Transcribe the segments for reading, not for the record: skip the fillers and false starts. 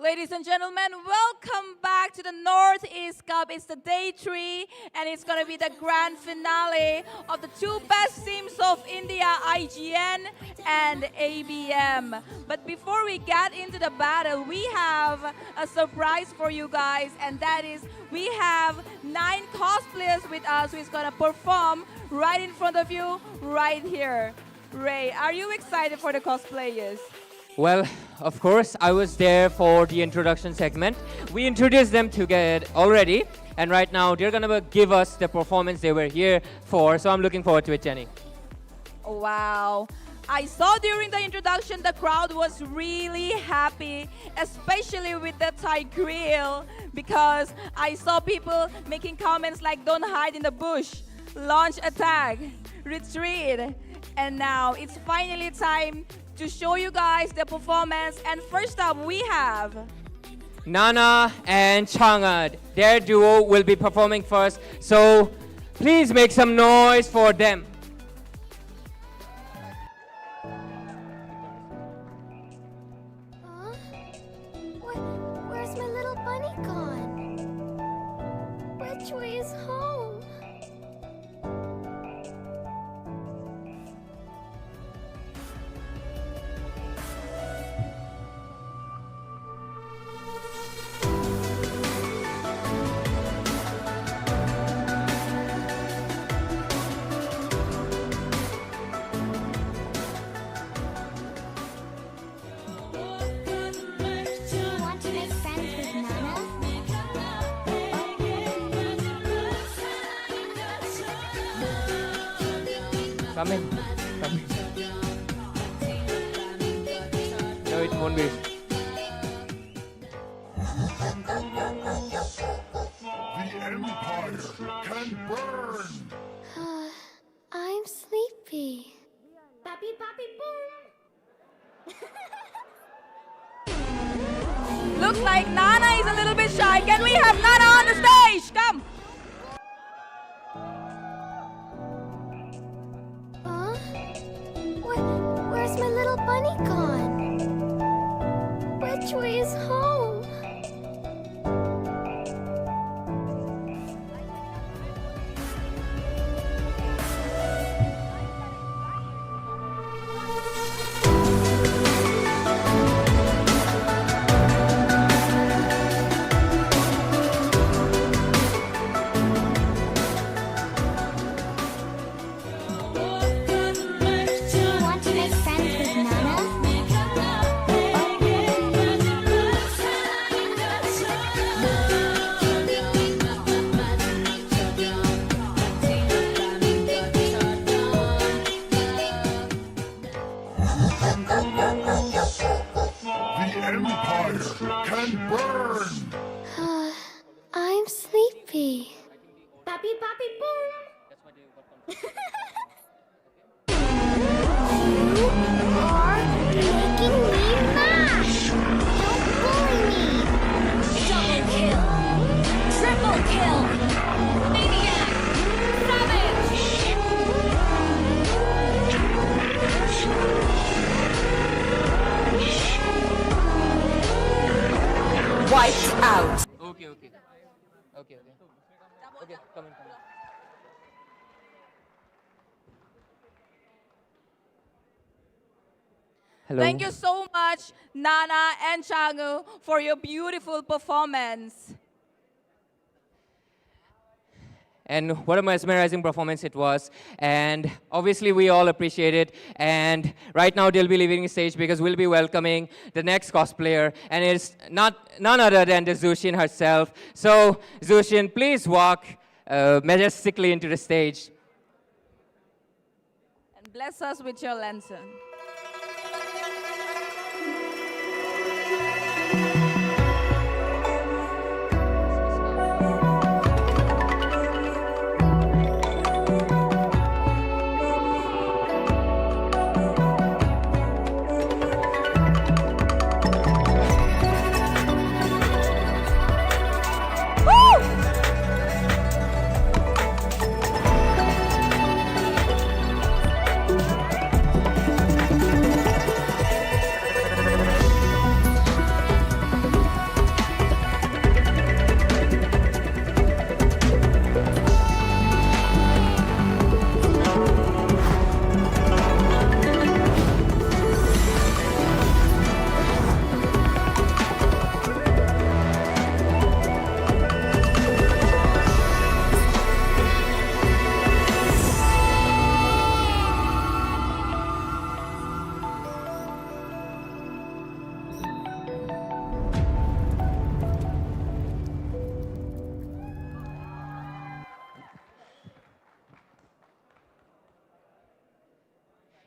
Ladies and gentlemen, welcome back to the Northeast Cup. It's the day 3, and it's going to be the grand finale of the two best teams of India, IGN and ABM. But before we get into the battle, we have a surprise for you guys, and that is we have 9 cosplayers with us who is going to perform right in front of you, right here. Ray, are you excited for the cosplayers? Well, of course, I was there for the introduction segment. We introduced them together already, and right now they're gonna give us the performance they were here for, so I'm looking forward to it, Jenny. Wow. I saw during the introduction the crowd was really happy, especially with the Thai grill, because I saw people making comments like, don't hide in the bush, launch attack, retreat. And now it's finally time to show you guys the performance. And first up, we have Nana and Changad. Their duo will be performing first, so please make some noise for them. Where's my little bunny gone? Which way is home? Want to make friends with Nana? Come in. Come in. No, it won't be. The Empire can burn! I'm sleepy. Papi, papi, boom! Looks like Nana is a little bit shy. Can we have Nana on the stage? Come. Huh? Where's my little bunny gone? Which way is home? Want to make friends with Nana? The Empire can burn! I'm sleepy. Papi, papi, boom! You are making me mad! Don't bully me! Double kill! Triple kill! Maniac! Savage! Wiped out. Okay. Okay, come in. Hello. Thank you so much, Nana and Changu, for your beautiful performance. And what a mesmerizing performance it was. And obviously we all appreciate it. And right now they'll be leaving the stage because we'll be welcoming the next cosplayer. And it's none other than the Zushin herself. So Zushin, please walk majestically into the stage. And bless us with your lantern.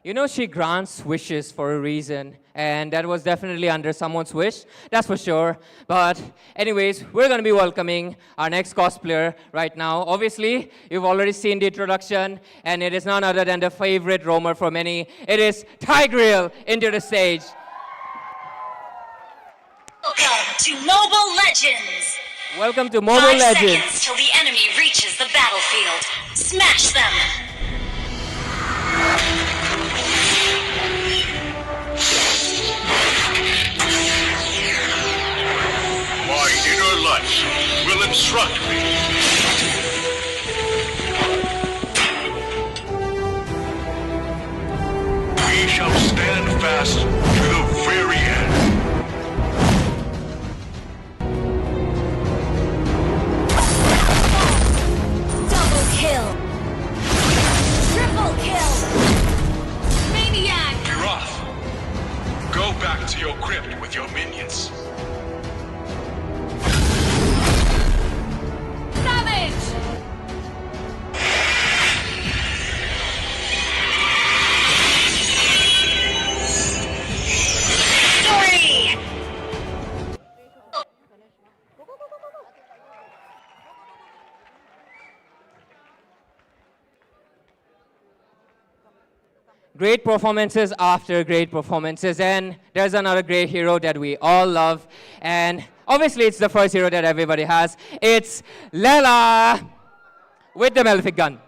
You know, she grants wishes for a reason, and that was definitely under someone's wish, that's for sure. But anyways, we're going to be welcoming our next cosplayer right now. Obviously, you've already seen the introduction, and it is none other than the favorite roamer for many. It is Tigreal into the stage. Welcome to Mobile Legends! Welcome to Mobile 5 Legends. seconds till the enemy reaches the battlefield. Smash them! My inner light will instruct me. We shall stand fast to the very end. Double kill. Triple kill. Maniac. Giraff, go back to your crypt with your minions. Savage. Victory! Great performances after great performances, and there's another great hero that we all love, and obviously it's the first hero that everybody has. It's Lela with the Malefic gun.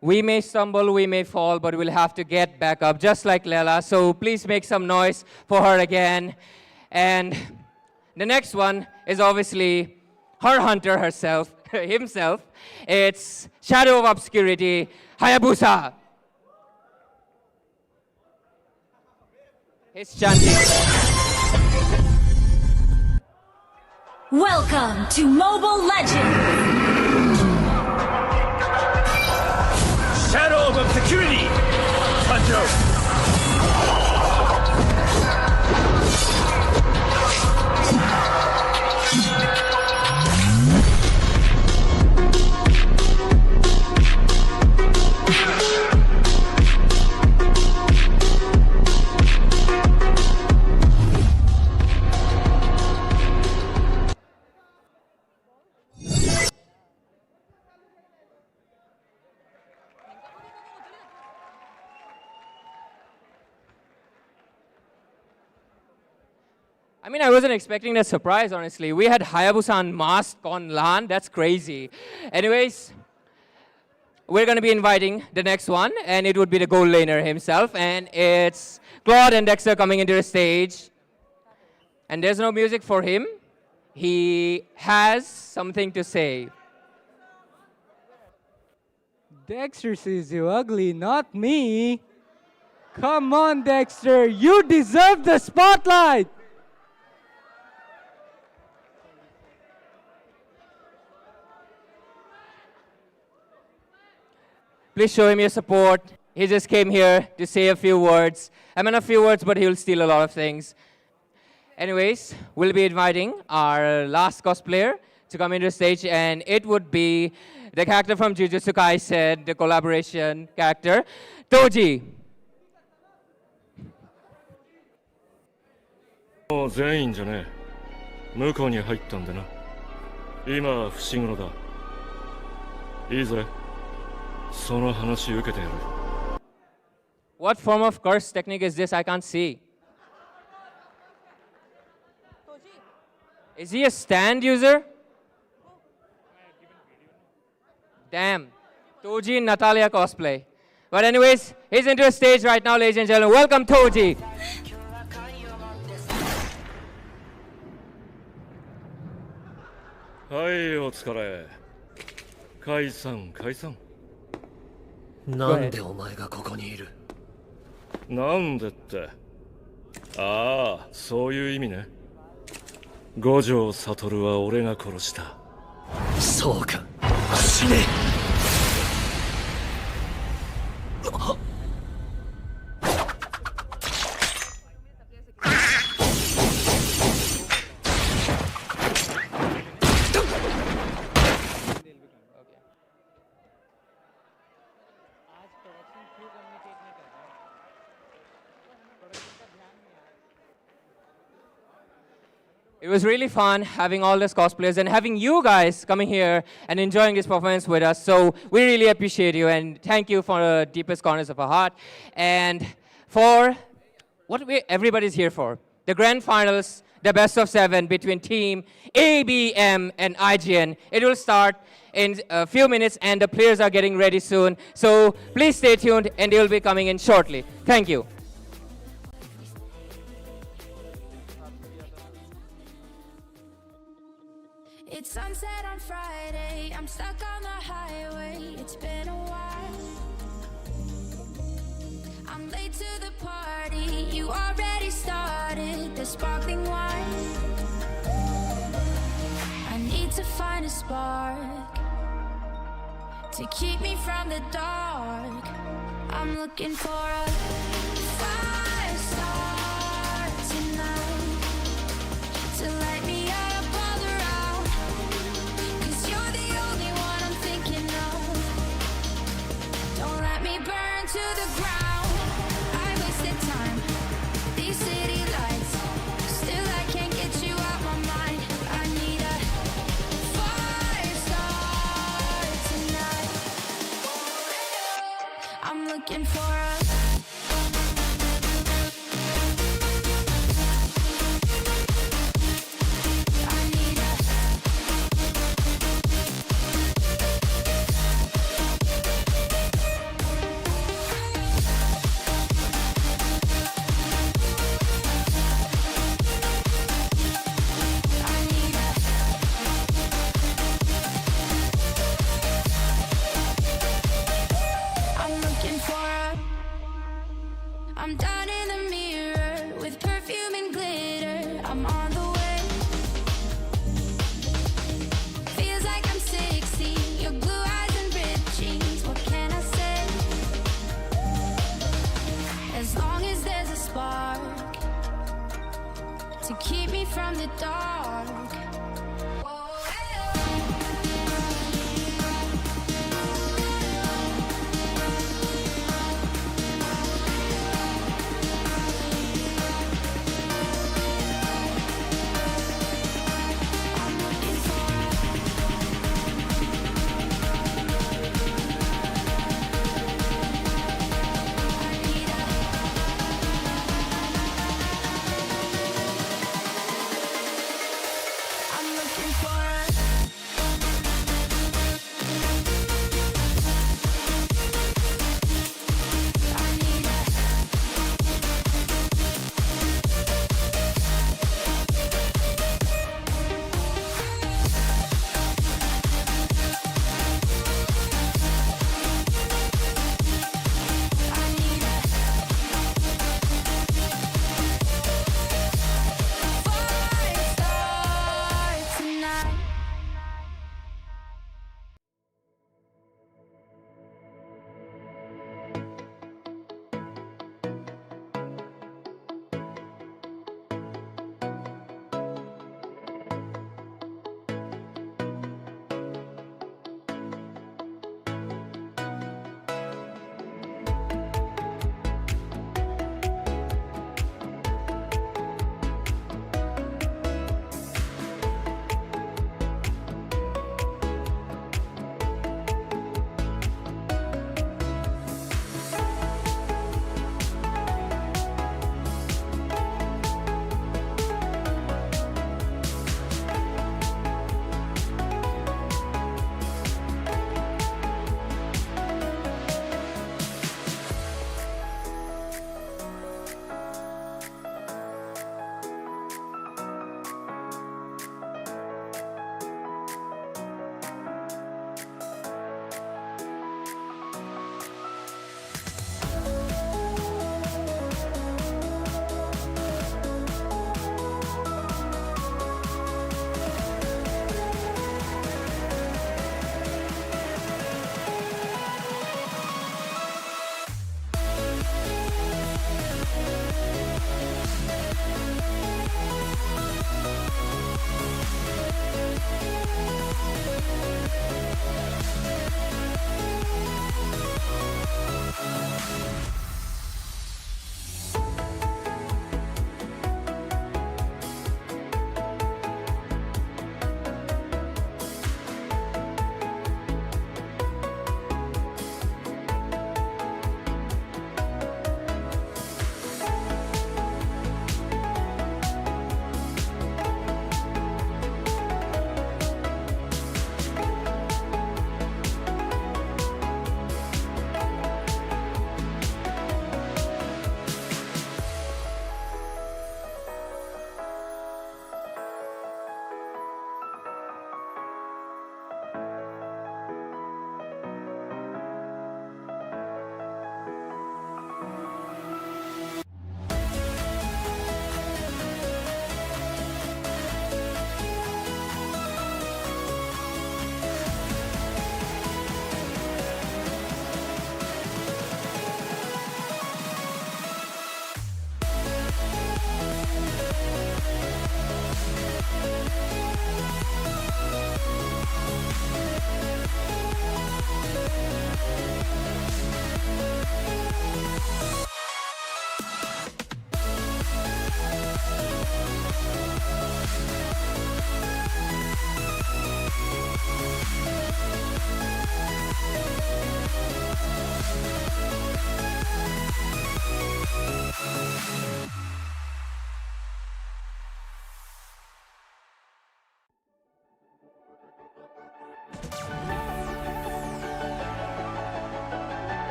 We may stumble, we may fall, but we'll have to get back up, just like Lela. So please make some noise for her again. And the next one is obviously her hunter herself, himself. It's Shadow of Obscurity, Hayabusa. He's chanting. Welcome to Mobile Legends! Shadow of Obscurity! Hunter! I mean, I wasn't expecting that surprise, honestly. We had Hayabusa unmasked on LAN. That's crazy. Anyways, we're going to be inviting the next one, and it would be the gold laner himself. And it's Claude and Dexter coming into the stage. And there's no music for him. He has something to say. Dexter says you ugly, not me. Come on, Dexter, you deserve the spotlight. please show him your support. He just came here to say a few words. I mean, a few words, but he'll steal a lot of things. Anyways, we'll be inviting our last cosplayer to come into the stage, and it would be the character from Jujutsu Kaisen, the collaboration character, Toji. もう全員じゃねえ。向こうに入ったんでな。今は伏黒だ。いいぜ。その話受けてやる。What form of curse technique is this? I can't see. Is he a stand user? Damn. Toji Natalia cosplay. But anyways, he's into the stage right now, ladies and gentlemen. Welcome, Toji. Hi, お疲れ。解散、解散。なんでお前がここにいる？なんでって。ああ、そういう意味ね。五条悟は俺が殺した。そうか。死ね。It was really fun having all these cosplayers and having you guys coming here and enjoying this performance with us. So we really appreciate you and thank you for the deepest corners of our heart. And for what everybody's here for, the grand finals, the best of 7 between team ABM and IGN. It will start in a few minutes and the players are getting ready soon. So please stay tuned and they will be coming in shortly. Thank you. It's sunset on Friday, I'm stuck on the highway, it's been a while. I'm late to the party, you already started the sparkling wine. I need to find a spark to keep me from the dark. I'm looking for a fire star tonight to light me up. To the ground, I wasted time. These city lights, still I can't get you out my mind. I need a fire star tonight. I'm looking for a I'm down in the mirror with perfume and glitter. I'm on the way. Feels like I'm 16. Your blue eyes and ripped jeans. What can I say? As long as there's a spark to keep me from the dark.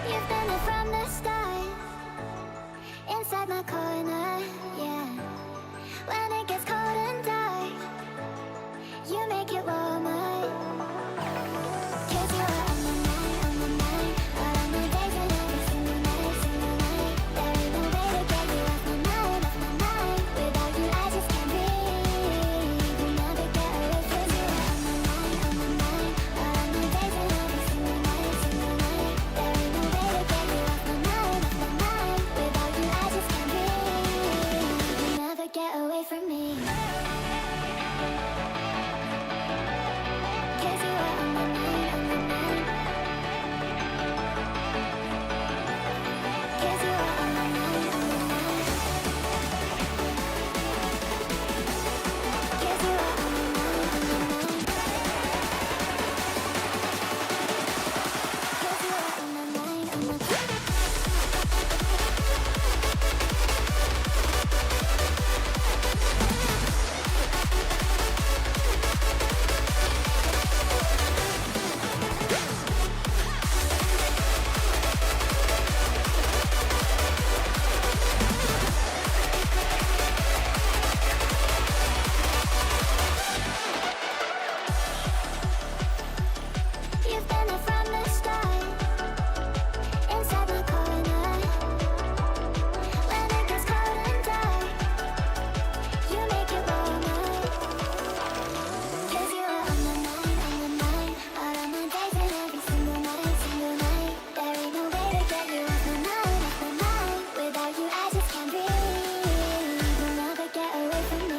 You've been there from the start, inside my corner, yeah. When it gets cold and dark, you make it warmer. 'Cause you are on my mind, all of my days and every single night, There ain't no way to get you off my mind, Without you I just can't breathe, you'll never get away. 'Cause you are on my mind, all of my days and every single night, There ain't no way to get you off my mind, Without you I just can't breathe, you'll never get away from me. 'Cause you are on my mind, 'Cause you are on my mind, 'Cause you are on my mind, 'Cause you are on my mind. You've been there from the start, inside my corner. When it gets cold and dark, you make it warmer. 'Cause you are on my mind, all of my days and every single night, There ain't no way to get you off my mind, Without you I just can't breathe, you'll never get away from me.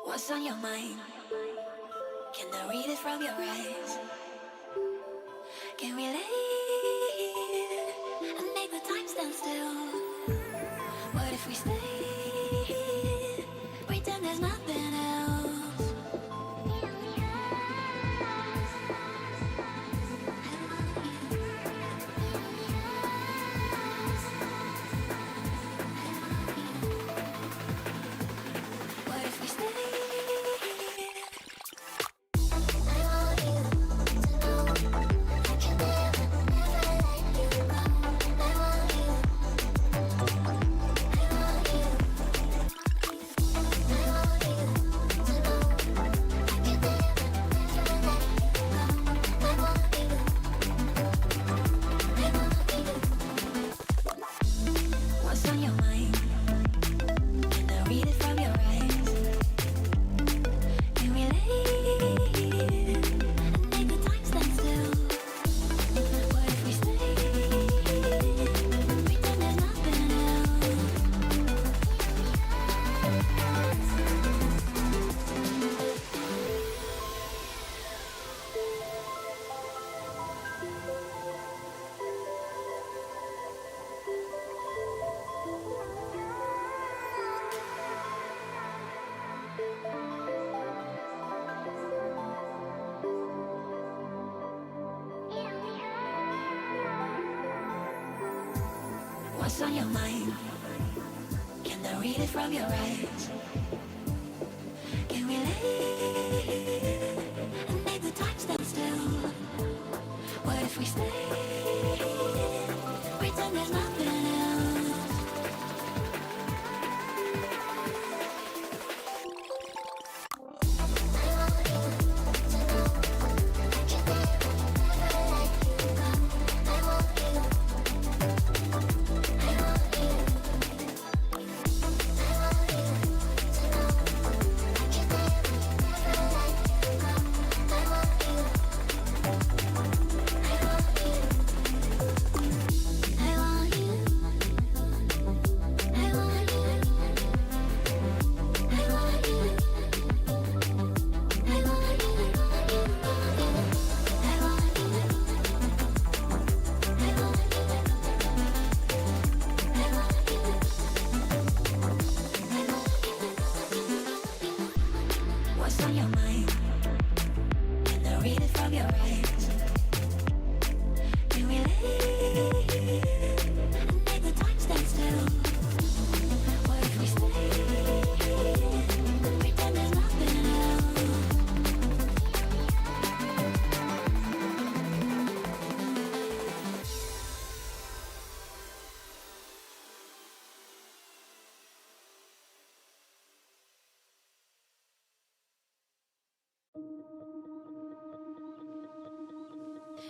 What's on your mind? Can I read it from your eyes? Can we leave and make the time stand still? What if we stay? Pretend there's nothing else. What's on your mind? Can I read it from your eyes? Can we leave and make the time stand still? What if we stay? Pretend there's nothing else. What's on your mind? Can I read it from your eyes? Can we leave and make the time stand still? What if we stay? Pretend there's nothing else.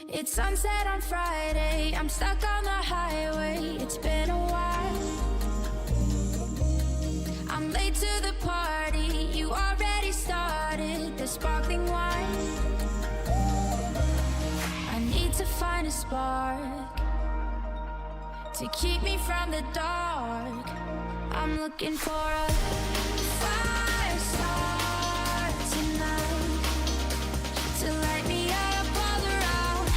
It's sunset on Friday, I'm stuck on the highway, it's been a while. I'm late to the party, you already started the sparkling wine. I need to find a spark to keep me from the dark. I'm looking for a fire start tonight to light me up all around.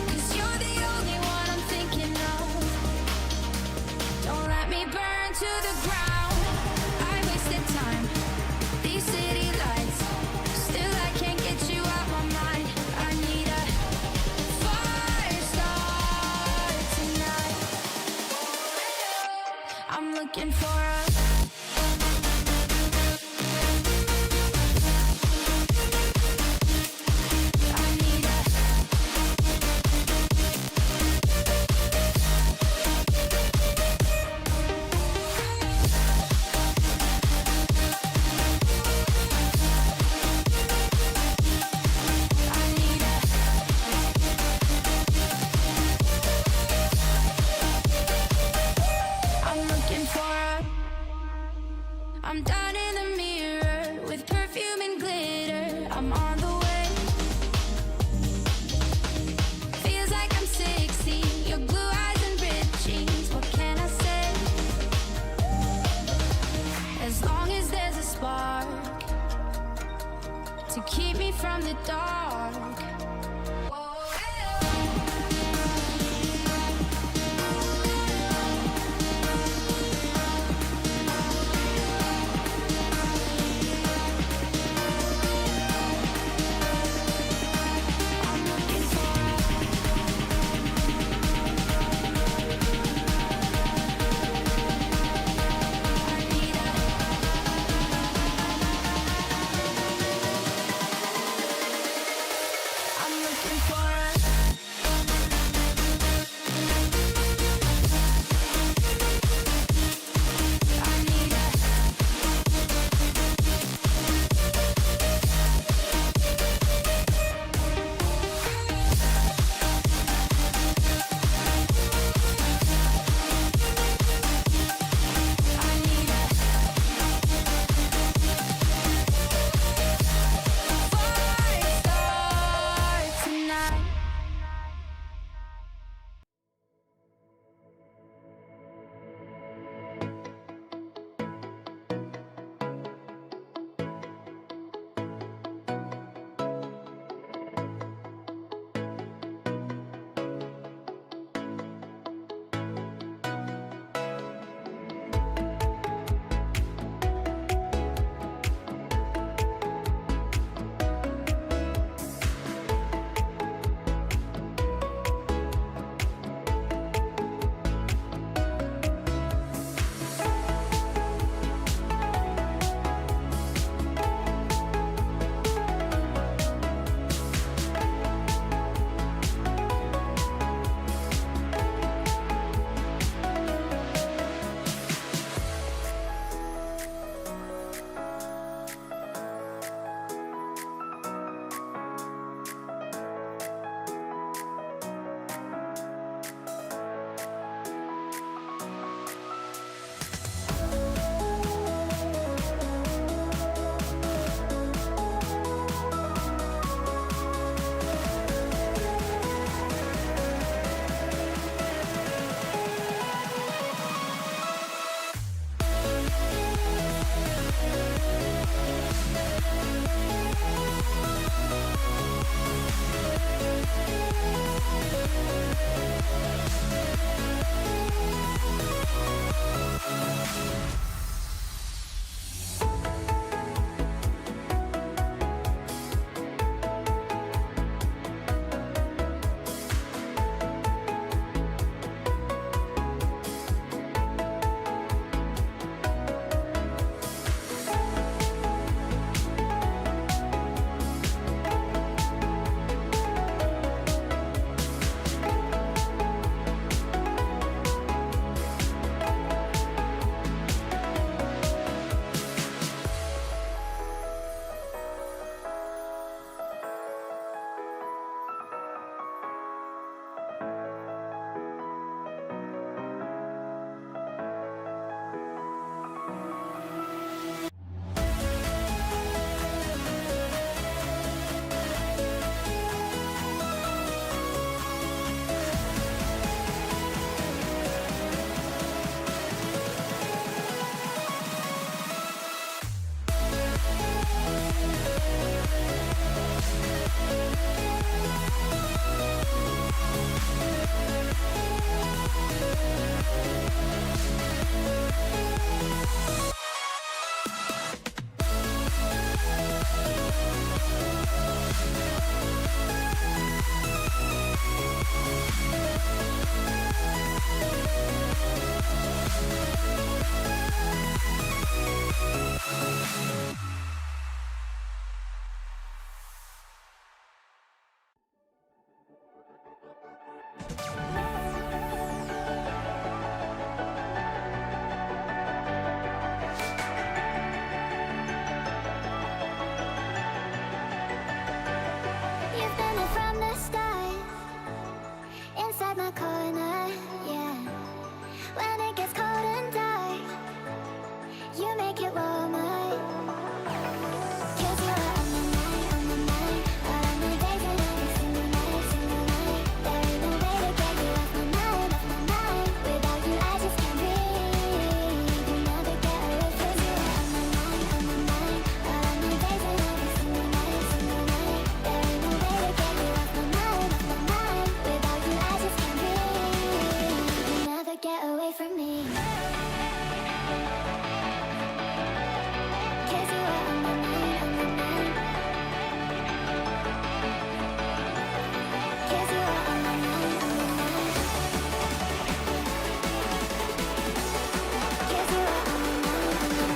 'Cause you're the only one I'm thinking of. Don't let me burn to the ground. I wasted time, these city lights, still I can't get you out my mind. I need a fire start tonight. I'm looking for a I need a I need a I'm looking for a inside my corner, yeah. When it gets cold and dark, you make it warmer. 'Cause you are on my mind, all of my days and every single night, single night. There ain't no way to get you off my mind, off my mind. Without you, I just can't breathe. You never get away. 'Cause you are on my mind, all of my days and every single night, single night. There ain't no way to get you off my mind, off my mind. Without you, I just can't breathe. You never get away from me. 'Cause you are on my mind, on my mind. 'Cause you are on my mind, on my mind. 'Cause you are on my mind, on my mind.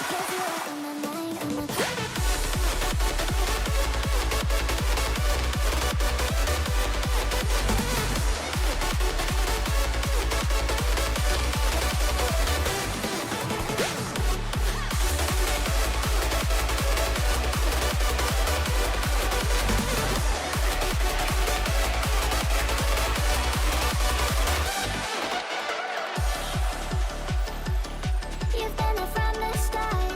'Cause you are on my mind, on my mind. You've been there from the start,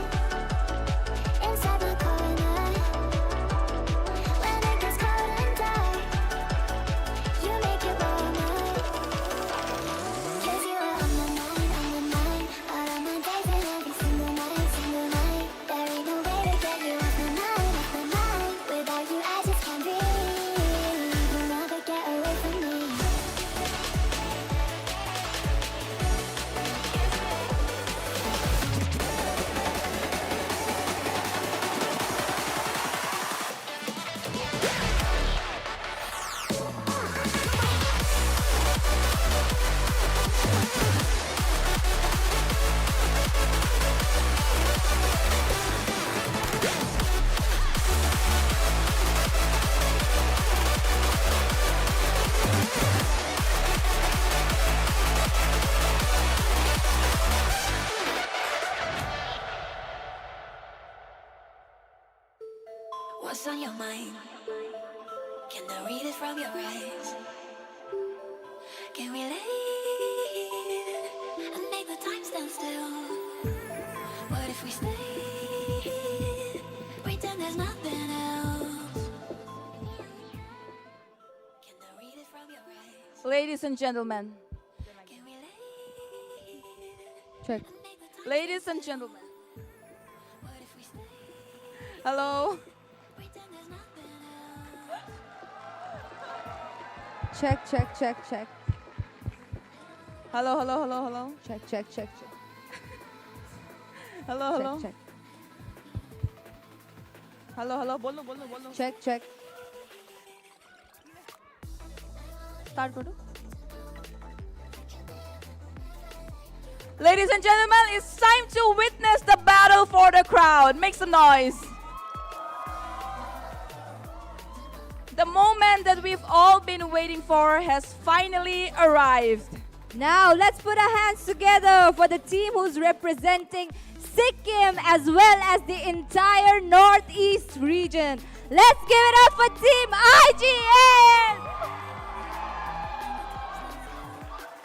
inside my corner. When it gets cold and dark, you make it warmer. 'Cause you are on my mind, all of my days and every single night, single night. There ain't no way to get you off my mind, off my mind. Without you, I just can't breathe. You'll never get away from me. What's on your mind? Can I read it from your eyes? Can we leave and make the time stand still? What if we stay? Pretend there's nothing else. Can I read it from your eyes? Ladies and gentlemen. Can we leave Check. and make the time Ladies and gentlemen. What if we stay? Hello. Pretend there's nothing else. Check, check, check, check. Hello, hello, hello, hello. Check, check, check, check. Hello, hello. Check, check. Hello, hello. बोलो, बोलो, बोलो. Check, check. Start करो. Ladies and gentlemen, it's time to witness the battle for the crowd. Make some noise. The moment that we've all been waiting for has finally arrived. Now, let's put our hands together for the team who's representing Sikkim as well as the entire Northeast region. Let's give it up for Team IGN!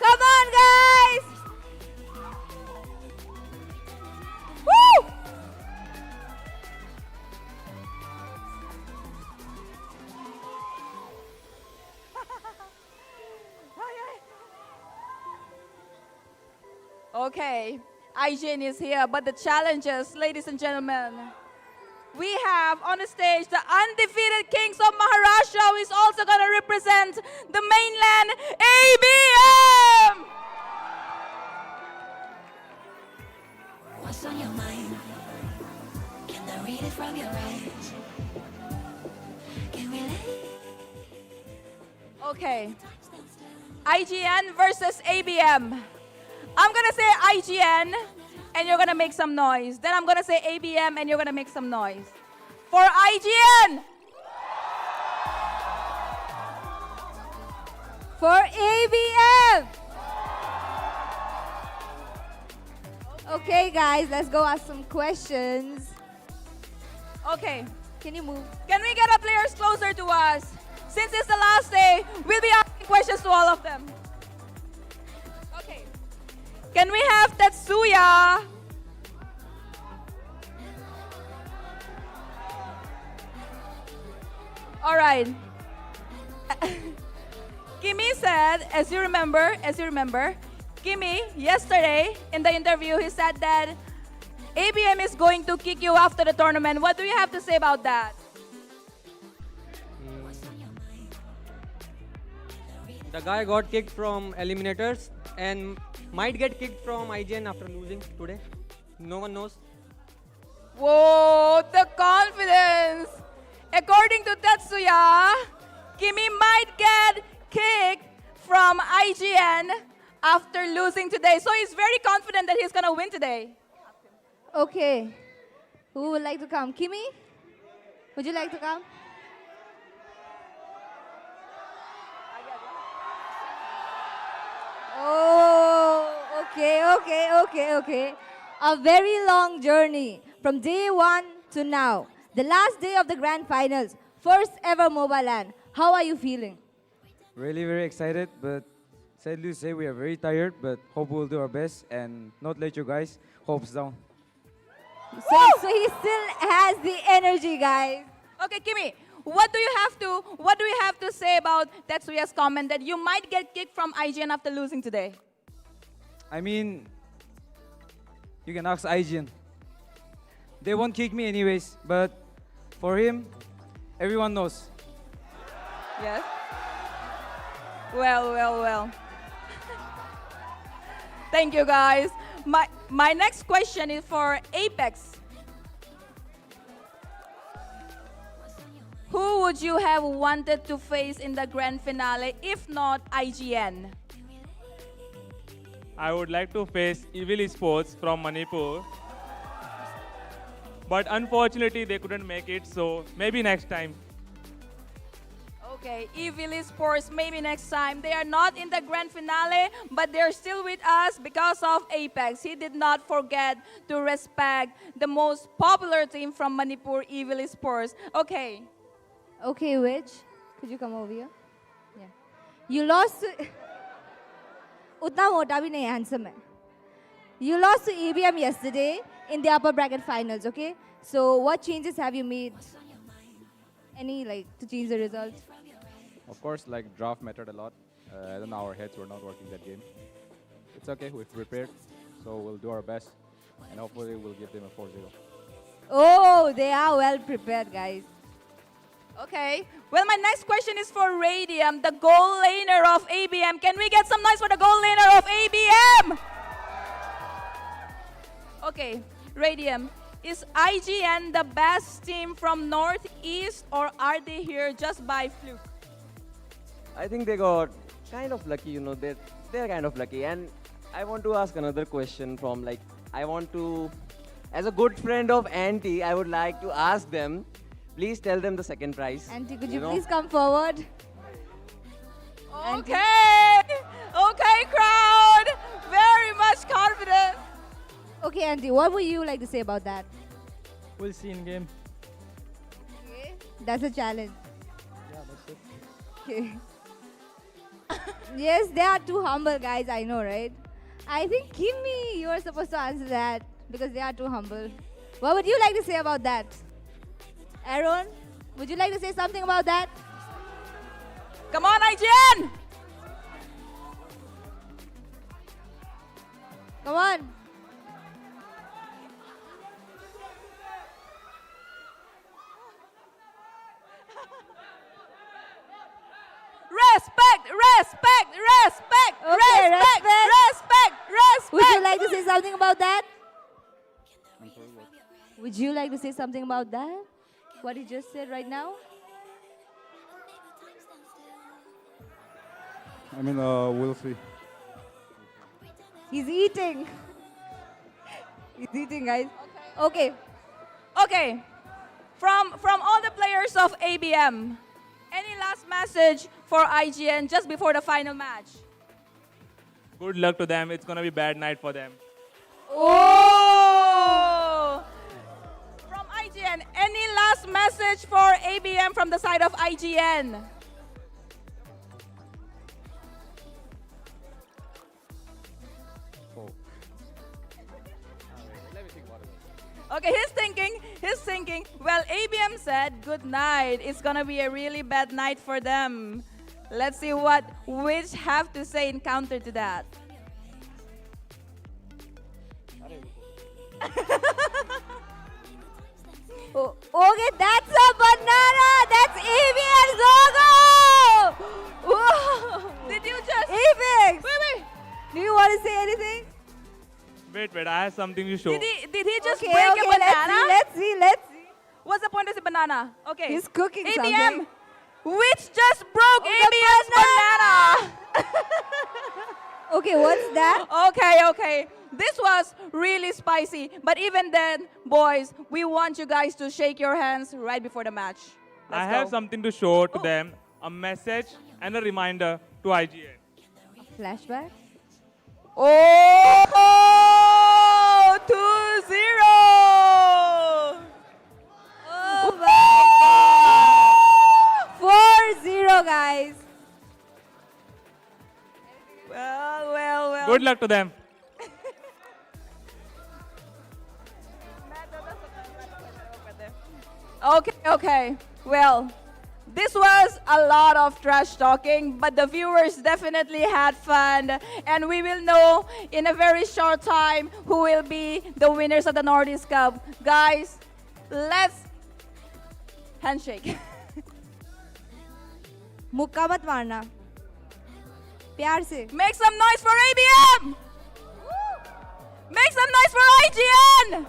Come on, guys! Woo! Okay, IGN is here, but the challenges, ladies and gentlemen, we have on the stage the undefeated kings of Maharashtra, who is also going to represent the mainland ABM. What's on your mind? Can I read it from your eyes? Can we leave? Okay, IGN versus ABM. I'm gonna say IGN, and you're gonna make some noise. Then I'm gonna say ABM, and you're gonna make some noise. For IGN! For ABM! Okay, guys, let's go ask some questions. Okay, Can you move? Can we get our players closer to us? Since it's the last day, we'll be asking questions to all of them. Okay. Can we have Tetsuya? All right. Kimi said, as you remember, Kimi, yesterday in the interview, he said that ABM is going to kick you after the tournament. What do you have to say about that? The guy got kicked from eliminators and might get kicked from IGN after losing today. No one knows. Whoa, the confidence! According to Tetsuya, Kimi might get kicked from IGN after losing today. So he's very confident that he's going to win today. Okay. Who would like to come? Kimi? Would you like to come? Oh, okay. A very long journey from day one to now. The last day of the grand finals. First ever MOBA LAN. How are you feeling? Really very excited, but sadly to say we are very tired, but hope we'll do our best and not let you guys hopes down. So he still has the energy, guys. Okay, Kimi, what do you have to say about Tetsuya's comment that you might get kicked from IGN after losing today? I mean, you can ask IGN. They won't kick me anyways, but for him, everyone knows. Yes. Well. Thank you, guys. My next question is for Apex. Who would you have wanted to face in the grand finale if not IGN? I would like to face Evil Esports from Manipur. But unfortunately, they couldn't make it, so maybe next time. Okay, Evil Esports, maybe next time. They are not in the grand finale, but they're still with us because of Apex. He did not forget to respect the most popular team from Manipur, Evil Esports. Okay. Okay, Witch, could you come over here? Yeah. You lost to... Utna mota bhi nahi handsome hai. You lost to ABM yesterday in the upper bracket finals, okay? So what changes have you made? Any, to change the results? Of course, draft mattered a lot. I don't know, our heads were not working that game. It's okay, we've prepared, so we'll do our best, and hopefully we'll give them a 4-0. Oh, they are well prepared, guys. Okay. Well, my next question is for Radium, the goal laner of ABM. Can we get some noise for the goal laner of ABM? Okay, Radium, is IGN the best team from Northeast, or are they here just by fluke? I think they got kind of lucky, they're kind of lucky. And I want to ask another question from as a good friend of Auntie, I would like to ask them, please tell them the second prize. Auntie, could you please come forward? Okay, crowd, very much confident. Okay, Auntie, what would you like to say about that? We'll see in game. Okay, that's a challenge. Yeah, that's it. Okay. Yes, they are too humble, guys, I know, right? I think, Kimi, you are supposed to answer that because they are too humble. What would you like to say about that? Aaron, would you like to say something about that? Come on, IGN! Come on. Respect. Would you like to say something about that? Would you like to say something about that? What he just said right now? I mean, we'll see. He's eating. He's eating, guys. Okay. From all the players of ABM, any last message for IGN just before the final match? Good luck to them. It's going to be a bad night for them. Oh! From IGN, any last last message for ABM from the side of IGN. Okay, he's thinking. Well, ABM said good night. It's gonna be a really bad night for them. Let's see what Witch have to say in counter to that. Okay, that's a banana. That's ABM's logo. Whoa. Did you just? Apex. Wait. Do you want to say anything? Wait, I have something to show. Did he just Okay, break okay, a banana? Let's see. What's the point of the banana? Okay. He's cooking ABM, something. Which just broke ABM's banana. Okay, what's that? Okay. This was really spicy. But even then, boys, we want you guys to shake your hands right before the match. I have something to show to them. A message and a reminder to IGN. Flashback? Oh, 2-0. Oh my God. 4-0, guys. Well. Good luck to them. Okay. Well, this was a lot of trash talking, but the viewers definitely had fun. And we will know in a very short time who will be the winners of the Northeast Cup. Guys, let's handshake. मुक्का मत मारना प्यार से Make some noise for ABM! Make some noise for IGN!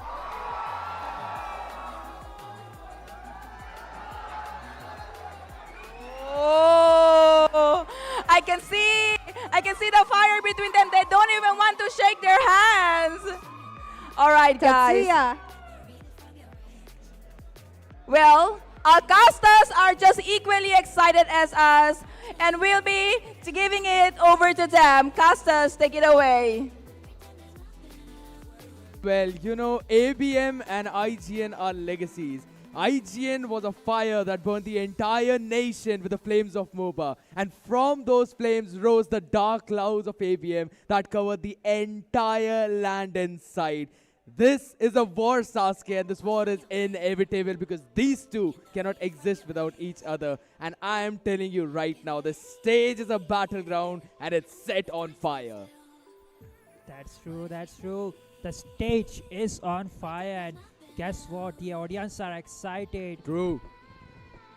Oh, I can see the fire between them. They don't even want to shake their hands. All right, guys. Tatsuya. Well, our casters are just equally excited as us, and we'll be giving it over to them. Casters, take it away. Well, ABM and IGN are legacies. IGN was a fire that burned the entire nation with the flames of MOBA. And from those flames rose the dark clouds of ABM that covered the entire land and side. This is a war, Sasuke, and this war is inevitable because these two cannot exist without each other. And I am telling you right now, the stage is a battleground and it's set on fire. That's true. The stage is on fire, and guess what? The audience are excited. True.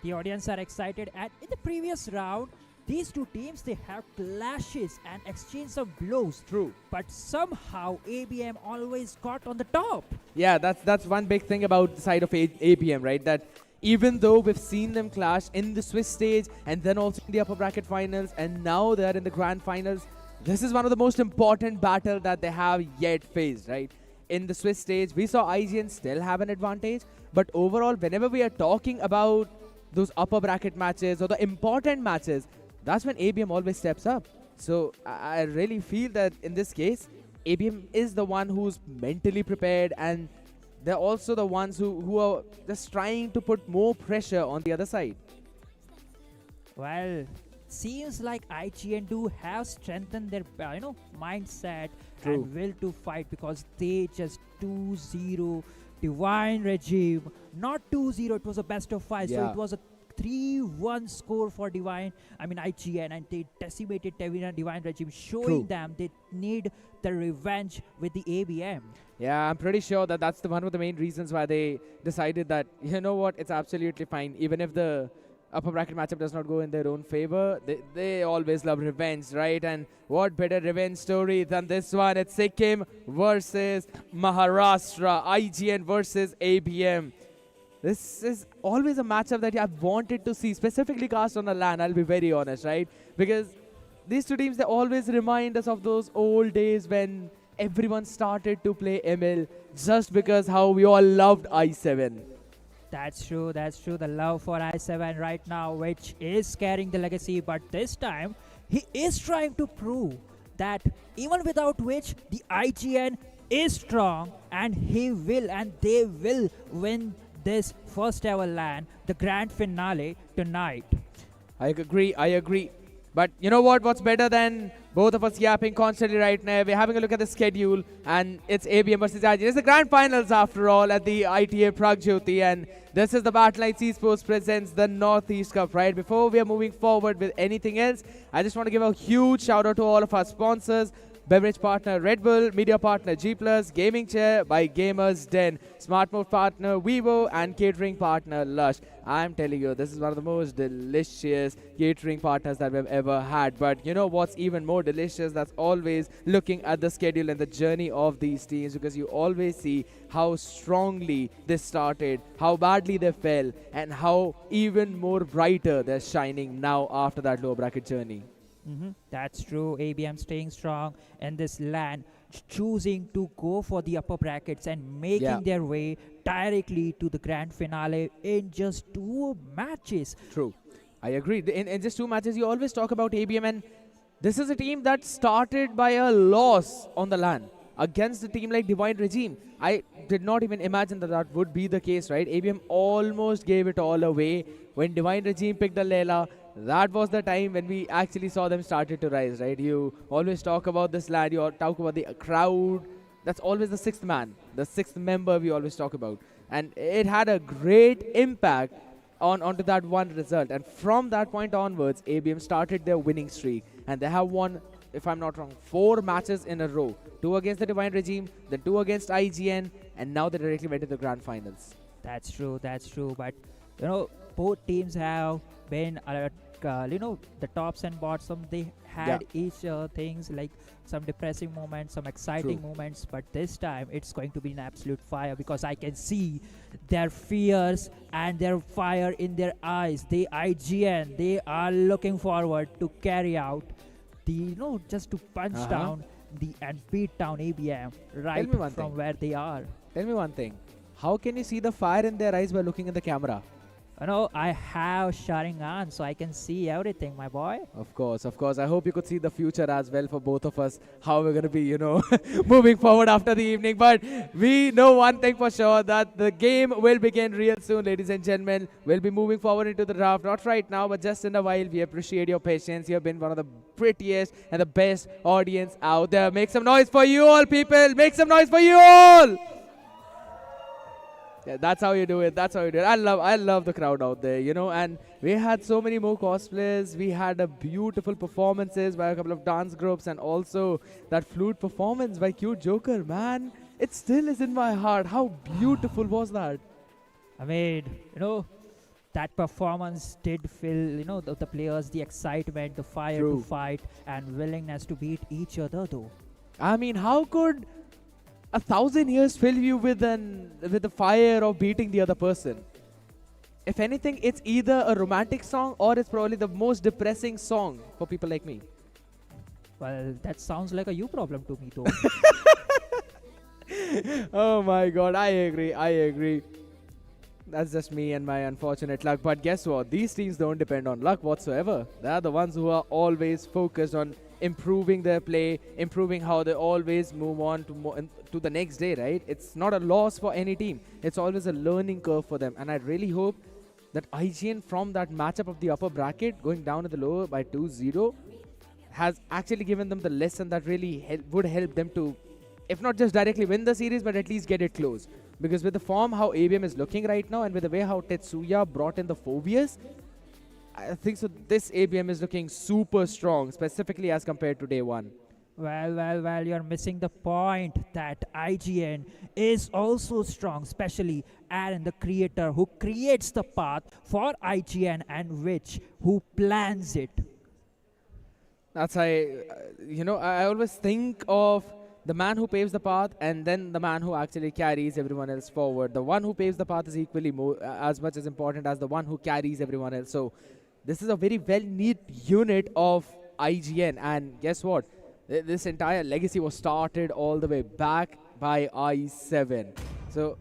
The audience are excited, and in the previous round, these two teams, they have clashes and exchange of blows. True. But somehow ABM always got on the top. Yeah, that's one big thing about the side of ABM, right? That even though we've seen them clash in the Swiss stage and then also in the upper bracket finals, and now they're in the grand finals, this is one of the most important battles that they have yet faced, right? In the Swiss stage, we saw IGN still have an advantage, but overall, whenever we are talking about those upper bracket matches or the important matches, that's when ABM always steps up. So I really feel that in this case, ABM is the one who's mentally prepared, and they're also the ones who are just trying to put more pressure on the other side. Well, seems like IGN do have strengthened their mindset True. and will to fight, because they just 2-0 Divine Regime. Not 2-0, it was a best of 5. So Yeah. it was a 3-1 score for IGN, and they decimated Divine Regime, showing True. them they need the revenge with the ABM. Yeah, I'm pretty sure that that's one of the main reasons why they decided that, you know what, it's absolutely fine. Even if the upper bracket matchup does not go in their own favor, they always love revenge, right? And what better revenge story than this one? It's Sikkim versus Maharashtra, IGN versus ABM. This is always a matchup that I've wanted to see, specifically cast on a LAN, I'll be very honest, right? Because these two teams, they always remind us of those old days when everyone started to play ML just because how we all loved i7. That's true. The love for i7 right now, which is carrying the legacy, but this time he is trying to prove that even without which the IGN is strong, and he will and they will win this first ever LAN, the grand finale tonight. I agree. But you know what? What's better than both of us yapping constantly right now? We're having a look at the schedule, and it's ABM versus IGN. It's the grand finals after all at the ITA Pragjyoti, and this is the Battle Lights Esports presents the Northeast Cup. Right before we are moving forward with anything else, I just want to give a huge shout out to all of our sponsors. Beverage partner Red Bull, media partner G+, gaming chair by Gamers Den, smart mode partner Vivo, and catering partner Lush. I'm telling you, this is one of the most delicious catering partners that we've ever had. But you know what's even more delicious? That's always looking at the schedule and the journey of these teams, because you always see how strongly they started, how badly they fell, and how even more brighter they're shining now after that lower bracket journey. That's true. ABM staying strong in this LAN, choosing to go for the upper brackets and making their way directly to the grand finale in just 2 matches. True. I agree. In just 2 matches, you always talk about ABM, and this is a team that started by a loss on the LAN against a team like Divine Regime. I did not even imagine that that would be the case, right? ABM almost gave it all away when Divine Regime picked the Layla. That was the time when we actually saw them started to rise, right? You always talk about this lad, you talk about the crowd. That's always the 6th man, the 6th member we always talk about. And it had a great impact onto that one result. And from that point onwards, ABM started their winning streak. And they have won, if I'm not wrong, 4 matches in a row. 2 against the Divine Regime, then 2 against IGN, and now they directly went to the grand finals. That's true. But, you know, both teams have been the tops and bottom. They had each things like some depressing moments, some exciting moments, but this time it's going to be an absolute fire, because I can see their fears and their fire in their eyes. The IGN, they are looking forward to carry out the just to punch down and beat down ABM right from where they are. Tell me one thing, how can you see the fire in their eyes by looking in the camera? I have Sharingan, so I can see everything, my boy. Of course. I hope you could see the future as well for both of us, how we're going to be, moving forward after the evening. But we know one thing for sure, that the game will begin real soon, ladies and gentlemen. We'll be moving forward into the draft, not right now, but just in a while. We appreciate your patience. You have been one of the prettiest and the best audience out there. Make some noise for you all, people. Make some noise for you all. Yeah, that's how you do it. I love the crowd out there, and we had so many more cosplays. We had a beautiful performances by a couple of dance groups, and also that flute performance by Cute Joker, man. It still is in my heart. How beautiful was that? I mean, that performance did fill, the players, the excitement, the fire to fight, and willingness to beat each other, though. I mean, how could 1,000 years fill you with the fire of beating the other person? If anything, it's either a romantic song or it's probably the most depressing song for people like me. Well, that sounds like a you problem to me, though. Oh my god, I agree. That's just me and my unfortunate luck. But guess what? These teams don't depend on luck whatsoever. They are the ones who are always focused on improving their play, improving how they always move on to the next day, right? It's not a loss for any team. It's always a learning curve for them. And I really hope that IGN, from that matchup of the upper bracket, going down to the lower by 2-0, has actually given them the lesson that really would help them to, if not just directly win the series, but at least get it close. Because with the form how ABM is looking right now, and with the way how Tetsuya brought in the Phobias, I think so this ABM is looking super strong, specifically as compared to day one. Well, you're missing the point that IGN is also strong, especially Aaron, the creator, who creates the path for IGN and who plans it. That's I always think of the man who paves the path and then the man who actually carries everyone else forward. The one who paves the path is equally as much as important as the one who carries everyone else. So this is a very well-knit unit of IGN, and guess what? This entire legacy was started all the way back by I7. So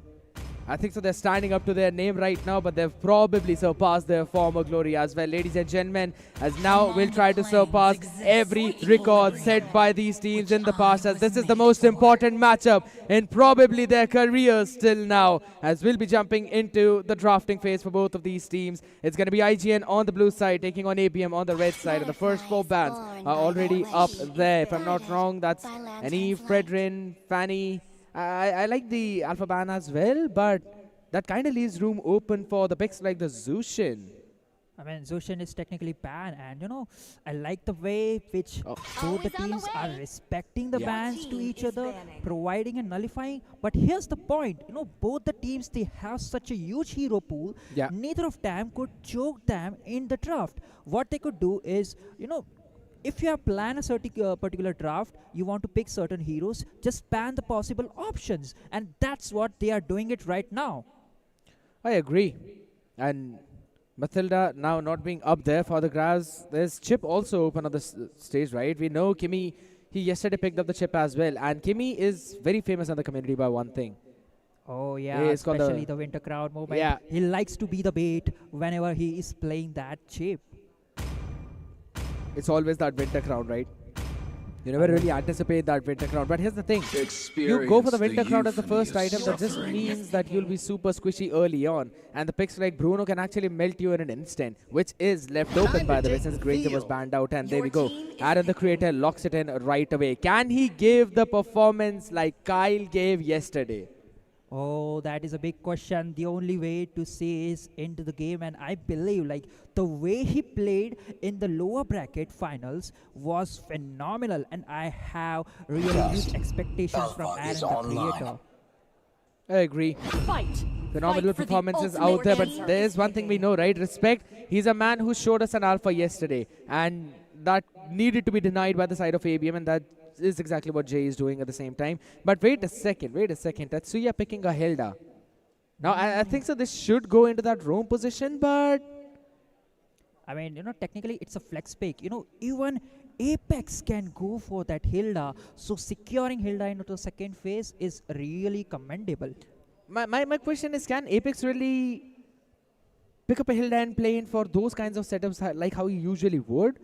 I think so they're standing up to their name right now, but they've probably surpassed their former glory as well. Ladies and gentlemen, as now we'll try to surpass every record set by these teams in the past, as this is the most important matchup in probably their careers till now, as we'll be jumping into the drafting phase for both of these teams. It's going to be IGN on the blue side taking on ABM on the red side, and the first 4 bans are already up there. If I'm not wrong, that's Annie, Fredrin, Fanny. I like the alpha ban as well, but that kind of leaves room open for the picks like the Zushin. I mean, Zushin is technically banned, and I like the way which both the teams are respecting the bans to each other, providing and nullifying. But here's the point, both the teams, they have such a huge hero pool. Neither of them could choke them in the draft. What they could do is, if you have planned a certain particular draft, you want to pick certain heroes, just ban the possible options. And that's what they are doing it right now. I agree. And Matilda now not being up there for the grabs. There's Chip also open on the stage, right? We know Kimmy, he yesterday picked up the chip as well. And Kimmy is very famous in the community by one thing. Oh, yeah, especially the winter crowd movement. Yeah. He likes to be the bait whenever he is playing that chip. It's always that winter crown, right? You never really anticipate that winter crown. But here's the thing. You go for the winter crown as the first item. That just means that you'll be super squishy early on. And the picks like Bruno can actually melt you in an instant, which is left open, by the way, since Granger was banned out. And there we go. Aaron, the creator, locks it in right away. Can he give the performance like Kyle gave yesterday? Oh, that is a big question. The only way to say is into the game, and I believe the way he played in the lower bracket finals was phenomenal, and I have really huge expectations from Aaron, the creator. I agree. Phenomenal performances out there, but there's one thing we know, right? Respect. He's a man who showed us an alpha yesterday, and that needed to be denied by the side of ABM, and that is exactly what Jay is doing at the same time. But wait a second. Tatsuya picking a Hilda. Now, I think so this should go into that roam position, but... I mean, technically it's a flex pick. Even Apex can go for that Hilda. So securing Hilda into the second phase is really commendable. My question is, can Apex really pick up a Hilda and play in for those kinds of setups like how he usually would?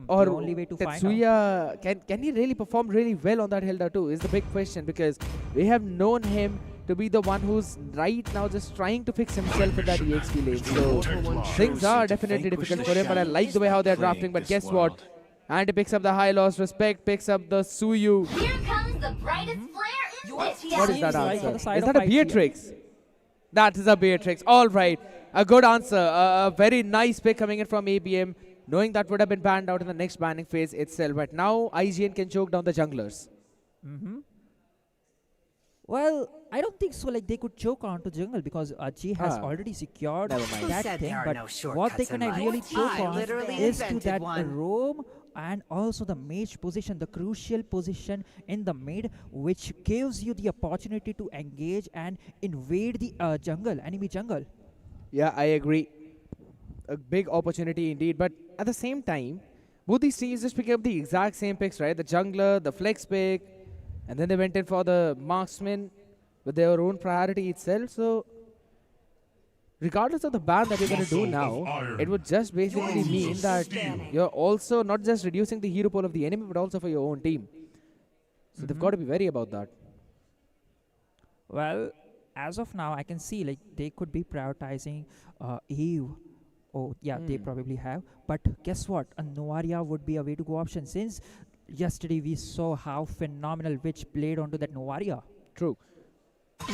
Or the only way to Tetsuya, can he really perform really well on that Hilda too is the big question, because we have known him to be the one who's right now just trying to fix himself in that EXP lane. So things are definitely difficult for him, but I like the way how they're drafting. But guess what? And he picks up the high loss, Respect picks up the Suyu. Here comes the brightest flare in What is that answer? Is side that of a Beatrix? That is a Beatrix. All right. A good answer. A very nice pick coming in from ABM. Knowing that would have been banned out in the next banning phase itself. But now IGN can choke down the junglers. Well, I don't think so. They could choke onto jungle because G has already secured that thing. But what they can really choke on is to that roam and also the mage position, the crucial position in the mid, which gives you the opportunity to engage and invade the enemy jungle. Yeah, I agree. A big opportunity indeed. But at the same time, both these teams just pick up the exact same picks, right? The jungler, the flex pick, and then they went in for the marksman with their own priority itself. So regardless of the ban that you're going to do now, it would just basically mean that you're also not just reducing the hero pool of the enemy, but also for your own team. So they've got to be wary about that. Well, as of now, I can see they could be prioritizing Eve. Oh, yeah, they probably have. But guess what? A Novaria would be a way to go option, since yesterday we saw how phenomenal Witch played onto that Novaria. True.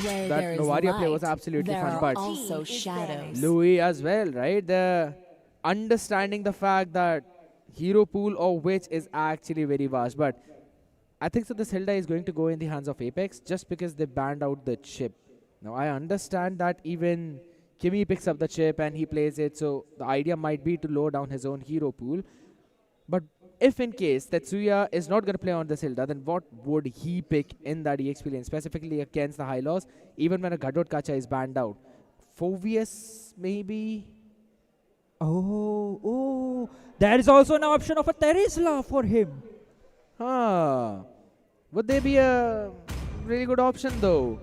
Where That Novaria play was absolutely fun, but also shadows. Louis as well, right? The understanding the fact that hero pool of Witch is actually very vast. But I think so this Hilda is going to go in the hands of Apex just because they banned out the chip. Now, I understand that even Kimmy picks up the chip and he plays it, so the idea might be to lower down his own hero pool. But if in case Tetsuya is not going to play on this Hilda, then what would he pick in that EXP lane, specifically against the high loss, even when a Gadot Kacha is banned out? Phobius, maybe? Oh, there is also an option of a Terizla for him. Would they be a really good option though?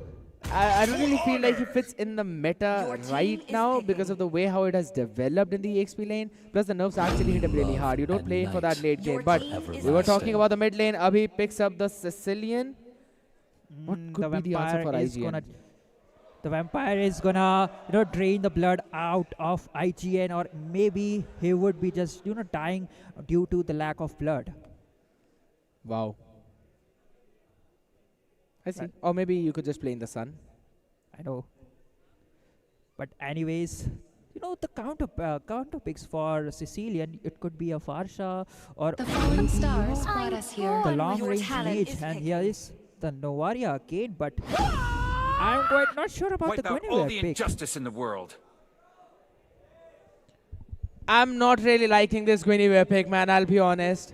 I don't really feel like he fits in the meta right now because of the way how it has developed in the EXP lane. Plus the nerfs actually hit him really hard. You don't play in for that late game. But we were talking about the mid lane. Abhi picks up the Sicilian. What could be the answer for IGN? The vampire is gonna, drain the blood out of IGN, or maybe he would be just, dying due to the lack of blood. Wow. I see. Or maybe you could just play in the sun. I know. But anyways, the counter picks for Sicilian, it could be a Farsha or The fallen stars brought us here. the long Your range talent mage, is and picked. here is the Novaria again, but I'm quite not sure about the Wipe out all the Guinevere pick. injustice in the world. I'm not really liking this Guinevere pick, man, I'll be honest.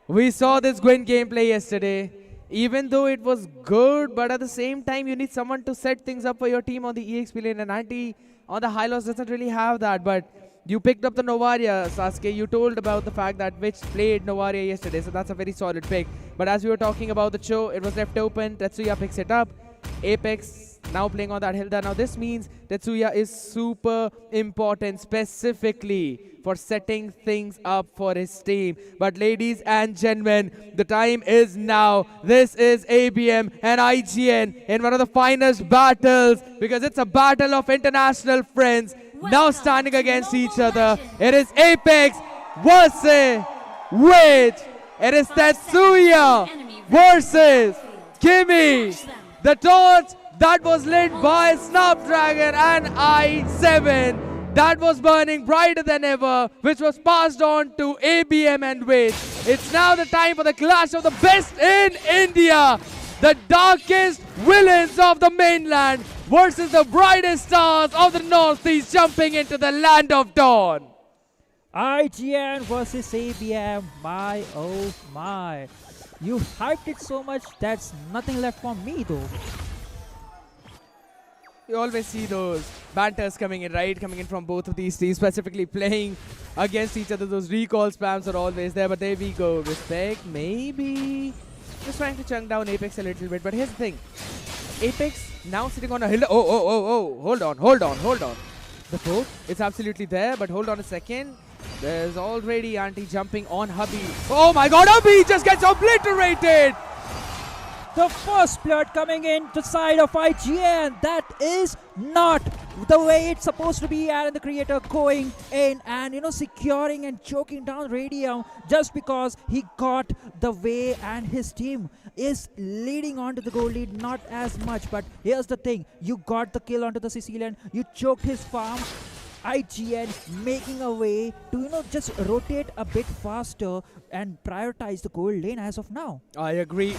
We saw this Gwyn gameplay yesterday. Even though it was good, but at the same time, you need someone to set things up for your team on the EXP lane. And Anti on the Hylos doesn't really have that. But you picked up the Novaria, Sasuke. You told about the fact that Witch played Novaria yesterday. So that's a very solid pick. But as we were talking about the show, it was left open. Tetsuya picks it up. Apex now playing on that Hilda. Now this means Tetsuya is super important, specifically for setting things up for his team. But ladies and gentlemen, the time is now. This is ABM and IGN in one of the finest battles, because it's a battle of international friends now standing against each other. It is Apex versus Witch. It is Tetsuya versus Kimmy. The torch that was lit by Snapdragon and I7 that was burning brighter than ever, which was passed on to ABM and Witch. It's now the time for the clash of the best in India. The darkest villains of the mainland versus the brightest stars of the northeast, jumping into the land of dawn. IGN versus ABM. My oh my. You hyped it so much, that's nothing left for me though. You always see those banters coming in, right? Coming in from both of these teams, specifically playing against each other. Those recall spams are always there, but there we go. Respect, maybe. Just trying to chunk down Apex a little bit. But here's the thing. Apex now sitting on a hill. Oh. Hold on. The poke, it's absolutely there, but hold on a second. There's already Auntie jumping on Hubby. Oh my god, Hubby just gets obliterated! The first blood coming in to side of IGN. That is not the way it's supposed to be. And the creator going in and securing and choking down Radium just because he got the way, and his team is leading on to the goal lead, not as much. But here's the thing, you got the kill onto the Sicilian, you choked his farm. IGN making a way to just rotate a bit faster and prioritize the gold lane as of now. I agree.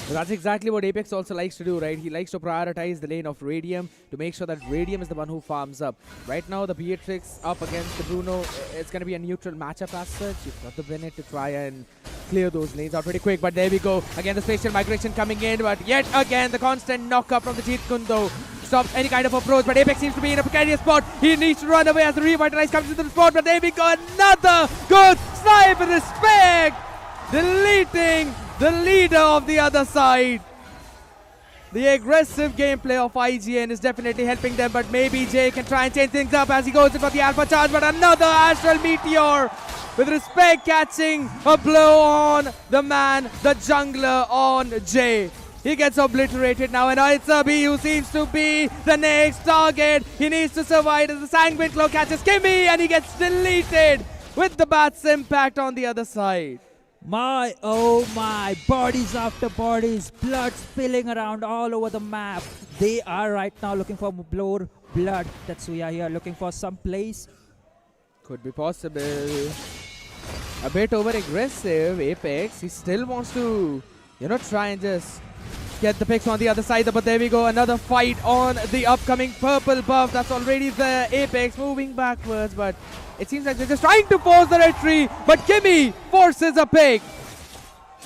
That's exactly what Apex also likes to do, right? He likes to prioritize the lane of Radium to make sure that Radium is the one who farms up. Right now, the Beatrix up against the Bruno, it's going to be a neutral matchup as such. You've got the minute to try and clear those lanes out pretty quick. But there we go. Again, the spatial migration coming in. But yet again, the constant knock-up from the Jeet Kundo stops any kind of approach. But Apex seems to be in a precarious spot. He needs to run away as the Revitalize comes into the spot. But there we go. Another good snipe. Respect. Deleting the leader of the other side. The aggressive gameplay of IGN is definitely helping them, but maybe Jay can try and change things up as he goes in for the Alpha Charge. But another Astral Meteor with Respect catching a blow on the man, the jungler on Jay. He gets obliterated now, and it's Abi who seems to be the next target. He needs to survive as the Sanguine Claw catches Kimmy, and he gets deleted with the Bat's impact on the other side. My oh my, bodies after bodies, blood spilling around all over the map. They are right now looking for more blood. Tetsuya here looking for some place. Could be possible. A bit over aggressive, Apex. He still wants to, try and just get the picks on the other side. But there we go, another fight on the upcoming purple buff. That's already there. Apex moving backwards, but it seems like they're just trying to force the retreat, but Kimmy forces a pick.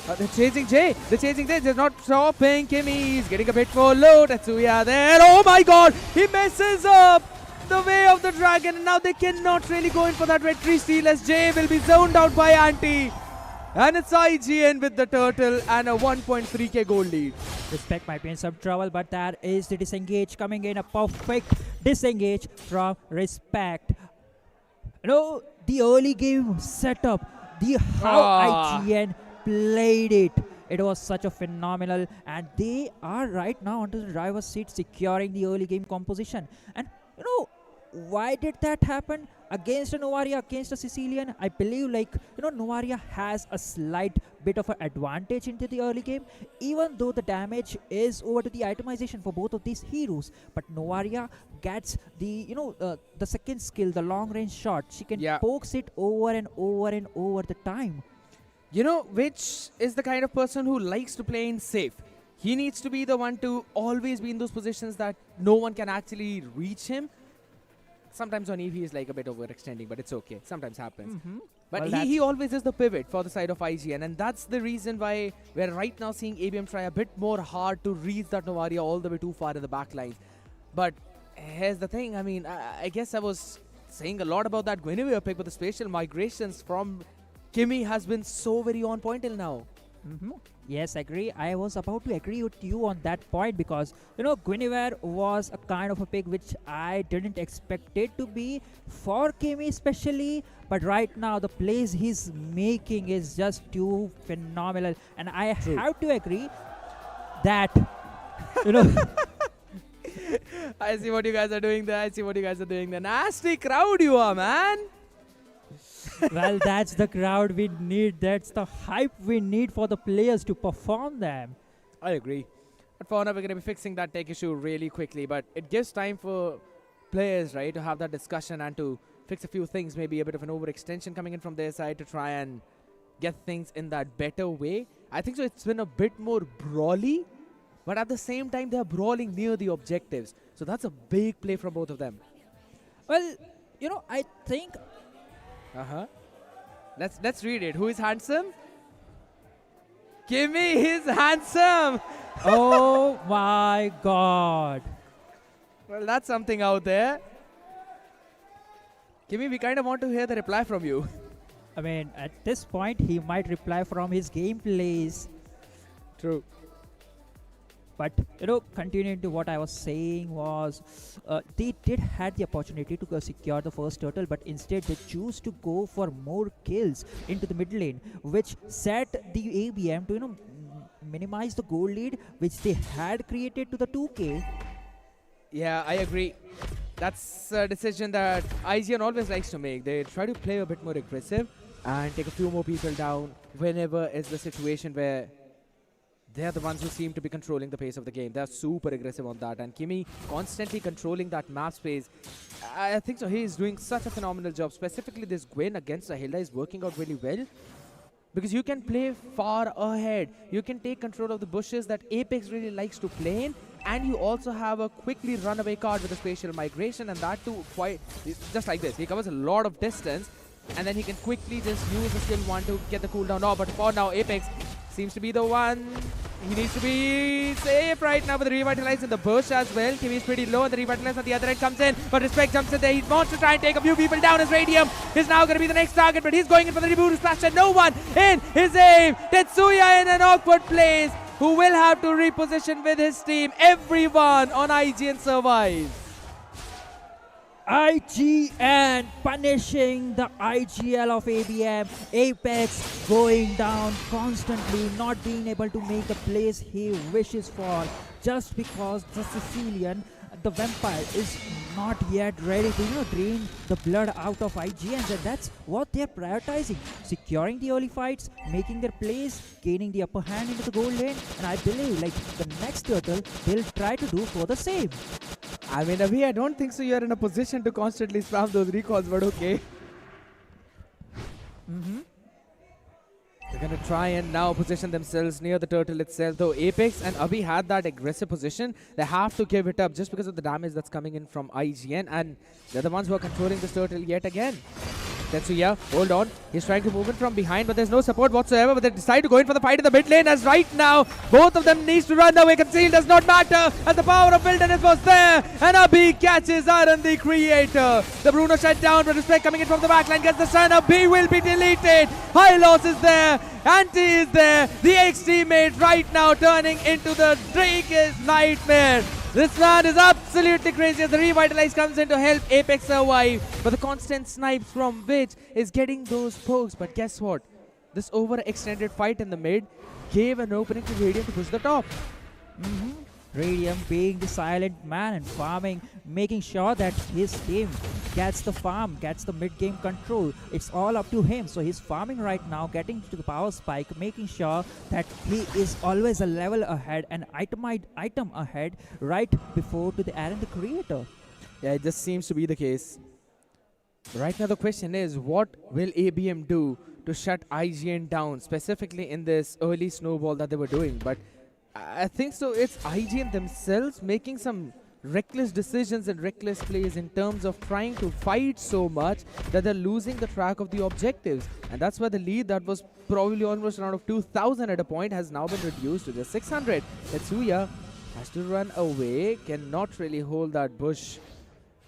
They're chasing Jay. They're not stopping Kimmy. He's getting a bit more low. Tetsuya there. Oh my god! He messes up the way of the dragon, and now they cannot really go in for that retreat steal as Jay will be zoned out by Auntie. And it's IGN with the turtle and a 1.3k gold lead. Respect might be in some trouble, but that is the disengage coming in. A perfect disengage from Respect. The early game setup, how IGN played it. It was such a phenomenal, and they are right now onto the driver's seat securing the early game composition. And why did that happen against a Novaria, against a Sicilian? I believe Novaria has a slight bit of an advantage into the early game, even though the damage is over to the itemization for both of these heroes. But Novaria gets the the second skill, the long range shot. She can pokes it over and over and over the time. Which is the kind of person who likes to play in safe. He needs to be the one to always be in those positions that no one can actually reach him. Sometimes on EV is like a bit overextending, but it's okay. Sometimes happens. But he always is the pivot for the side of IGN, and that's the reason why we're right now seeing ABM try a bit more hard to reach that Novaria all the way too far in the back line. But here's the thing. I mean, I guess I was saying a lot about that Guinevere pick, but the spatial migrations from Kimmy has been so very on point till now. Yes, agree. I was about to agree with you on that point because, Guinevere was a kind of a pick which I didn't expect it to be for Kimmy especially. But right now, the plays he's making is just too phenomenal. And I have to agree that, I see what you guys are doing there. I see what you guys are doing there. Nasty crowd you are, man. Well, that's the crowd we need. That's the hype we need for the players to perform them. I agree. But for now, we're going to be fixing that tech issue really quickly. But it gives time for players, right, to have that discussion and to fix a few things. Maybe a bit of an overextension coming in from their side to try and get things in that better way. I think so. It's been a bit more brawly. But at the same time, they're brawling near the objectives. So that's a big play from both of them. Well, I think... Let's read it. Who is handsome? Kimmy is handsome. Oh my God. Well, that's something out there. Kimmy, we kind of want to hear the reply from you. I mean, at this point, he might reply from his gameplays. True. But, continuing to what I was saying was, they did had the opportunity to secure the first turtle, but instead they choose to go for more kills into the mid lane, which set the ABM to, minimize the goal lead, which they had created to the 2K. Yeah, I agree. That's a decision that IGN always likes to make. They try to play a bit more aggressive and take a few more people down whenever it's the situation where they're the ones who seem to be controlling the pace of the game. They're super aggressive on that. And Kimmy constantly controlling that map space. I think so. He is doing such a phenomenal job. Specifically, this Gwen against the Hilda is working out really well. Because you can play far ahead. You can take control of the bushes that Apex really likes to play in. And you also have a quickly runaway card with a spatial migration. And that too, quite just like this. He covers a lot of distance. And then he can quickly just use the skill 1 to get the cooldown off. But for now, Apex seems to be the one. He needs to be safe right now with the Revitalize in the bush as well. Kimmy is pretty low and the Revitalize on the other end comes in. But Respect jumps in there. He wants to try and take a few people down. His Radium is now going to be the next target, but he's going in for the reboot splash and no one in his aim. Tetsuya in an awkward place who will have to reposition with his team. Everyone on IGN survives. IGN punishing the IGL of ABM. Apex going down constantly, not being able to make the plays he wishes for just because the Sicilian, the vampire, is not yet ready to drain the blood out of IGN. And that's what they're prioritizing. Securing the early fights, making their plays, gaining the upper hand into the goal lane. And I believe the next turtle, they'll try to do for the same. I mean, Abhi, I don't think so you're in a position to constantly spam those recalls, but okay. They're going to try and now position themselves near the turtle itself. Though Apex and Abhi had that aggressive position, they have to give it up just because of the damage that's coming in from IGN. And they're the ones who are controlling this turtle yet again. Tetsuya, hold on. He's trying to move in from behind, but there's no support whatsoever. But they decide to go in for the fight in the mid lane, as right now, both of them needs to run away. Conceal does not matter, as the power of wilderness was there. And Abhi catches Aaron, the creator. The Bruno shut down, but Respect coming in from the backline gets the stun. Abhi will be deleted. High loss is there. Anti is there. The ex-teammate right now turning into the Drake's nightmare. This man is absolutely crazy as the Revitalize comes in to help Apex survive. But the constant snipes from which is getting those pokes. But guess what? This overextended fight in the mid gave an opening to Radiant to push the top. Radium being the silent man and farming, making sure that his team gets the farm, gets the mid-game control. It's all up to him. So he's farming right now, getting to the power spike, making sure that he is always a level ahead, an item ahead, right before to the Aaron the creator. Yeah, it just seems to be the case. Right now the question is, what will ABM do to shut IGN down, specifically in this early snowball that they were doing? But I think so it's IGN themselves making some reckless decisions and reckless plays in terms of trying to fight so much that they're losing the track of the objectives. And that's why the lead that was probably almost around of 2,000 at a point has now been reduced to just 600. Tetsuya has to run away, cannot really hold that bush.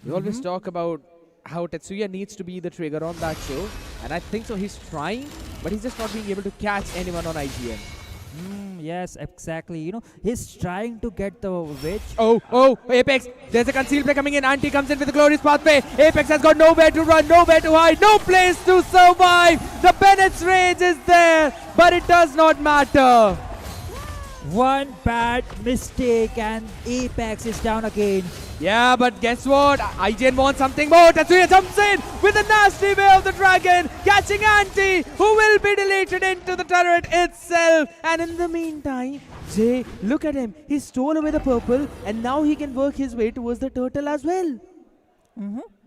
We always talk about how Tetsuya needs to be the trigger on that show. And I think so he's trying, but he's just not being able to catch anyone on IGN. Yes, exactly. You know, he's trying to get the witch. Oh, Apex. There's a concealed play coming in. Anti comes in with the glorious pathway. Apex has got nowhere to run, nowhere to hide, no place to survive. The Bennett's rage is there, but it does not matter. One bad mistake and Apex is down again. Yeah, but guess what? IGN wants something more. Tetsuya jumps in with a nasty way of the dragon, catching Anti, who will be deleted into the turret itself. And in the meantime, Jay, look at him. He stole away the purple, and now he can work his way towards the turtle as well.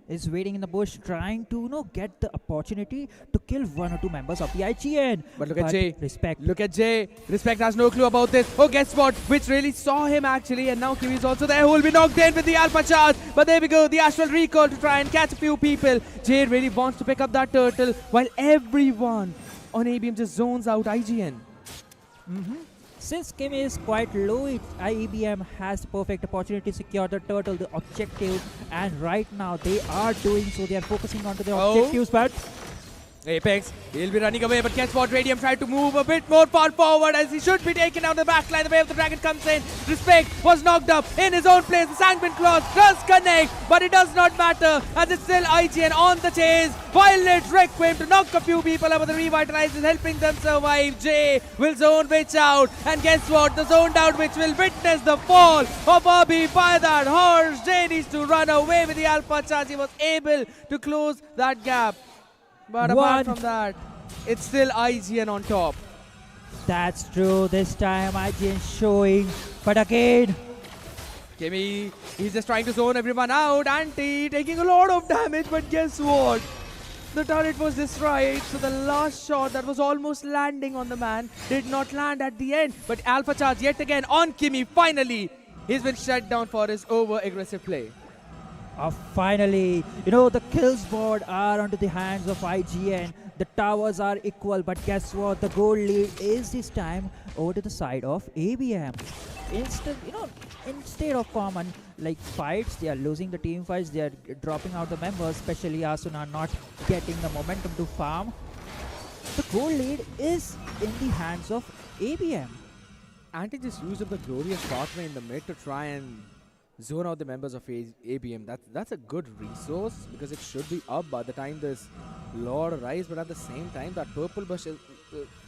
Is waiting in the bush, trying to get the opportunity to kill one or two members of the IGN. But look at Jay. Respect. Look at Jay. Respect has no clue about this. Oh, guess what? Which really saw him actually, and now Kiwi is also there, who will be knocked in with the alpha charge. But there we go, the astral recall to try and catch a few people. Jay really wants to pick up that turtle, while everyone on ABM just zones out IGN. Since Kim is quite low, IBM has the perfect opportunity to secure the turtle, the objective, and right now they are doing so. They are focusing on to their objectives, but Apex, he'll be running away, but guess what? Radium tried to move a bit more far forward as he should be taken out the back line. The way of the dragon comes in. Respect was knocked up in his own place. The Sanguine Claws does connect, but it does not matter as it's still IGN on the chase. Violet Requiem to knock a few people out, but the Revitalize is helping them survive. Jay will zone Witch out, and guess what? The zoned out Witch will witness the fall of Abhi by that horse. Jay needs to run away with the alpha charge. He was able to close that gap. But apart from that, it's still IGN on top. That's true. This time IGN showing. But again, Kimmy, he's just trying to zone everyone out. Anti taking a lot of damage, but guess what? The turret was destroyed, so the last shot that was almost landing on the man did not land at the end. But alpha charge yet again on Kimmy. Finally, he's been shut down for his over-aggressive play. Finally, the kills board are onto the hands of IGN. The towers are equal, but guess what? The gold lead is this time over to the side of ABM. Instead of common fights, they are losing the team fights. They are dropping out the members, especially Asuna not getting the momentum to farm. The gold lead is in the hands of ABM. Anti just used up the glorious pathway in the mid to try and zone out the members of ABM. That's a good resource because it should be up by the time this Lord arrives, but at the same time that purple bush is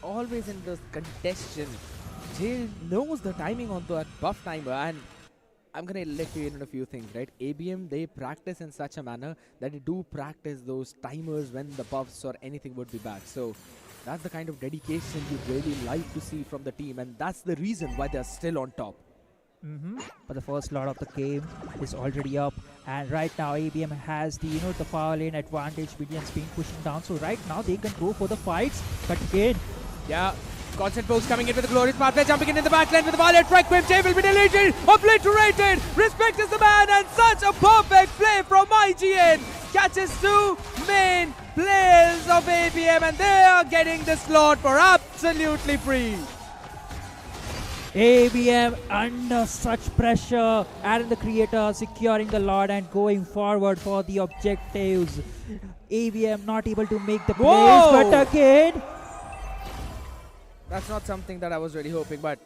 always in the congestion. Jay knows the timing on that buff timer, and I'm gonna let you in on a few things, right? ABM, they practice in such a manner that they do practice those timers when the buffs or anything would be back. So that's the kind of dedication you really like to see from the team, and that's the reason why they're still on top. But the first lot of the game is already up, and right now ABM has the the far lane advantage. Minions being pushing down, so right now they can go for the fights. But again, yeah, constant pokes coming in with the glorious pathway, jumping in the back line with the Violet Requiem. Jay will be deleted, obliterated. Respect is the man, and such a perfect play from IGN. Catches two main players of ABM, and they are getting the slot for absolutely free. ABM under such pressure, and the creator securing the Lord and going forward for the objectives. ABM not able to make the plays, but again. That's not something that I was really hoping, but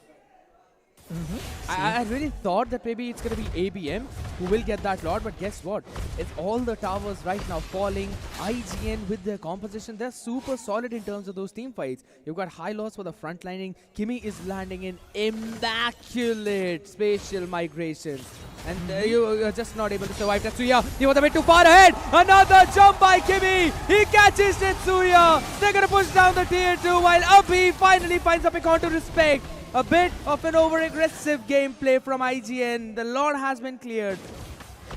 I really thought that maybe it's going to be ABM who will get that lot, but guess what? It's all the towers right now falling. IGN with their composition, they're super solid in terms of those team fights. You've got high loss for the front lining. Kimmy is landing in immaculate spatial migrations. And you're just not able to survive Tetsuya. He was a bit too far ahead. Another jump by Kimmy. He catches Tetsuya. They're going to push down the tier 2 while Abhi finally finds a pick on to respect. A bit of an over-aggressive gameplay from IGN. The Lord has been cleared.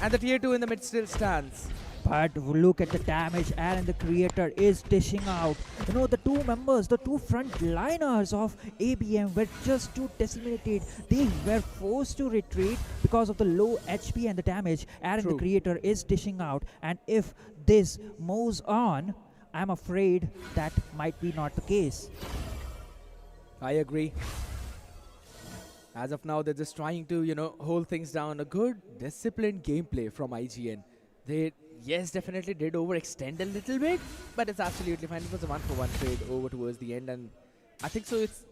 And the tier 2 in the mid still stands. But look at the damage Aaron the creator is dishing out. You know, the two members, the two frontliners of ABM were just too decimated. They were forced to retreat because of the low HP and the damage Aaron the creator is dishing out. And if this moves on, I'm afraid that might be not the case. I agree. As of now, they're just trying to, hold things down. A good, disciplined gameplay from IGN. They, yes, definitely did overextend a little bit, but it's absolutely fine. It was a 1-for-1 trade over towards the end, and I think so it's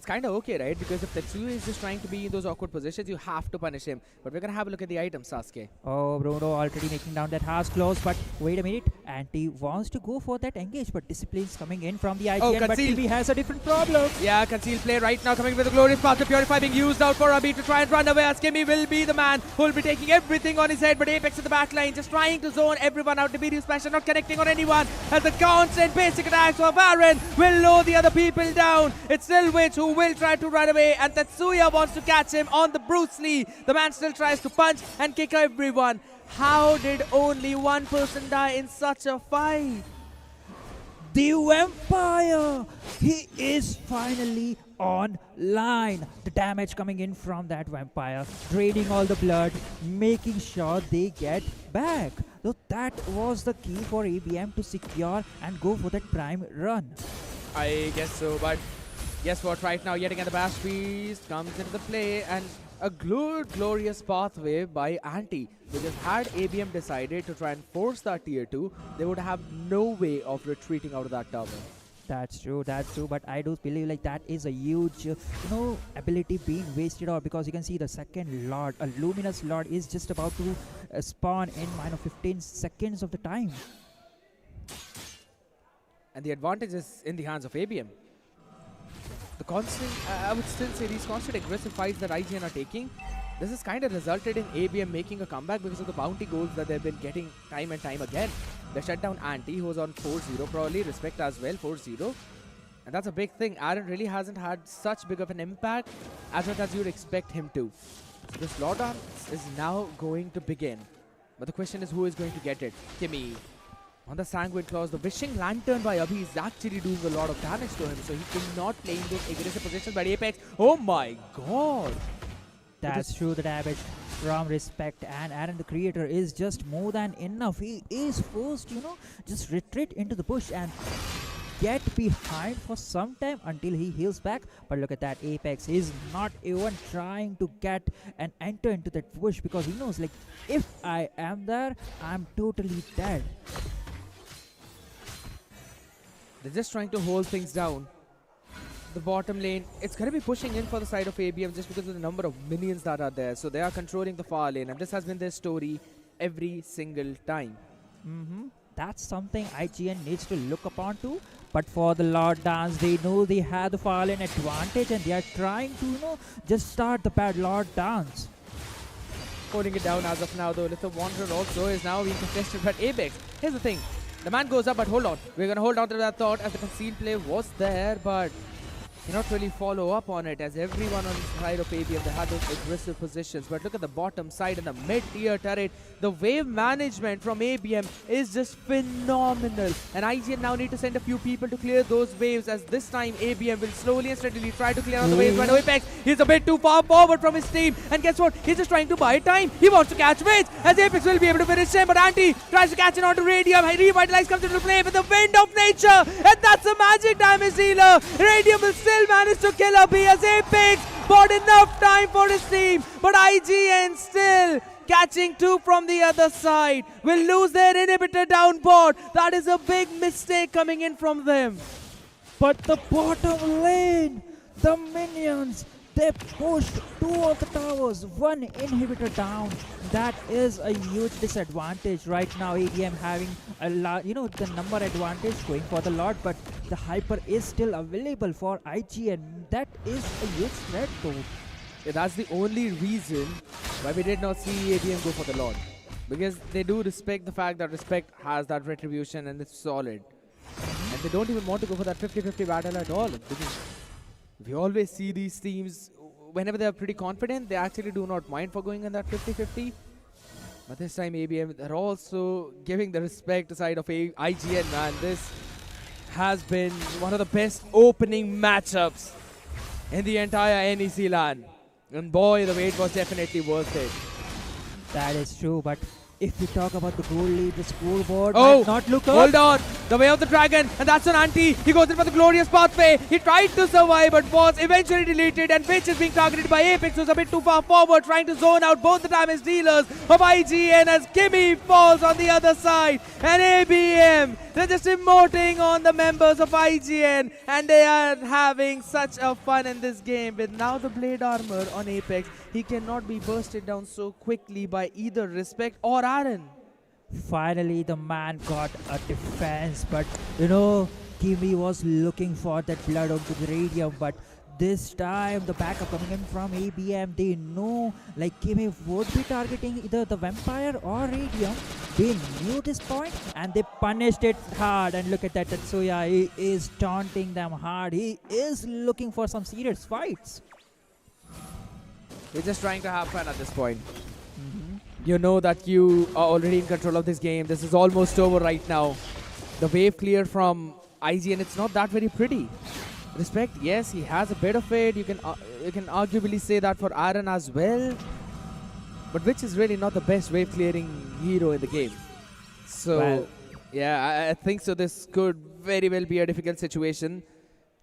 kind of okay, right? Because if Tetsuya is just trying to be in those awkward positions, you have to punish him. But we're going to have a look at the items, Sasuke. Oh, Bruno already making down that harsh close, but wait a minute. Anti wants to go for that engage, but Discipline's coming in from the IGN, but TB has a different problem. Yeah, concealed play right now coming with a glorious path to Purify being used out for Abhi to try and run away, as Kimmy will be the man who will be taking everything on his head, but Apex at the back line just trying to zone everyone out. Debiri Smasher not connecting on anyone, as the constant basic attacks of Aaron will low the other people down. It's still Witch who will try to run away, and Tetsuya wants to catch him on the Bruce Lee. The man still tries to punch and kick everyone. How did only one person die in such a fight? The Vampire! He is finally online. The damage coming in from that Vampire, draining all the blood, making sure they get back. So that was the key for ABM to secure and go for that prime run. I guess so, but guess what? Right now, yet again, the Bash Beast comes into the play, and a glorious pathway by Anti. Because had ABM decided to try and force that tier 2, they would have no way of retreating out of that tower. That's true, but I do believe like that is a huge, ability being wasted out, because you can see the second Lord, a Luminous Lord, is just about to spawn in 15 seconds of the time. And the advantage is in the hands of ABM. The constant, I would still say these constant aggressive fights that IGN are taking, this has kind of resulted in ABM making a comeback because of the bounty goals that they've been getting time and time again. They shut down Anti, who was on 4-0 probably, Respect as well, 4-0. And that's a big thing. Aaron really hasn't had such big of an impact as much as you'd expect him to. So this Lord Dance is now going to begin. But the question is, who is going to get it? Kimmy. On the Sanguine Claws, the Wishing Lantern by Abhi is actually doing a lot of damage to him, so he cannot play in those aggressive positions. But Apex, oh my god! That's true, the damage from Respect, and Aaron the creator is just more than enough. He is forced, just retreat into the bush and get behind for some time until he heals back. But look at that, Apex is not even trying to get and enter into that bush, because he knows, like, if I am there, I'm totally dead. They're just trying to hold things down. The bottom lane, it's going to be pushing in for the side of ABM just because of the number of minions that are there. So they are controlling the far lane, and this has been their story every single time. That's something IGN needs to look upon to. But for the Lord Dance, they know they have the far lane advantage, and they are trying to, just start the bad Lord Dance. Holding it down as of now, though. Little Wanderer also is now being contested. But Apex, here's the thing. The man goes up, but hold on. We're going to hold on to that thought, as the concealed play was there, but cannot really follow up on it, as everyone on the side of ABM, they had those aggressive positions. But look at the bottom side and the mid-tier turret. The wave management from ABM is just phenomenal. And IGN now need to send a few people to clear those waves, as this time ABM will slowly and steadily try to clear out the waves. But Apex, he's a bit too far forward from his team. And guess what? He's just trying to buy time. He wants to catch waves, as Apex will be able to finish him. But Anti tries to catch it onto Radium. Revitalize comes into play with the wind of nature. And that's a magic damage dealer. Radium will still manage to kill a B, as Apex bought enough time for his team. But IGN still catching two from the other side. Will lose their inhibitor down board. That is a big mistake coming in from them. But the bottom lane, the minions, they pushed two of the towers, one inhibitor down. That is a huge disadvantage right now. ABM having a lot, the number advantage going for the Lord, but the hyper is still available for IGN. That is a huge threat though. Yeah, that's the only reason why we did not see ABM go for the Lord. Because they do respect the fact that Respect has that retribution and it's solid. And they don't even want to go for that 50-50 battle at all. Because we always see these teams, whenever they are pretty confident, they actually do not mind for going in that 50-50. But this time ABM, they're also giving the respect side of IGN, man. This has been one of the best opening matchups in the entire NEC LAN. And boy, the wait was definitely worth it. That is true, but if we talk about the goal lead, the scoreboard might not look up. Hold on. The way of the dragon, and that's an Anti. He goes in for the glorious pathway. He tried to survive, but was eventually deleted, and Pitch is being targeted by Apex, who's a bit too far forward, trying to zone out both the damage dealers of IGN, as Kimmy falls on the other side. And ABM, they're just emoting on the members of IGN, and they are having such a fun in this game. With now the blade armor on Apex, he cannot be bursted down so quickly by either Respect or Aaron. Finally, the man got a defense, but Kimi was looking for that blood onto the Radium, but this time the backup coming in from ABM, they know like Kimi would be targeting either the Vampire or Radium. They knew this point and they punished it hard. And look at that, Tetsuya, he is taunting them hard. He is looking for some serious fights. We're just trying to have fun at this point. You know that you are already in control of this game. This is almost over right now. The wave clear from IGN, it's not that very pretty. Respect, yes, he has a bit of it. You can arguably say that for Aaron as well. But which is really not the best wave clearing hero in the game. So, well, yeah, I think so. This could very well be a difficult situation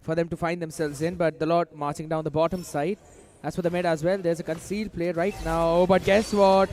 for them to find themselves in. But the Lord marching down the bottom side. As for the mid as well, there's a concealed play right now. But guess what?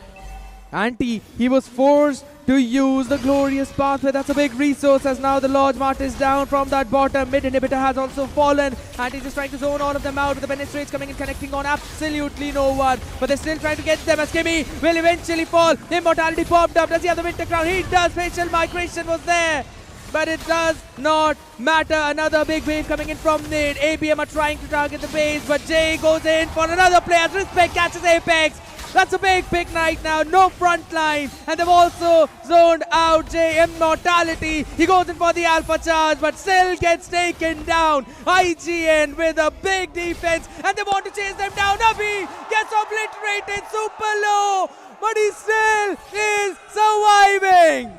Anti, he was forced to use the glorious pathway. That's a big resource, as now the Lord Mart is down from that bottom. Mid inhibitor has also fallen. Anti just trying to zone all of them out with the penetrates coming and connecting on absolutely no one. But they're still trying to get them, as Kimmy will eventually fall. Immortality popped up. Does he have the winter crown? He does. Facial migration was there. But it does not matter. Another big wave coming in from mid. ABM are trying to target the base, but Jay goes in for another play as Respect catches Apex. That's a big pick right now. No front line. And they've also zoned out Jay. Immortality. He goes in for the alpha charge, but still gets taken down. IGN with a big defense, and they want to chase them down. Navi gets obliterated super low, but he still is surviving.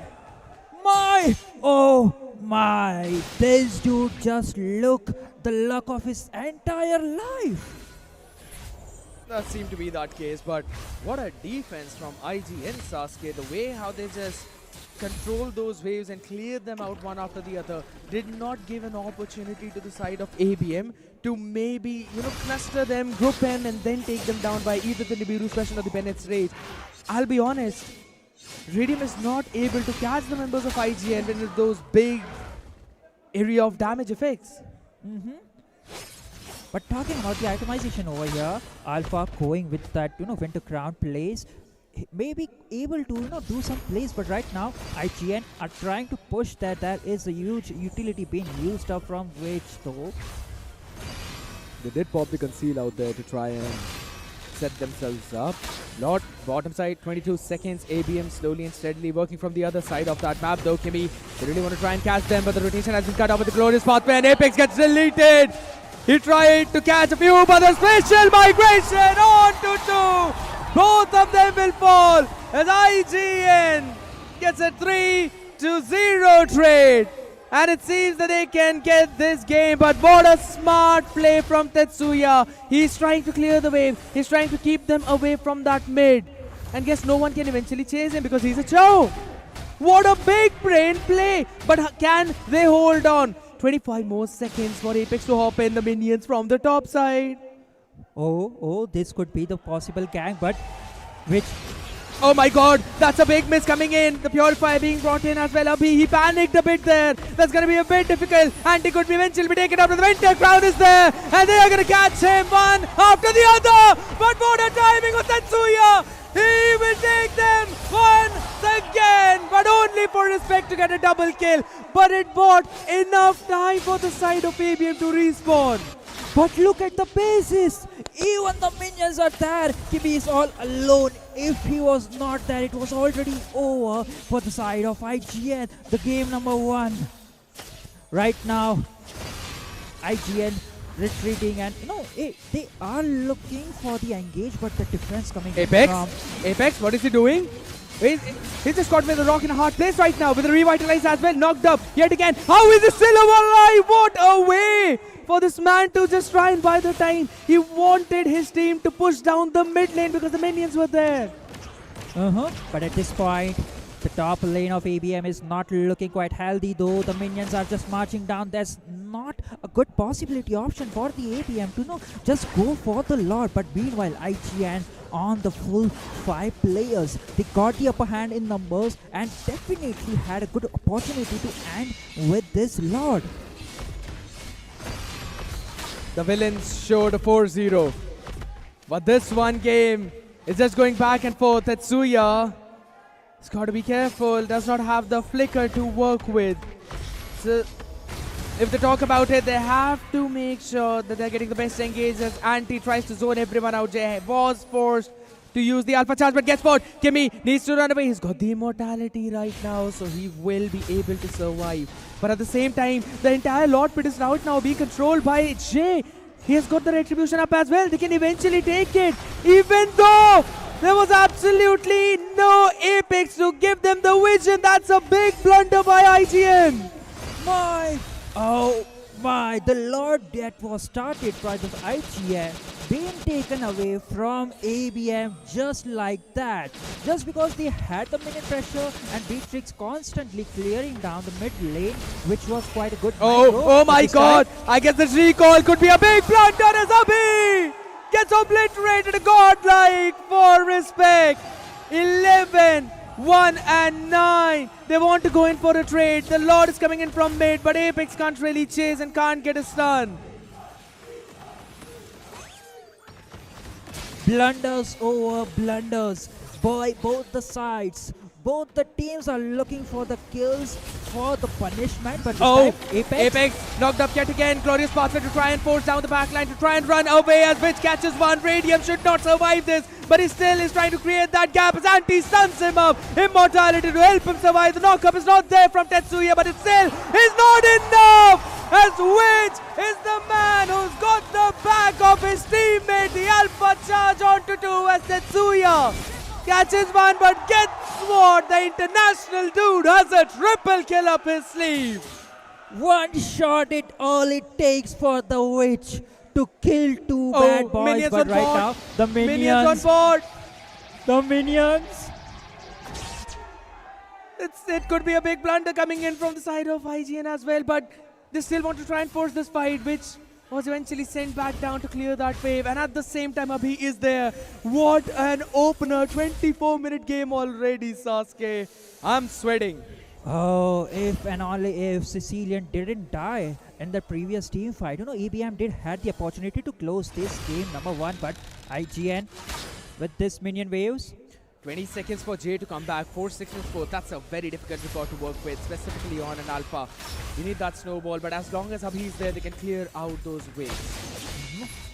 Oh my, this dude just look the luck of his entire life. That seemed to be that case, but what a defense from IGN, Sasuke. The way how they just controlled those waves and cleared them out one after the other did not give an opportunity to the side of ABM to maybe, cluster them, group them, and then take them down by either the Nibiru special or the Bennett's Rage. I'll be honest, Radium is not able to catch the members of IGN with those big area of damage effects. But talking about the itemization over here, Alpha going with that, Winter Crown plays, may be able to, do some plays, but right now, IGN are trying to push that. There is a huge utility being used up from which, though. They did pop the conceal out there to try and set themselves up. Lord, bottom side, 22 seconds. ABM slowly and steadily working from the other side of that map, though. Kimmy, they really want to try and catch them, but the rotation has been cut off with the glorious pathway, and Apex gets deleted. He tried to catch a few, but the special migration on to 2. Both of them will fall as IGN gets a 3-0 trade. And it seems that they can get this game, but what a smart play from Tetsuya. He's trying to clear the wave. He's trying to keep them away from that mid. And guess no one can eventually chase him because he's a Chow. What a big brain play. But can they hold on? 25 more seconds for Apex to hop in the minions from the top side. Oh, this could be the possible gang, but which... Oh my god, that's a big miss coming in. The Purifier being brought in as well. Abhi, he panicked a bit there. That's going to be a bit difficult. And he could eventually be taken out, but the winter crowd is there. And they are going to catch him one after the other. But what a timing of Tetsuya. He will take them once again, but only for respect to get a double kill. But it bought enough time for the side of ABM to respawn. But look at the bases. Even the minions are there. Kimi is all alone. If he was not there, it was already over for the side of IGN. The game number 1. Right now, IGN retreating, and they are looking for the engage, but the difference coming from Apex, what is he doing? He's just caught with a rock in a hard place right now, with a revitalize as well, knocked up yet again. How is he still alive? What a way for this man to just try and buy the time. He wanted his team to push down the mid lane because the minions were there. But at this point, the top lane of ABM is not looking quite healthy, though. The minions are just marching down. There's not a good possibility option for the ABM to just go for the Lord. But meanwhile, IGN on the full 5 players. They got the upper hand in numbers and definitely had a good opportunity to end with this Lord. The villains showed a 4-0. But this one game is just going back and forth. Tetsuya has got to be careful. Does not have the flicker to work with. So if they talk about it, they have to make sure that they're getting the best engage as Anti tries to zone everyone out. Jay was forced to use the alpha charge, but guess what? Kimi needs to run away. He's got the immortality right now, so he will be able to survive. But at the same time, the entire Lord Pit is right now being controlled by Jay. He has got the retribution up as well. They can eventually take it, even though there was absolutely no Apex to give them the vision. That's a big blunder by IGN. Oh my, the Lord that was started by the IGN being taken away from ABM just like that. Just because they had the minion pressure and Beatrix constantly clearing down the mid lane, which was quite a good Oh my god! I guess this recall could be a big blunder as Abhi gets obliterated. Godlike for respect. 11, 1 and 9. They want to go in for a trade. The Lord is coming in from mid, but Apex can't really chase and can't get a stun. Blunders over blunders by both the sides. Both the teams are looking for the kills for the punishment, but this time Apex knocked up yet again. Glorious Pathway to try and force down the backline, to try and run away as Witch catches one. Radium should not survive this, but he still is trying to create that gap as Anti stuns him up. Immortality to help him survive. The knockup is not there from Tetsuya, but it still is not enough, as Witch is the man who's got the back of his teammate. The alpha charge onto 2 as Tetsuya catches one, but gets what? The international dude has a triple kill up his sleeve. One shot it all it takes for the Witch to kill 2 bad boys, minions but on right board. now the Minions on board. The minions. It could be a big blunder coming in from the side of IGN as well, but they still want to try and force this fight, which was eventually sent back down to clear that wave. And at the same time, Abhi is there. What an opener. 24-minute game already, Sasuke. I'm sweating. Oh, if and only if Sicilian didn't die in the previous team fight. ABM did had the opportunity to close this game number 1, but IGN with this minion waves. 20 seconds for Jay to come back. 4 seconds for. That's a very difficult record to work with, specifically on an alpha. You need that snowball, but as long as Abhi is there, they can clear out those waves.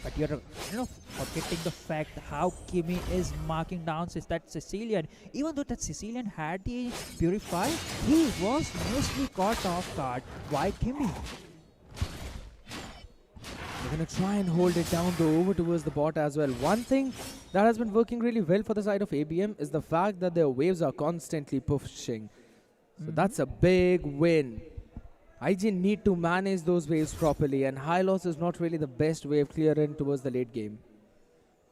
But you're forgetting the fact how Kimi is marking down that Sicilian. Even though that Sicilian had the Purify, he was mostly caught off guard. Why Kimi? They're going to try and hold it down though over towards the bot as well. One thing that has been working really well for the side of ABM is the fact that their waves are constantly pushing. So that's a big win. IGN need to manage those waves properly, and high loss is not really the best way of clearing towards the late game.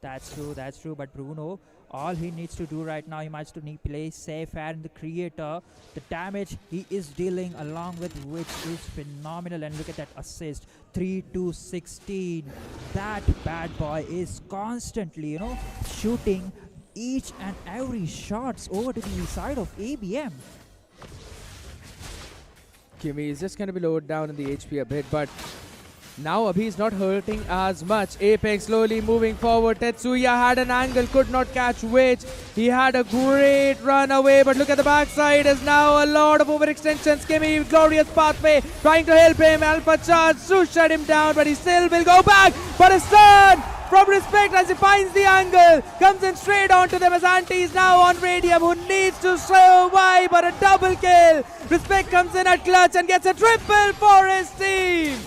That's true. But Bruno, all he needs to do right now, he must to play safe and the creator. The damage he is dealing along with which is phenomenal. And look at that assist, 3-16. That bad boy is constantly, shooting each and every shots over to the side of ABM. Kimmy is just going to be lowered down in the HP a bit, but now Abhi is not hurting as much. Apex slowly moving forward. Tetsuya had an angle, could not catch which. He had a great run away, but look at the backside. Is now a lot of overextensions. Kimmy, glorious pathway, trying to help him. Alpha charge to shut him down, but he still will go back. But a stun from Respect as he finds the angle. Comes in straight onto them as Anti is now on Radium, who needs to survive, but a double kill. Respect comes in at clutch and gets a triple for his team.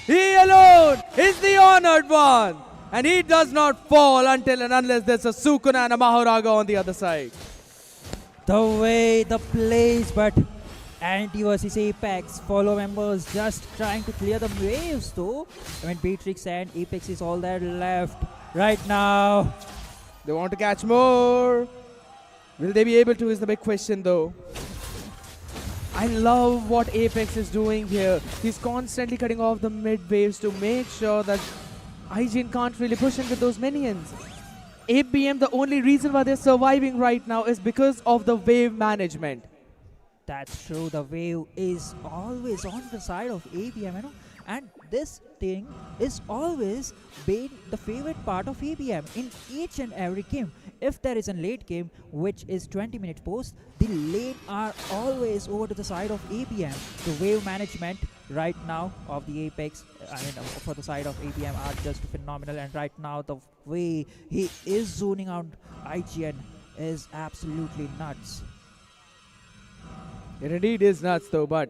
He alone is the honored one, and he does not fall until and unless there's a Sukuna and a Maharaga on the other side. The way the plays, but Anti versus Apex, follow members just trying to clear the waves though. I mean, Beatrix and Apex is all that left right now. They want to catch more. Will they be able to is the big question though. I love what Apex is doing here. He's constantly cutting off the mid waves to make sure that IGN can't really push in with those minions. ABM, the only reason why they're surviving right now is because of the wave management. That's true. The wave is always on the side of ABM, and this thing is always been the favorite part of ABM in each and every game. If there is a late game which is 20 minutes post, the lane are always over to the side of ABM. The wave management right now of the Apex, for the side of ABM are just phenomenal, and right now the way he is zoning out IGN is absolutely nuts. It indeed is nuts though, but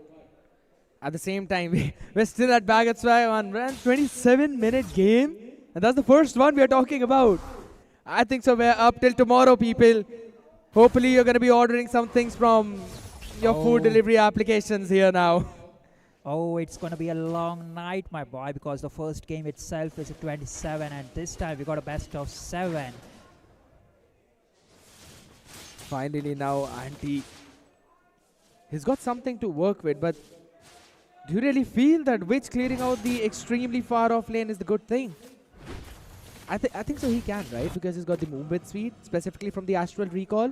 at the same time, we're still at Baggett Swag on 27-minute game, and that's the first one we are talking about. I think so. We're up till tomorrow, people. Hopefully, you're going to be ordering some things from your food delivery applications here now. Oh, it's going to be a long night, my boy, because the first game itself is a 27, and this time we got a best of 7. Finally, now, Anti. He's got something to work with, but do you really feel that Witch clearing out the extremely far off lane is the good thing? I think so he can, right? Because he's got the movement speed, specifically from the Astral Recall.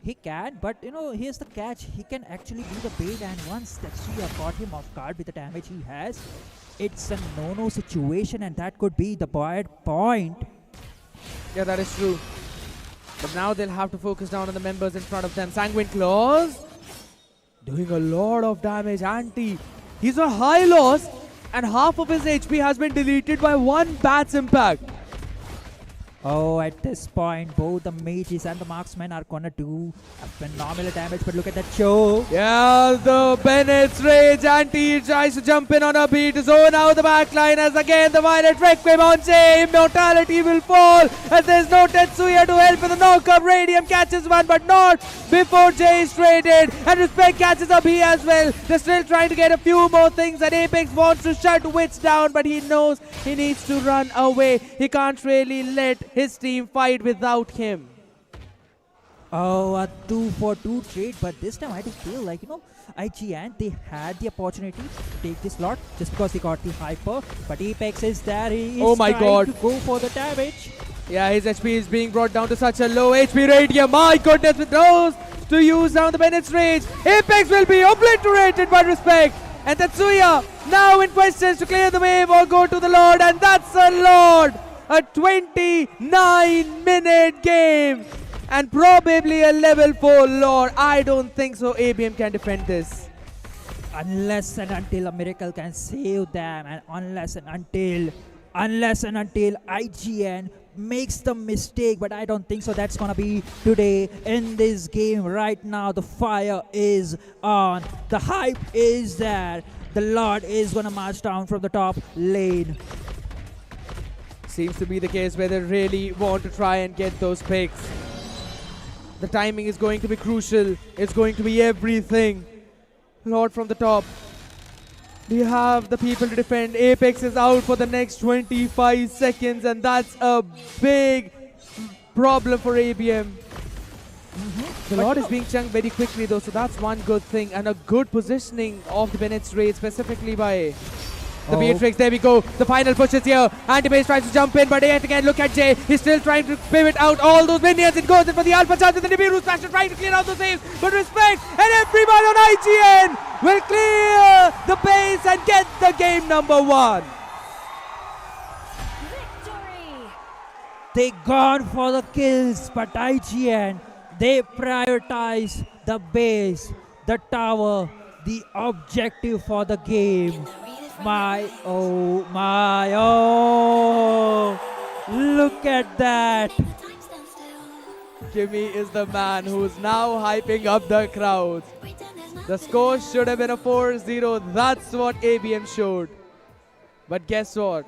He can, but here's the catch. He can actually do the bait, and once Tetsuya caught him off guard with the damage he has, it's a no-no situation, and that could be the bad point. Yeah, that is true. But now they'll have to focus down on the members in front of them. Sanguine Claws doing a lot of damage. Anti, he's a high loss, and half of his HP has been deleted by one bat's impact. Oh, at this point, both the mages and the marksmen are gonna do a phenomenal damage, but look at that show. Yeah, the Bennett's Rage. Anti tries to jump in on a beat, zone out the backline as again the Violet Requiem on Jay. Immortality will fall as there's no Tetsuya to help with the knockup. Radium catches one, but not before Jay is traded, and Respect catches up here as well. They're still trying to get a few more things, and Apex wants to shut Witch down, but he knows he needs to run away. He can't really let his team fight without him. Oh, a 2-for-2 trade, but this time I do feel like, IGN, they had the opportunity to take this lot just because they got the hyper, but Apex is there. He is trying to go for the damage. Yeah, his HP is being brought down to such a low HP. Radium, my goodness, with those to use down the Bennett's Rage. Apex will be obliterated by Respect. And Tetsuya now in questions to clear the wave or go to the Lord, and that's a Lord. A 29-minute game, and probably a level 4 Lord. I don't think so ABM can defend this. Unless and until a miracle can save them, and unless and until IGN makes the mistake, but I don't think so that's gonna be today in this game. Right now the fire is on, the hype is there. The Lord is gonna march down from the top lane. Seems to be the case where they really want to try and get those picks. The timing is going to be crucial. It's going to be everything. Lord from the top. We have the people to defend. Apex is out for the next 25 seconds, and that's a big problem for ABM. The Lord is being chunked very quickly though, so that's one good thing, and a good positioning of the Bennett's raid, specifically by the Beatrix. There we go. The final push is here. Antibase tries to jump in, but yet again, look at Jay. He's still trying to pivot out all those minions. It goes in for the Alpha charge, and the Nibiru Smasher trying to clear out the saves. But respect, and everybody on IGN will clear the base and get the game number 1. They gone for the kills, but IGN, they prioritize the base, the tower, the objective for the game. My oh, look at that. Kimmy is the man who's now hyping up the crowd. The score should have been a 4-0. That's what ABM showed. But guess what?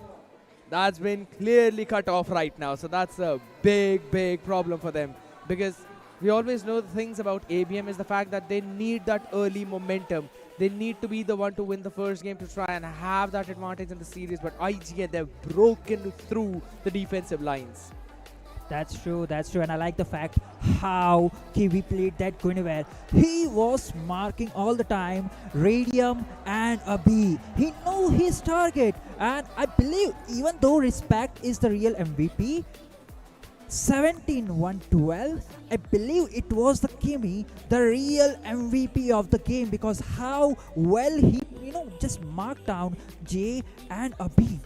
That's been clearly cut off right now. So that's a big, big problem for them. Because we always know the things about ABM is the fact that they need that early momentum. They need to be the one to win the first game to try and have that advantage in the series. But IGN, they've broken through the defensive lines. That's true, and I like the fact how Kiwi played that Guinevere. He was marking all the time Radium and a B. He knew his target, and I believe even though Respect is the real MVP, 17-1-12, I believe it was the Kimi, the real MVP of the game, because how well he, just marked down J and Abhi.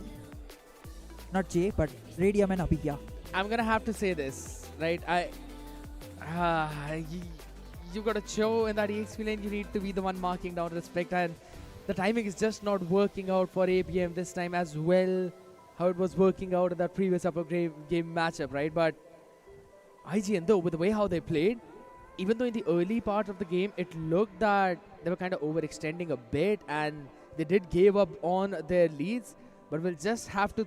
Not J, but Radium and Abhi, yeah. I'm gonna have to say this, right? You got to show in that EXP lane, you need to be the one marking down Respect, and the timing is just not working out for ABM this time as well, how it was working out in that previous upper game matchup, right? But IGN though, with the way how they played, even though in the early part of the game, it looked that they were kind of overextending a bit and they did give up on their leads, but we'll just have to,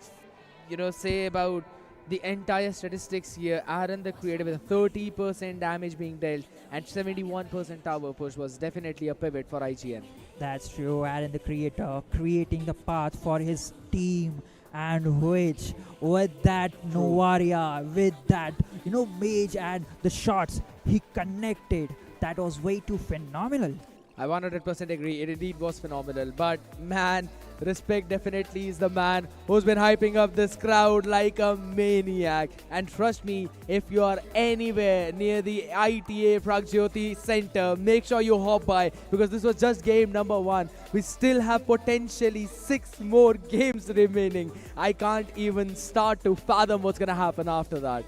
say about the entire statistics here. Aaron the Creator with a 30% damage being dealt and 71% tower push was definitely a pivot for IGN. That's true. Aaron the Creator creating the path for his team, and which with that Novaria, with that mage and the shots he connected, that was way too phenomenal. I 100% agree. It indeed was phenomenal. But man, Respect definitely is the man who's been hyping up this crowd like a maniac. And trust me, if you are anywhere near the ITA Pragjyoti Center, make sure you hop by, because this was just game number 1. We still have potentially 6 more games remaining. I can't even start to fathom what's gonna happen after that.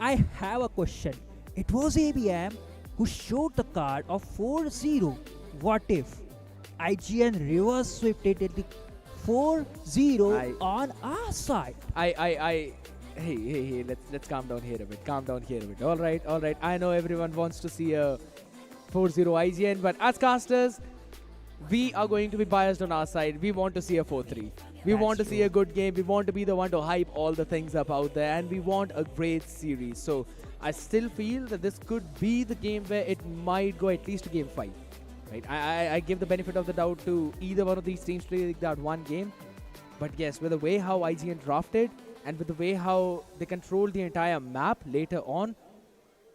I have a question. It was ABM who showed the card of 4-0. What if IGN reverse swept it at the 4-0 on our side? Hey, let's calm down here a bit. All right. I know everyone wants to see a 4-0 IGN, but as casters, we are going to be biased on our side. We want to see a 4-3. We want to see a good game. We want to be the one to hype all the things up out there, and we want a great series. So I still feel that this could be the game where it might go at least to game 5. Right? I give the benefit of the doubt to either one of these teams play that one game. But yes, with the way how IGN drafted and with the way how they controlled the entire map later on,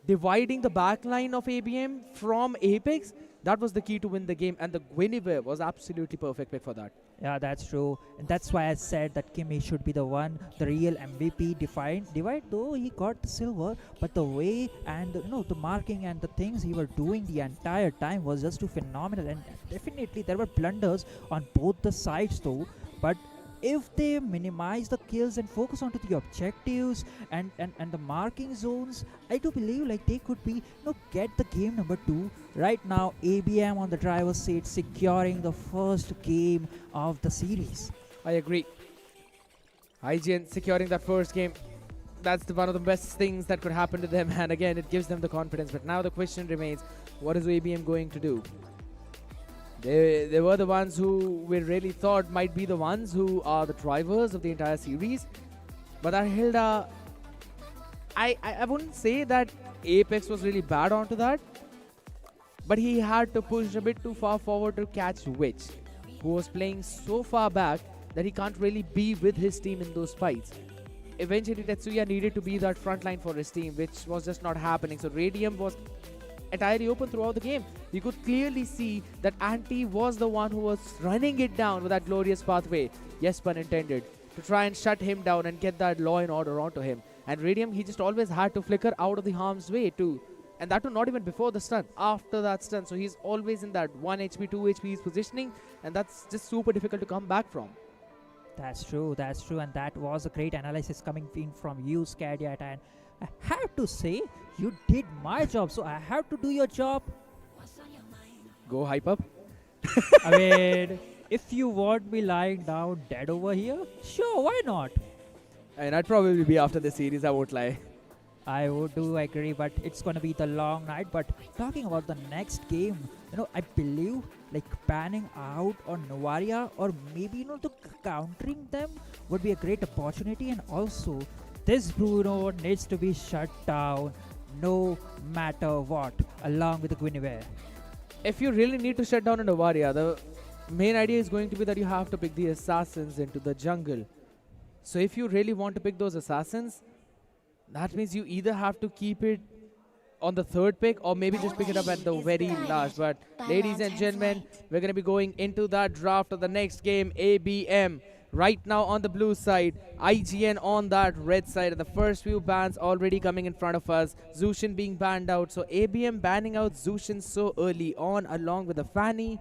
dividing the backline of ABM from Apex, that was the key to win the game. And the Guinevere was absolutely perfect pick for that. Yeah, that's true. And that's why I said that Kimi should be the one, the real MVP. Divide though he got the silver, but the way and the marking and the things he were doing the entire time was just too phenomenal. And definitely there were blunders on both the sides though. But if they minimize the kills and focus onto the objectives and the marking zones, I do believe like they could be get the game number 2. Right now ABM on the driver's seat securing the first game of the series. I agree. IGN securing that first game, that's one of the best things that could happen to them, and again it gives them the confidence. But now the question remains, what is ABM going to do? They were the ones who we really thought might be the ones who are the drivers of the entire series. But that Hilda, I wouldn't say that Apex was really bad onto that. But he had to push a bit too far forward to catch Witch, who was playing so far back that he can't really be with his team in those fights. Eventually, Tetsuya needed to be that front line for his team, which was just not happening. So Radium was entirely open throughout the game. You could clearly see that Anti was the one who was running it down with that glorious pathway, yes pun intended, to try and shut him down and get that law and order onto him. And Radium, he just always had to flicker out of the harm's way too. And that too not even before the stun, after that stun. So he's always in that 1 HP, 2 HP positioning, and that's just super difficult to come back from. That's true, and that was a great analysis coming in from you, Scadiat, and I have to say, you did my job, so I have to do your job. Go hype up. I mean, if you want me lying down dead over here, sure, why not? And I'd probably be after the series, I won't lie. I would do agree, but it's gonna be the long night. But talking about the next game, I believe like panning out on Novaria or maybe to countering them would be a great opportunity. And also, this Bruno needs to be shut down no matter what, along with the Guinevere. If you really need to shut down a Novaria, the main idea is going to be that you have to pick the assassins into the jungle. So if you really want to pick those assassins, that means you either have to keep it on the third pick or maybe just pick it up at the very last. But ladies and gentlemen, we're going to be going into that draft of the next game, ABM. Right now on the blue side, IGN on that red side. And the first few bans already coming in front of us. Zushin being banned out. So ABM banning out Zushin so early on along with the Fanny.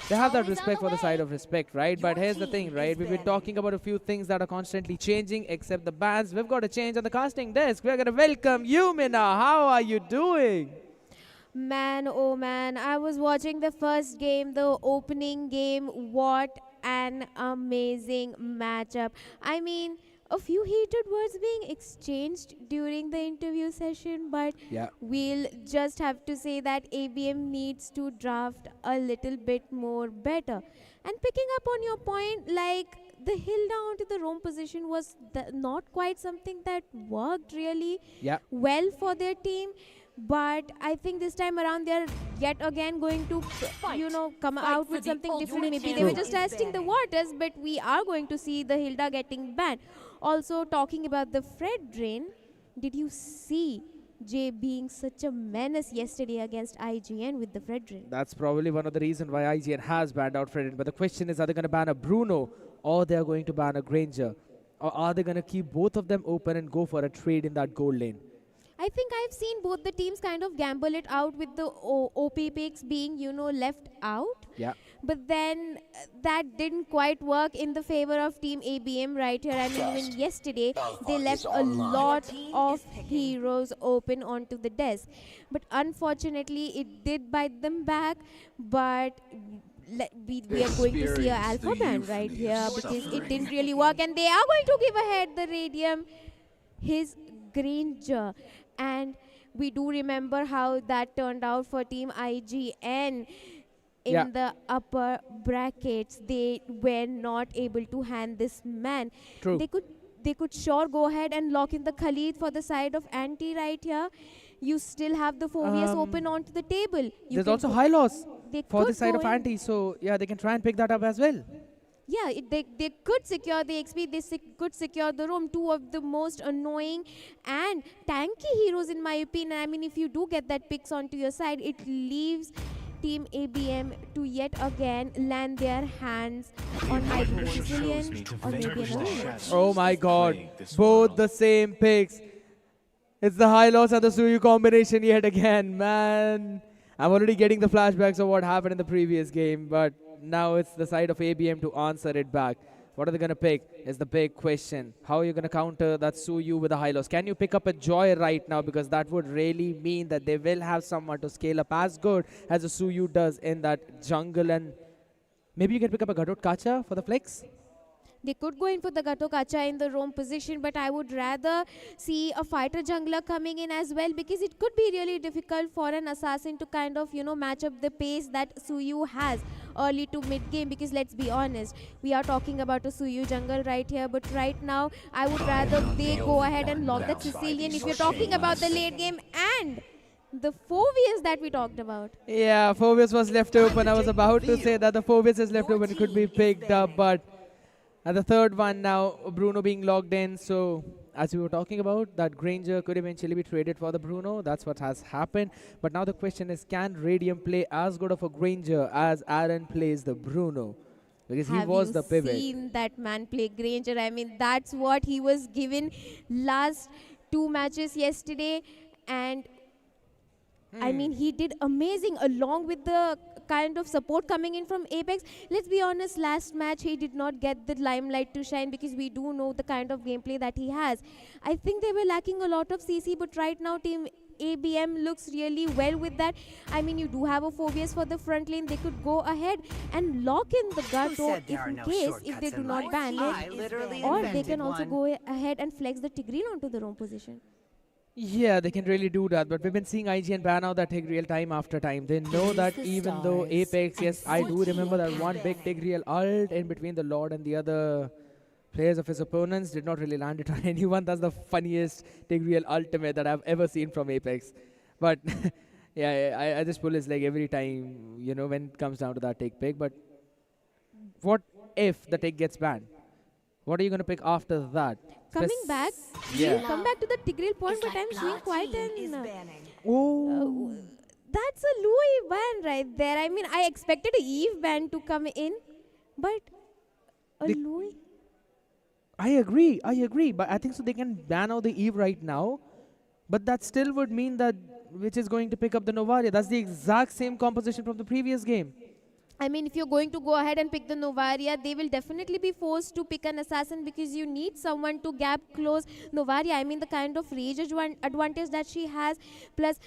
They have that respect for the side of respect, right? But here's the thing, right? We've been talking about a few things that are constantly changing, except the bans. We've got a change on the casting desk. We're going to welcome you, Mina. How are you doing? Man, oh man, I was watching the first game, the opening game. What an amazing matchup. I mean, a few heated words being exchanged during the interview session, but we'll just have to say that ABM needs to draft a little bit more better. And picking up on your point, like the hill down to the roam position was not quite something that worked really well for their team. But I think this time around they're yet again going to, come out with something different. Maybe they were just testing the waters, but we are going to see the Hilda getting banned. Also, talking about the Fred drain, did you see Jay being such a menace yesterday against IGN with the Fred drain? That's probably one of the reasons why IGN has banned out Fred. But the question is, are they going to ban a Bruno or they're going to ban a Granger? Or are they going to keep both of them open and go for a trade in that gold lane? I think I've seen both the teams kind of gamble it out with the OP picks being, left out. Yeah. But then that didn't quite work in the favor of Team ABM right here. I mean, even yesterday, they left a lot of heroes open onto the desk. But unfortunately, it did bite them back. But we are going to see an alpha ban right here because it didn't really work. And they are going to give ahead the Radium his Granger. And we do remember how that turned out for Team IGN. In the upper brackets, they were not able to hand this man. True. They could sure go ahead and lock in the Khalid for the side of Anti right here. You still have the Phobias open onto the table. There's also high loss for the side of Anti. So, yeah, they can try and pick that up as well. Yeah, they could secure the XP, they could secure the roam. Two of the most annoying and tanky heroes in my opinion. I mean, if you do get that picks onto your side, it leaves Team ABM to yet again land their hands on either Brazilian or maybe another. Oh my god, both the same picks. It's the high loss and the Suyu combination yet again, man. I'm already getting the flashbacks of what happened in the previous game, but now it's the side of ABM to answer it back. What are they going to pick is the big question. How are you going to counter that Suyu with a high loss? Can you pick up a Joy right now? Because that would really mean that they will have someone to scale up as good as a Suyu does in that jungle. And maybe you can pick up a Gadot Kacha for the flex? They could go in for the Gato Kacha in the roam position, but I would rather see a fighter jungler coming in as well, because it could be really difficult for an assassin to kind of, match up the pace that Suyu has early to mid game, because let's be honest, we are talking about a Suyu jungle right here, but right now I would rather they go ahead and lock that Sicilian if you're talking about the late game and the Phobius that we talked about. Yeah, Phobius was left open. I was about to say that the Phobius is left open. It could be picked up, but at the third one now, Bruno being logged in. So, as we were talking about, that Granger could eventually be traded for the Bruno. That's what has happened. But now the question is, can Radium play as good of a Granger as Aaron plays the Bruno? Because he was the pivot. Have you seen that man play Granger? I mean, that's what he was given last 2 matches yesterday. And I mean, he did amazing along with the kind of support coming in from Apex. Let's be honest, last match he did not get the limelight to shine because we do know the kind of gameplay that he has. I think they were lacking a lot of CC, but right now team ABM looks really well with that. I mean, you do have a Phobius for the front lane. They could go ahead and lock in the Gato if they do not ban it. Or they can also go ahead and flex the Tigreal onto the roam position. Yeah, they can really do that, but we've been seeing IGN ban out that Tigreal time after time. They know that even though Apex, yes, I do remember that one big Tigreal ult in between the Lord and the other players of his opponents did not really land it on anyone. That's the funniest Tigreal ultimate that I've ever seen from Apex. But yeah, I just pull his leg every time, when it comes down to that Tig pick. But what if the Tig gets banned? What are you going to pick after that? Coming back, yeah. Come back to the Tigreal point, but I'm seeing quite an... Oh. That's a Louis ban right there. I mean, I expected a Eve ban to come in, but a Louis... I agree. But I think so they can ban out the Eve right now. But that still would mean that which is going to pick up the Novaria. That's the exact same composition from the previous game. I mean, if you're going to go ahead and pick the Novaria, they will definitely be forced to pick an assassin because you need someone to gap close Novaria. I mean, the kind of rage advantage that she has, plus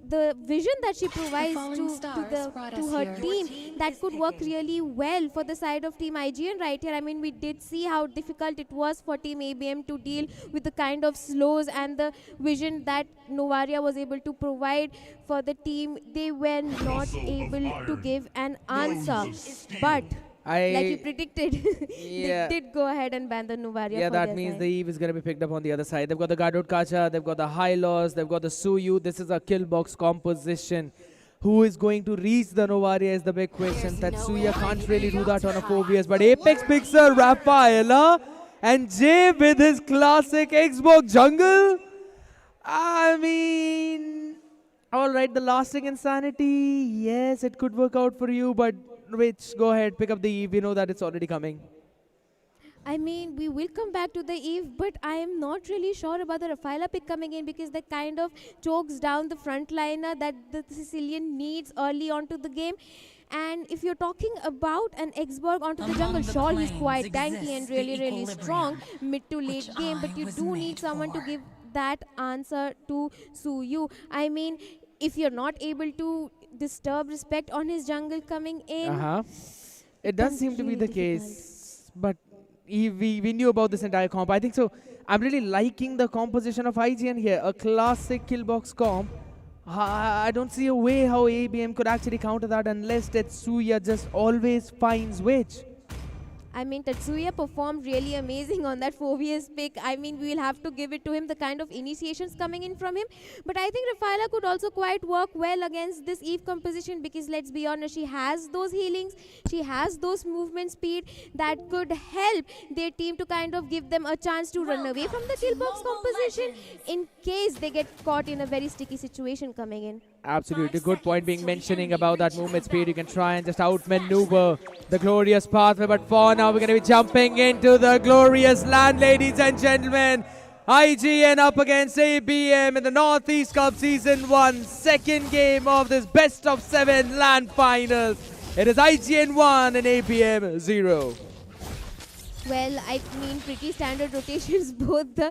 the vision that she provides to her team, that could work really well for the side of Team IGN right here. I mean, we did see how difficult it was for Team ABM to deal with the kind of slows and the vision that Novaria was able to provide for the team. They were not able to give an answer. But like you predicted, they did go ahead and ban the Novaria. Yeah, that means the Eve is going to be picked up on the other side. They've got the Gadot Kacha, they've got the High Loss, they've got the Suyu. This is a kill box composition. Who is going to reach the Novaria is the big question. Tatsuya can't really do that on a Phobius, but Apex picks a Rafaela and Jay with his classic Xbox jungle. I mean, all right, the lasting insanity, yes, it could work out for you, but Rich, go ahead, pick up the Eve. We know that it's already coming. I mean, we will come back to the Eve, but I am not really sure about the Rafaela pick coming in because that kind of chokes down the frontliner that the Sicilian needs early onto the game. And if you're talking about an Xborg onto the jungle, sure, he's quite tanky and really strong mid to late game, but you do need someone to give that answer to Suyu. I mean, if you're not able to disturb respect on his jungle coming in, it does seem to be the case, but we knew about this entire comp. I think so. I'm really liking the composition of IGN here, a classic killbox comp. I don't see a way how ABM could actually counter that unless Tetsuya just always finds Witch. I mean, Tetsuya performed really amazing on that Phobius pick. I mean, we'll have to give it to him, the kind of initiations coming in from him. But I think Rafaela could also quite work well against this Eve composition because let's be honest, she has those healings, she has those movement speed that could help their team to kind of give them a chance to run away from the killbox composition in case they get caught in a very sticky situation coming in. Absolutely, good point being mentioning about that movement speed. You can try and just outmaneuver the glorious pathway, but for now we're going to be jumping into the glorious land, ladies and gentlemen. IGN up against ABM in the Northeast Cup Season 1, second game of this best of 7 land finals. It is IGN 1 and ABM 0. Well, I mean, pretty standard rotations. Both the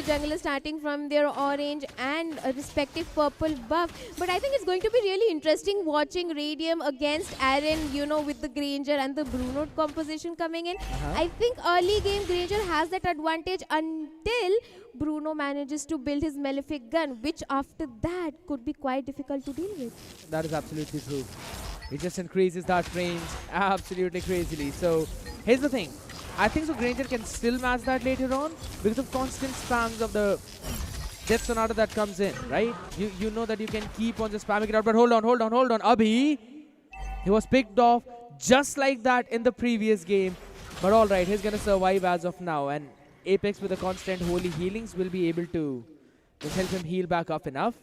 junglers starting from their orange and a respective purple buff. But I think it's going to be really interesting watching Radium against Aaron. You know, with the Granger and the Bruno composition coming in. I think early game Granger has that advantage until Bruno manages to build his Malefic gun, which after that could be quite difficult to deal with. That is absolutely true. It just increases that range absolutely crazily. So here's the thing. I think so Granger can still match that later on because of constant spams of the Death Sonata that comes in, right? You know that you can keep on just spamming it out. But hold on. Abhi, he was picked off just like that in the previous game. But all right, he's going to survive as of now. And Apex with the constant holy healings will be able to just help him heal back up enough.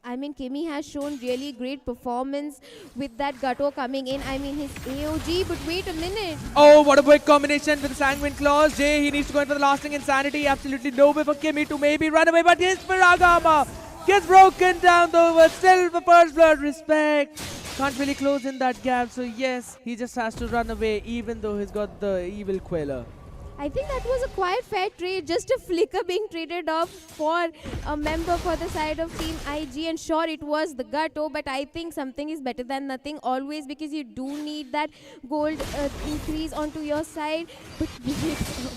I mean, Kimi has shown really great performance with that Gato coming in. I mean, his AOG, but wait a minute. Oh, what a quick combination with the Sanguine Claws. Jay, he needs to go in for the lasting insanity. Absolutely no way for Kimi to maybe run away, but his Piragama gets broken down though, but still the first blood respect. Can't really close in that gap, so yes, he just has to run away even though he's got the evil Queller. I think that was a quite fair trade, just a flicker being traded off for a member for the side of Team IGN. Sure, it was the Gato, but I think something is better than nothing always because you do need that gold increase onto your side. But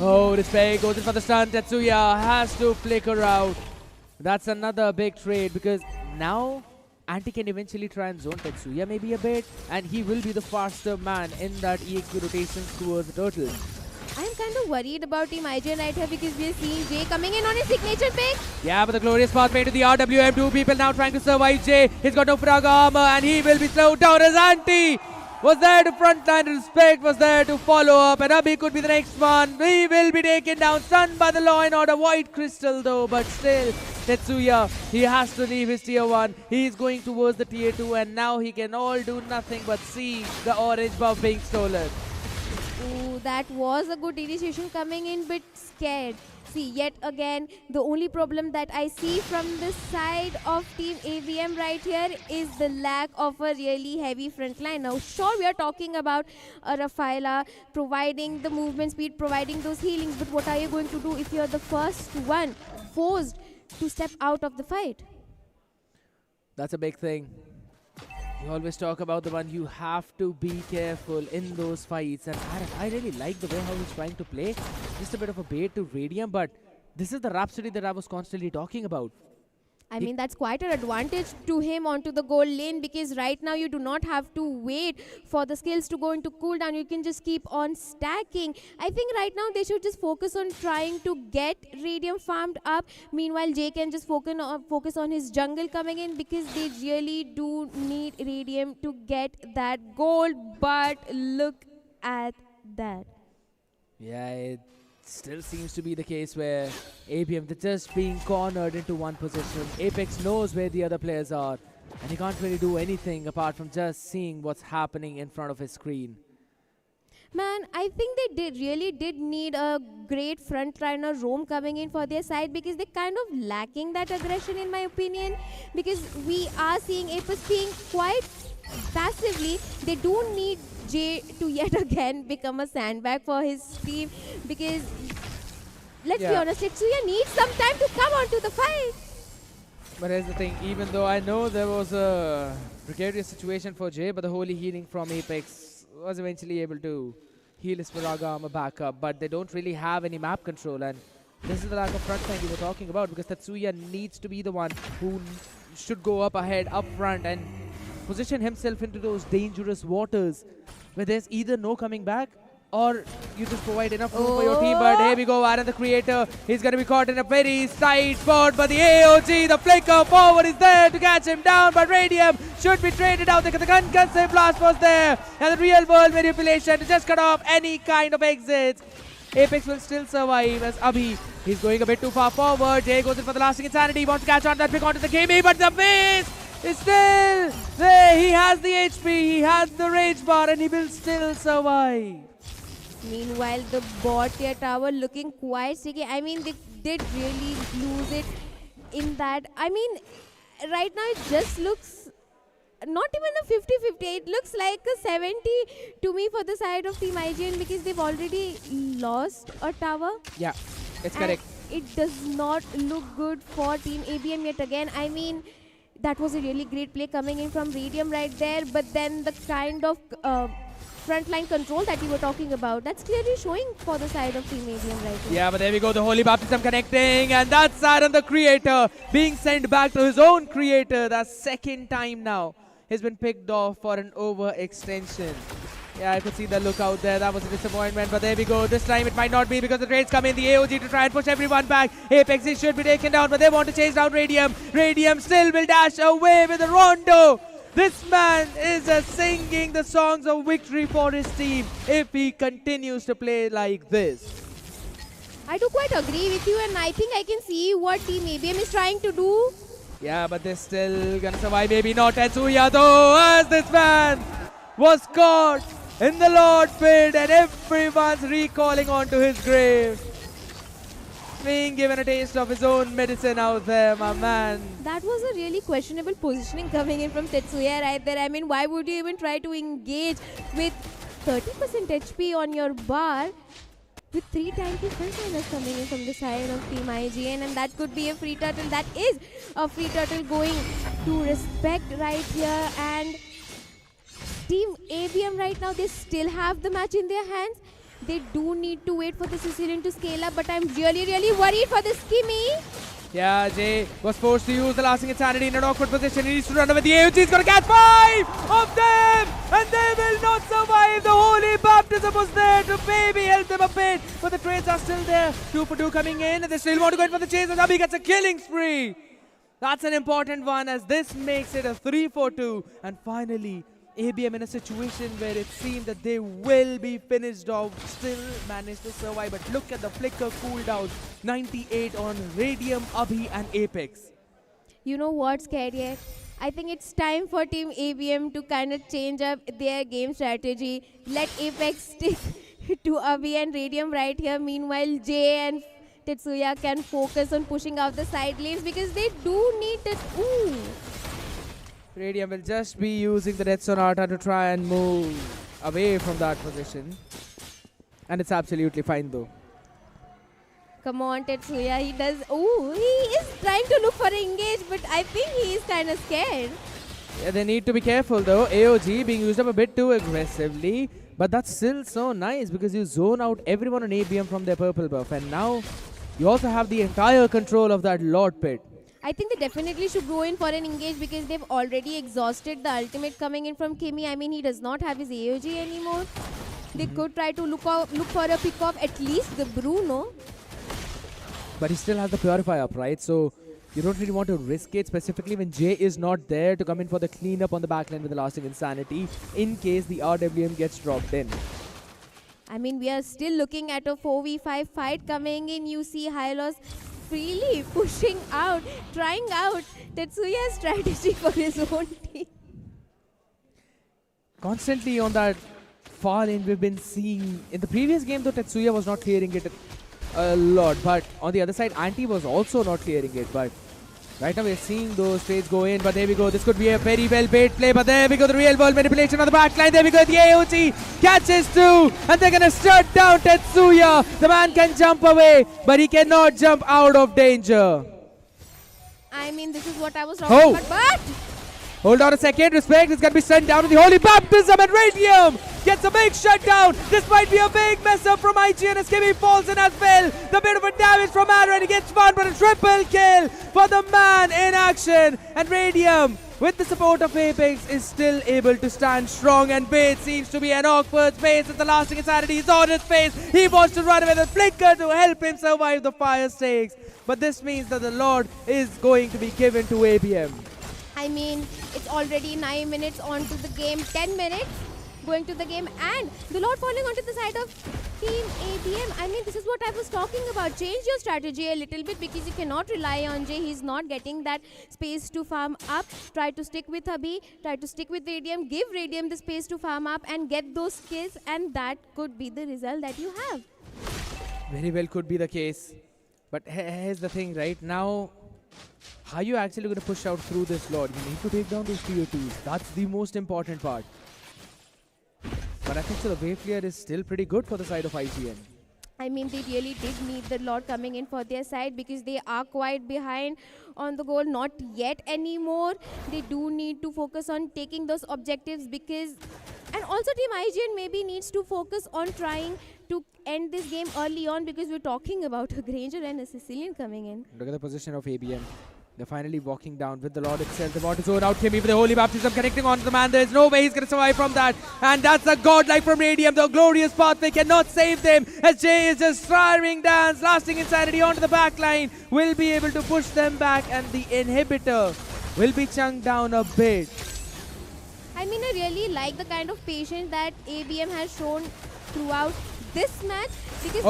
oh, respect goes in for the stun. Tetsuya has to flicker out. That's another big trade because now Anti can eventually try and zone Tetsuya maybe a bit, and he will be the faster man in that EXP rotations towards the turtle. I'm kind of worried about Team IGN right here because we're seeing Jay coming in on his signature pick. Yeah, but the glorious path made to the RWM. Two people now trying to survive Jay. He's got no Praga armor and he will be slowed down as Anti was there to frontline. Respect was there to follow up, and Abhi could be the next one. He will be taken down, stunned by the Law and Order White Crystal though, but still Tetsuya, he has to leave his tier 1. He's going towards the tier 2 and now he can all do nothing but see the orange buff being stolen. Ooh, that was a good initiation coming in, but scared. See, yet again, the only problem that I see from the side of Team ABM right here is the lack of a really heavy front line. Now, sure, we are talking about Rafaela providing the movement speed, providing those healings, but what are you going to do if you're the first one forced to step out of the fight? That's a big thing. You always talk about the one you have to be careful in those fights, and I really like the way how he's trying to play. Just a bit of a bait to Radium, but this is the Rhapsody that I was constantly talking about. I mean, that's quite an advantage to him onto the gold lane because right now you do not have to wait for the skills to go into cooldown. You can just keep on stacking. I think right now they should just focus on trying to get Radium farmed up. Meanwhile, Jay can just focus on his jungle coming in because they really do need Radium to get that gold. But look at that. Yeah, it still seems to be the case where ABM, they're just being cornered into one position. Apex knows where the other players are, and he can't really do anything apart from just seeing what's happening in front of his screen. Man, I think they really did need a great frontliner roam coming in for their side because they're kind of lacking that aggression in my opinion, because we are seeing Apex being quite passively. They do need Jay to yet again become a sandbag for his team because let's be honest, Tetsuya needs some time to come onto the fight. But here's the thing, even though I know there was a precarious situation for Jay, but the holy healing from Apex was eventually able to heal his Paraga armor back up, but they don't really have any map control, and this is the lack of frontline we were talking about because Tetsuya needs to be the one who should go up ahead, up front, and position himself into those dangerous waters where there's either no coming back or you just provide enough room for your team. But here we go, Aaron the Creator. He's going to be caught in a very tight spot, but the AOG, the flicker forward is there to catch him down, but Radium should be traded out because the concussive blast was there, and the real world manipulation to just cut off any kind of exits. Apex will still survive as Abhi, he's going a bit too far forward. Jay goes in for the lasting insanity, he wants to catch on that pick onto the Kimi, but the face is still there. He has the HP, he has the rage bar, and he will still survive. Meanwhile, the bot tier tower looking quite sticky. I mean, they did really lose it in that. I mean, right now it just looks not even a 50-50. It looks like a 70 to me for the side of Team IGN because they've already lost a tower. Yeah, it's And correct. it does not look good for Team ABM yet again. I mean, that was a really great play coming in from Radium right there, but then the kind of frontline control that you were talking about, that's clearly showing for the side of Team ABM right now. Yeah, but there we go, the Holy Baptism connecting, and that's Aaron the Creator being sent back to his own creator. The second time now he's been picked off for an overextension. Yeah, I could see the look out there. That was a disappointment, but there we go. This time it might not be because the trades come in. The AOG to try and push everyone back. Apex, he should be taken down, but they want to chase down Radium. Radium still will dash away with a rondo. This man is singing the songs of victory for his team if he continues to play like this. I do quite agree with you, and I think I can see what Team ABM is trying to do. Yeah, but they're still gonna survive. Maybe not Tetsuya though, as this man was caught in the Lord pit and everyone's recalling onto his grave. Being given a taste of his own medicine out there, my man. That was a really questionable positioning coming in from Tetsuya right there. I mean, why would you even try to engage with 30% HP on your bar with 3 tanky frontliners coming in from the side of Team IGN, and that could be a free turtle. That is a free turtle going to respect right here, and Team ABM right now, they still have the match in their hands. They do need to wait for the Sicilian to scale up, but I'm really, really worried for the Skimmy. Yeah, Jay was forced to use the lasting insanity in an awkward position. He needs to run away. The AOG is going to catch 5 of them, and they will not survive. The Holy Baptism was there to maybe help them a bit, but the trades are still there. 2 for 2 coming in, and they still want to go in for the chase, and Abhi gets a killing spree. That's an important one, as this makes it a 3 for 2, and finally ABM in a situation where it seemed that they will be finished off, still managed to survive. But look at the flicker cooldown, 98 on Radium, Abhi and Apex. You know what's scary? I think it's time for Team ABM to kind of change up their game strategy. Let Apex stick to Abhi and Radium right here. Meanwhile, Jay and Tetsuya can focus on pushing out the side lanes because they do need it. Ooh. Radium will just be using the Red Sonata to try and move away from that position. And it's absolutely fine though. Come on, Tetsuya. He does. Ooh, he is trying to look for an engage, but I think he is kind of scared. Yeah, they need to be careful though. AOG being used up a bit too aggressively. But that's still so nice because you zone out everyone on ABM from their purple buff. And now you also have the entire control of that Lord Pit. I think they definitely should go in for an engage because they've already exhausted the ultimate coming in from Kimmy. I mean, he does not have his AOG anymore. They could try to look for a pick off at least the Bruno. But he still has the Purify up, right? So you don't really want to risk it, specifically when Jay is not there to come in for the cleanup on the backline with the lasting insanity in case the RWM gets dropped in. I mean, we are still looking at a 4v5 fight coming in. You see Hylos freely pushing out, trying out Tetsuya's strategy for his own team. Constantly on that far lane we've been seeing, in the previous game though Tetsuya was not clearing it a lot, but on the other side Anti was also not clearing it, but right now we're seeing those trades go in, but there we go, this could be a very well bait play, but there we go, the real world manipulation on the back line, there we go, the AOG catches 2, and they're gonna shut down Tetsuya. The man can jump away, but he cannot jump out of danger. I mean, this is what I was talking about, but... Hold on a second, respect, it's gonna be sent down to the Holy Baptism, and Radium gets a big shutdown. This might be a big mess up from IGN as Kimmy falls in as well. The bit of a damage from Aaron, he gets one, but a triple kill for the man in action. And Radium, with the support of Apex, is still able to stand strong, and Bait seems to be an awkward space as the lasting insanity is on his face. He wants to run away with a flicker to help him survive the fire stakes. But this means that the Lord is going to be given to ABM. I mean, it's already 9 minutes onto the game, 10 minutes going to the game, and the Lord falling onto the side of Team ABM. I mean, this is what I was talking about. Change your strategy a little bit because you cannot rely on Jay. He's not getting that space to farm up. Try to stick with Abhi, try to stick with Radium, give Radium the space to farm up and get those kills, and that could be the result that you have. Very well could be the case. But here's the thing, right? Now, how are you actually going to push out through this Lord? You need to take down those tier 2s. That's the most important part. But I think so the wave clear is still pretty good for the side of IGN. I mean, they really did need the Lord coming in for their side because they are quite behind on the goal. Not yet anymore. They do need to focus on taking those objectives because... And also Team IGN maybe needs to focus on trying to end this game early on because we're talking about a Granger and a Sicilian coming in. Look at the position of ABM. They're finally walking down with the Lord itself. They want to zone out Kimmy with the Holy Baptism connecting onto the man. There's no way he's going to survive from that. And that's a godlike from Radium. The glorious pathway cannot save them. As Jay is just firing dance, lasting insanity onto the back line. Will be able to push them back and the inhibitor will be chunked down a bit. I mean, I really like the kind of patience that ABM has shown throughout this match. Because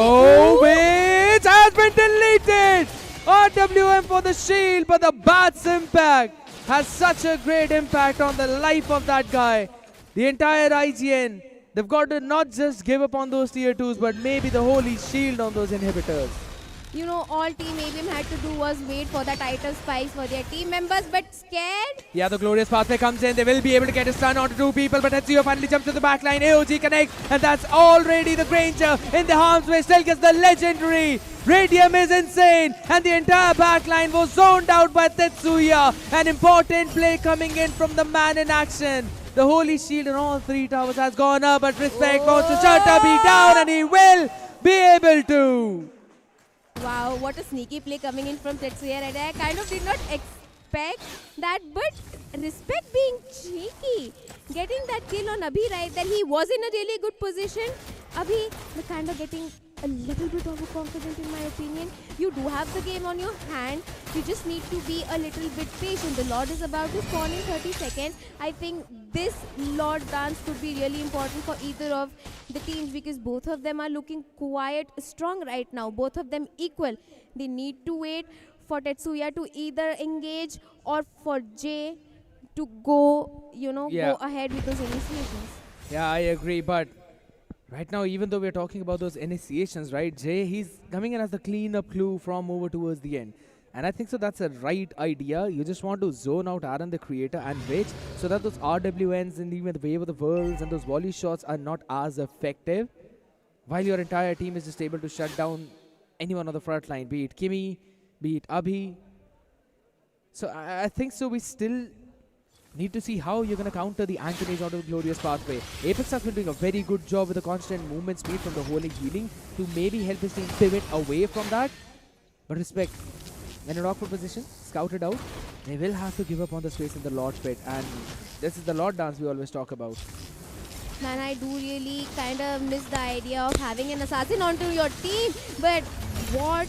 which has been deleted! RWM for the shield, but the Bat's impact has such a great impact on the life of that guy. The entire IGN, they've got to not just give up on those tier 2s, but maybe the holy shield on those inhibitors. You know, all Team ABM had to do was wait for the title spikes for their team members, but scared. Yeah, the glorious pathway comes in. They will be able to get a stun onto 2 people, but Tetsuya finally jumps to the back line. AOG connects, and that's already the Granger in the harm's way. Still gets the legendary. Radium is insane, and the entire back line was zoned out by Tetsuya. An important play coming in from the man in action. The holy shield on all 3 towers has gone up, but Respect wants to shut Abhi down, and he will be able to. Wow, what a sneaky play coming in from Tetsuya. And I kind of did not expect that, but Respect being cheeky. Getting that kill on Abhi right there. He was in a really good position. Abhi, the kind of getting a little bit overconfident in my opinion. You do have the game on your hand. You just need to be a little bit patient. The Lord is about to spawn in 30 seconds. I think this Lord dance could be really important for either of the teams because both of them are looking quite strong right now. Both of them equal. They need to wait for Tetsuya to either engage or for Jay to go, go ahead with those initiations. Yeah, I agree, but right now, even though we're talking about those initiations, right, Jay, he's coming in as the clean-up clue from over towards the end. And I think so that's a right idea. You just want to zone out Aaron, the creator, and Rich, so that those RWNs and even the Wave of the Worlds and those volley shots are not as effective, while your entire team is just able to shut down anyone on the front line, be it Kimmy, be it Abhi. So I think so we still need to see how you're going to counter the Anchorage out of the glorious pathway. Apex has been doing a very good job with the constant movement speed from the holy healing to maybe help his team pivot away from that. But Respect, in an awkward position, scouted out, they will have to give up on the space in the Lord pit. And this is the Lord dance we always talk about. Man, I do really kind of miss the idea of having an assassin onto your team. But what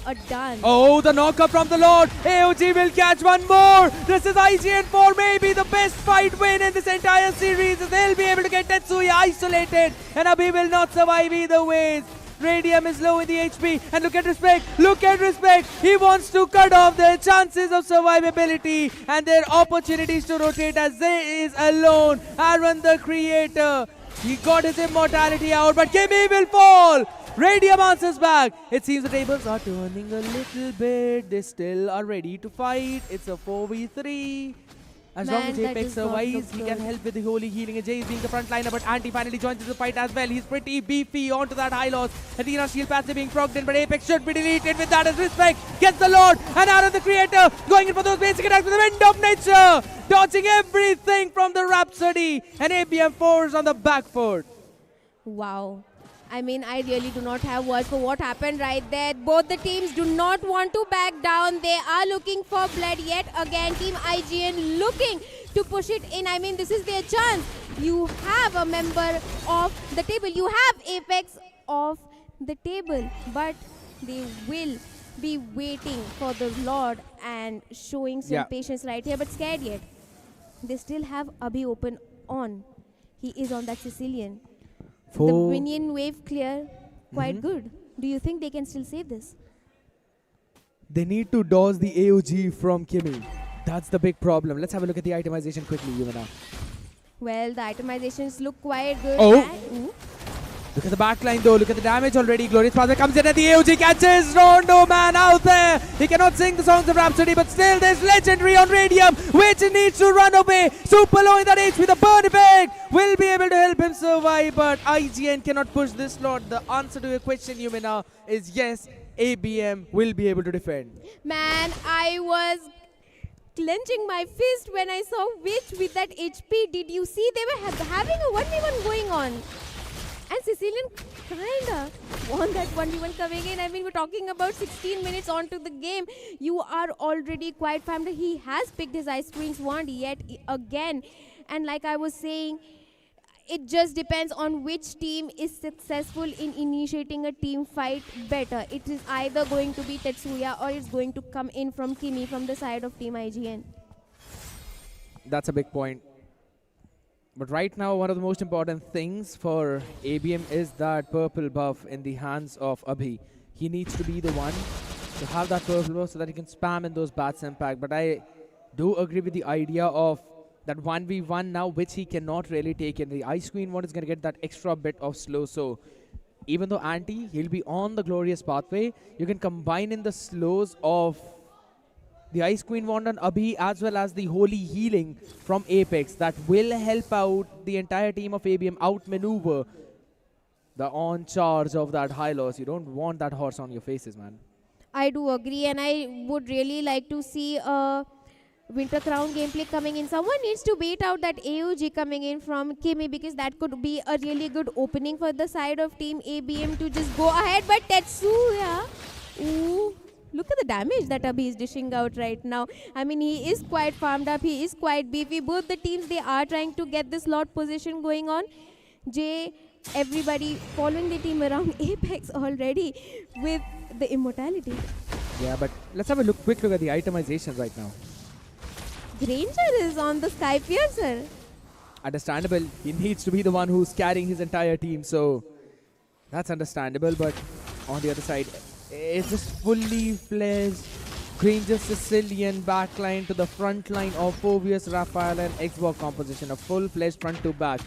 a done. Oh, the knockup from the Lord. AOG will catch one more. This is IGN for maybe the best fight win in this entire series. They'll be able to get Tetsuya isolated. And Abhi will not survive either ways. Radium is low in the HP. And look at Respect. Look at Respect. He wants to cut off their chances of survivability and their opportunities to rotate as Zay is alone. Aaron the creator. He got his immortality out, but Kimmy will fall. Radium answers back. It seems the tables are turning a little bit. They still are ready to fight. It's a 4v3. As long as Apex survives, he can help with the holy healing. And Jay is being the front liner, but Anti finally joins the fight as well. He's pretty beefy onto that high loss. Athena shield passive being progged in, but Apex should be deleted with that as Respect. Gets the Lord, and Aaron the creator going in for those basic attacks with the wind of nature. Dodging everything from the Rhapsody. And ABM 4s on the back foot. Wow. I mean, I really do not have words for what happened right there. Both the teams do not want to back down. They are looking for blood yet again. Team IGN looking to push it in. I mean, this is their chance. You have a member of the table. You have Apex of the table. But they will be waiting for the Lord and showing some patience right here. But scared yet. They still have Abhi open on. He is on that Sicilian. The minion wave clear, quite good. Do you think they can still save this? They need to dodge the AOG from Kimmy. That's the big problem. Let's have a look at the itemization quickly, Yumina. Well, the itemizations look quite good. Oh! Look at the backline though, look at the damage already. Glorious Father comes in and the AOG catches Rondo man out there. He cannot sing the songs of Rhapsody, but still there's Legendary on Radium, which needs to run away. Super low in that HP, the burn effect will be able to help him survive, but IGN cannot push this slot. The answer to your question, Yumina, is yes, ABM will be able to defend. Man, I was clenching my fist when I saw Witch with that HP. Did you see? They were having a 1v1 going on. And Sicilian kinda won that 1v1 coming in. I mean, we're talking about 16 minutes onto the game. You are already quite familiar. He has picked his Ice Queen's wand yet again. And like I was saying, it just depends on which team is successful in initiating a team fight better. It is either going to be Tetsuya or it's going to come in from Kimi from the side of Team IGN. That's a big point. But right now, one of the most important things for ABM is that purple buff in the hands of Abhi. He needs to be the one to have that purple buff so that he can spam in those bats impact. But I do agree with the idea of that 1v1 now, which he cannot really take in. The Ice Queen one is going to get that extra bit of slow. So even though anti, he'll be on the glorious pathway. You can combine in the slows of the Ice Queen wand on Abhi as well as the Holy Healing from Apex. That will help out the entire team of ABM outmaneuver the on charge of that Hylos. You don't want that horse on your faces, man. I do agree, and I would really like to see a Winter Crown gameplay coming in. Someone needs to bait out that AOG coming in from Kimi, because that could be a really good opening for the side of Team ABM to just go ahead. But Tetsuya, ooh, look at the damage that Abhi is dishing out right now. I mean, he is quite farmed up. He is quite beefy. Both the teams, they are trying to get this lot position going on. Jay, everybody following the team around Apex already with the immortality. Yeah, but let's have a quick look at the itemization right now. Granger is on the Sky Piercer. Understandable. He needs to be the one who's carrying his entire team, so that's understandable. But on the other side, it's just fully fledged Granger Sicilian backline to the front line of Fovius, Raphael and Xbox composition. A full-fledged front to back.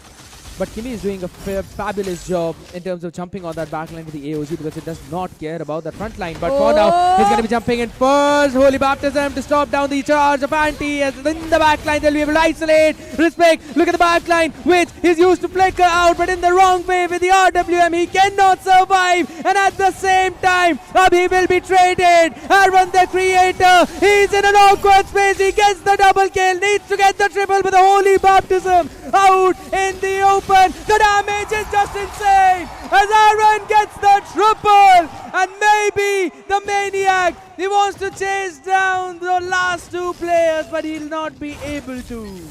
But Kimi is doing a fabulous job in terms of jumping on that backline with the AOG, because it does not care about that front line. But for now, he's going to be jumping in first. Holy Baptism to stop down the charge of Anti. As in the backline, they'll be able to isolate. Respect. Look at the backline, which is used to flicker out, but in the wrong way with the RWM. He cannot survive. And at the same time, Abhi will be traded. Arvan the Creator, he's in an awkward space. He gets the double kill. Needs to get the triple with the Holy Baptism out in the open. The damage is just insane as Aaron gets the triple, and maybe the Maniac, he wants to chase down the last two players, but he'll not be able to.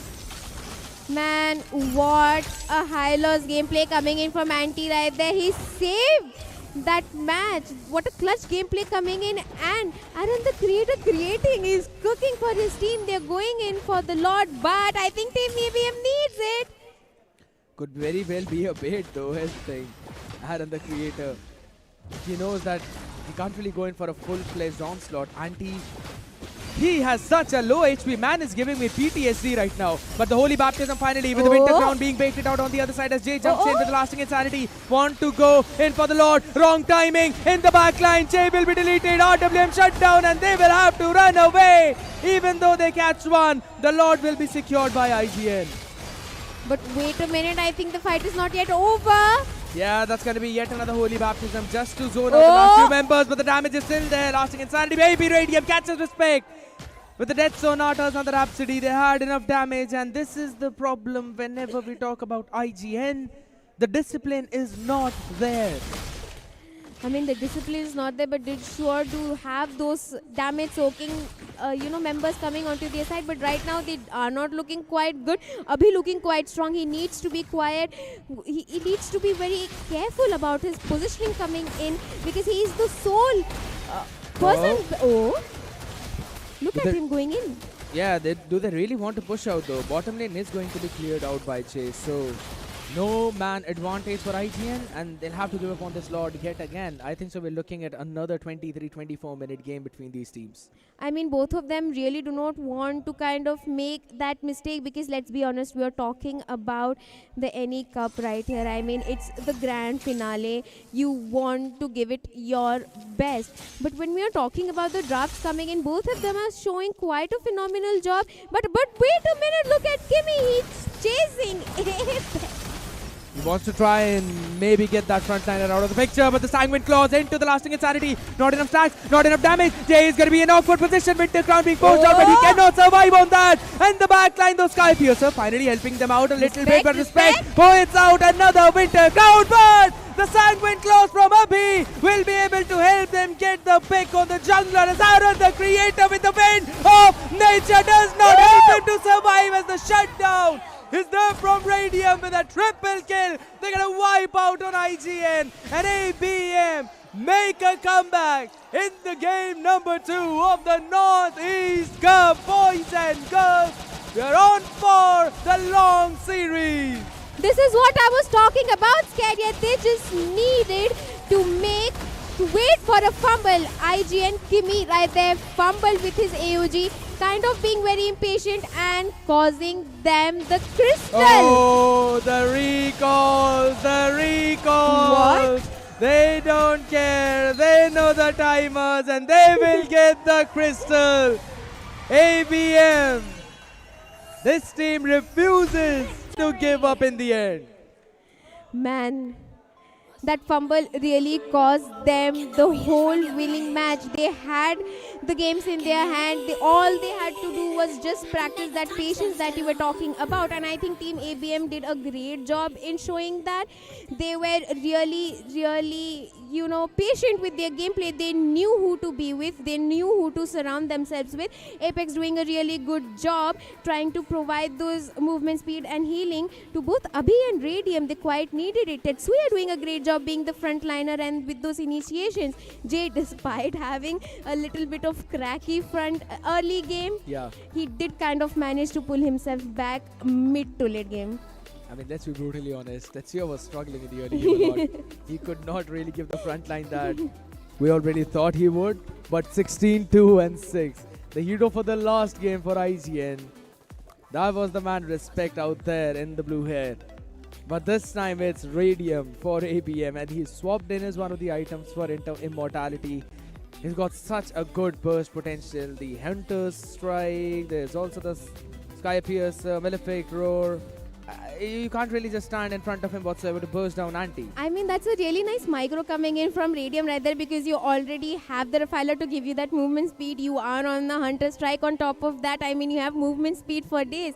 Man, what a high-loss gameplay coming in from Anti right there. He saved that match. What a clutch gameplay coming in, and Aaron the Creator creating, is cooking for his team. They're going in for the Lord, but I think Team ABM needs it. Could very well be a bait though, his thing. Aaron the Creator, he knows that he can't really go in for a full-fledged onslaught. Anti, he has such a low HP. Man is giving me PTSD right now. But the Holy Baptism finally, with the Winter Crown being baited out on the other side as Jay jumps in with the lasting insanity. Want to go in for the Lord. Wrong timing in the backline. Jay will be deleted. RWM shut down, and they will have to run away. Even though they catch one, the Lord will be secured by IGN. But wait a minute, I think the fight is not yet over. Yeah, that's going to be yet another Holy Baptism just to zone out the last few members, but the damage is still there. Lasting insanity, baby Radium catches respect. With the Death Sonatas on the Rhapsody, they had enough damage, and this is the problem whenever we talk about IGN. The discipline is not there. I mean, the discipline is not there, but they're sure to have those damage soaking, members coming onto their side. But right now, they are not looking quite good. Abhi looking quite strong. He needs to be quiet. He needs to be very careful about his positioning coming in, because he is the sole person. Look at him going in. Yeah, do they really want to push out though? Bottom lane is going to be cleared out by Chase, so No man advantage for IGN, and they'll have to give up on this Lord yet again. I think so we're looking at another 23-24 minute game between these teams. I mean, both of them really do not want to kind of make that mistake, because let's be honest, we are talking about the NE Cup right here. I mean, it's the grand finale. You want to give it your best. But when we are talking about the drafts coming in, both of them are showing quite a phenomenal job. But wait a minute, look at Kimmy. He's chasing Apex. He wants to try and maybe get that frontliner out of the picture, but the Sanguine Claws into the lasting insanity. Not enough stacks, not enough damage. Jay is going to be in awkward position with the crown being forced out, but he cannot survive on that. And the backline, though, Sky Piercer finally helping them out a little bit, but respect. Poets out another winter crown, but the Sanguine Claws from Abhi will be able to help them get the pick on the jungler, as Aaron, the creator with the wind of nature, does not help him to survive as the shutdown is there from Radium with a triple kill. They're going to wipe out on IGN, and ABM make a comeback in the game number 2 of the Northeast Cup. Boys and girls, we're on for the long series. This is what I was talking about, Scadia. They just needed to wait for a fumble. IGN Kimmy right there fumbled with his AOG, kind of being very impatient and causing them the crystal. Oh, the recalls, the recalls. What? They don't care. They know the timers and they will get the crystal. ABM. This team refuses to give up in the end. Man, that fumble really caused them the whole winning match. They had the games in their hand. All they had to do was just practice that patience that you were talking about. And I think Team ABM did a great job in showing that. They were really, really, patient with their gameplay. They knew who to be with. They knew who to surround themselves with. Apex doing a really good job trying to provide those movement speed and healing to both Abhi and Radium. They quite needed it. Tetsuya doing a great job being the frontliner and with those initiations. Jay, despite having a little bit of cracky front early game, he did kind of manage to pull himself back mid to late game. I mean, let's be brutally honest. Tetsuya was struggling in the early game a lot. He could not really give the front line that we already thought he would. But 16-2-6. The hero for the last game for IGN. That was the man respect out there in the blue hair. But this time it's Radium for ABM, and he swapped in as one of the items for Immortality. He's got such a good burst potential. The Hunter's Strike, there's also the Sky Piercer, Malefic Roar. You can't really just stand in front of him whatsoever to burst down Anti. I mean, that's a really nice micro coming in from Radium right there, because you already have the Refiler to give you that movement speed. You are on the Hunter Strike on top of that. I mean, you have movement speed for days.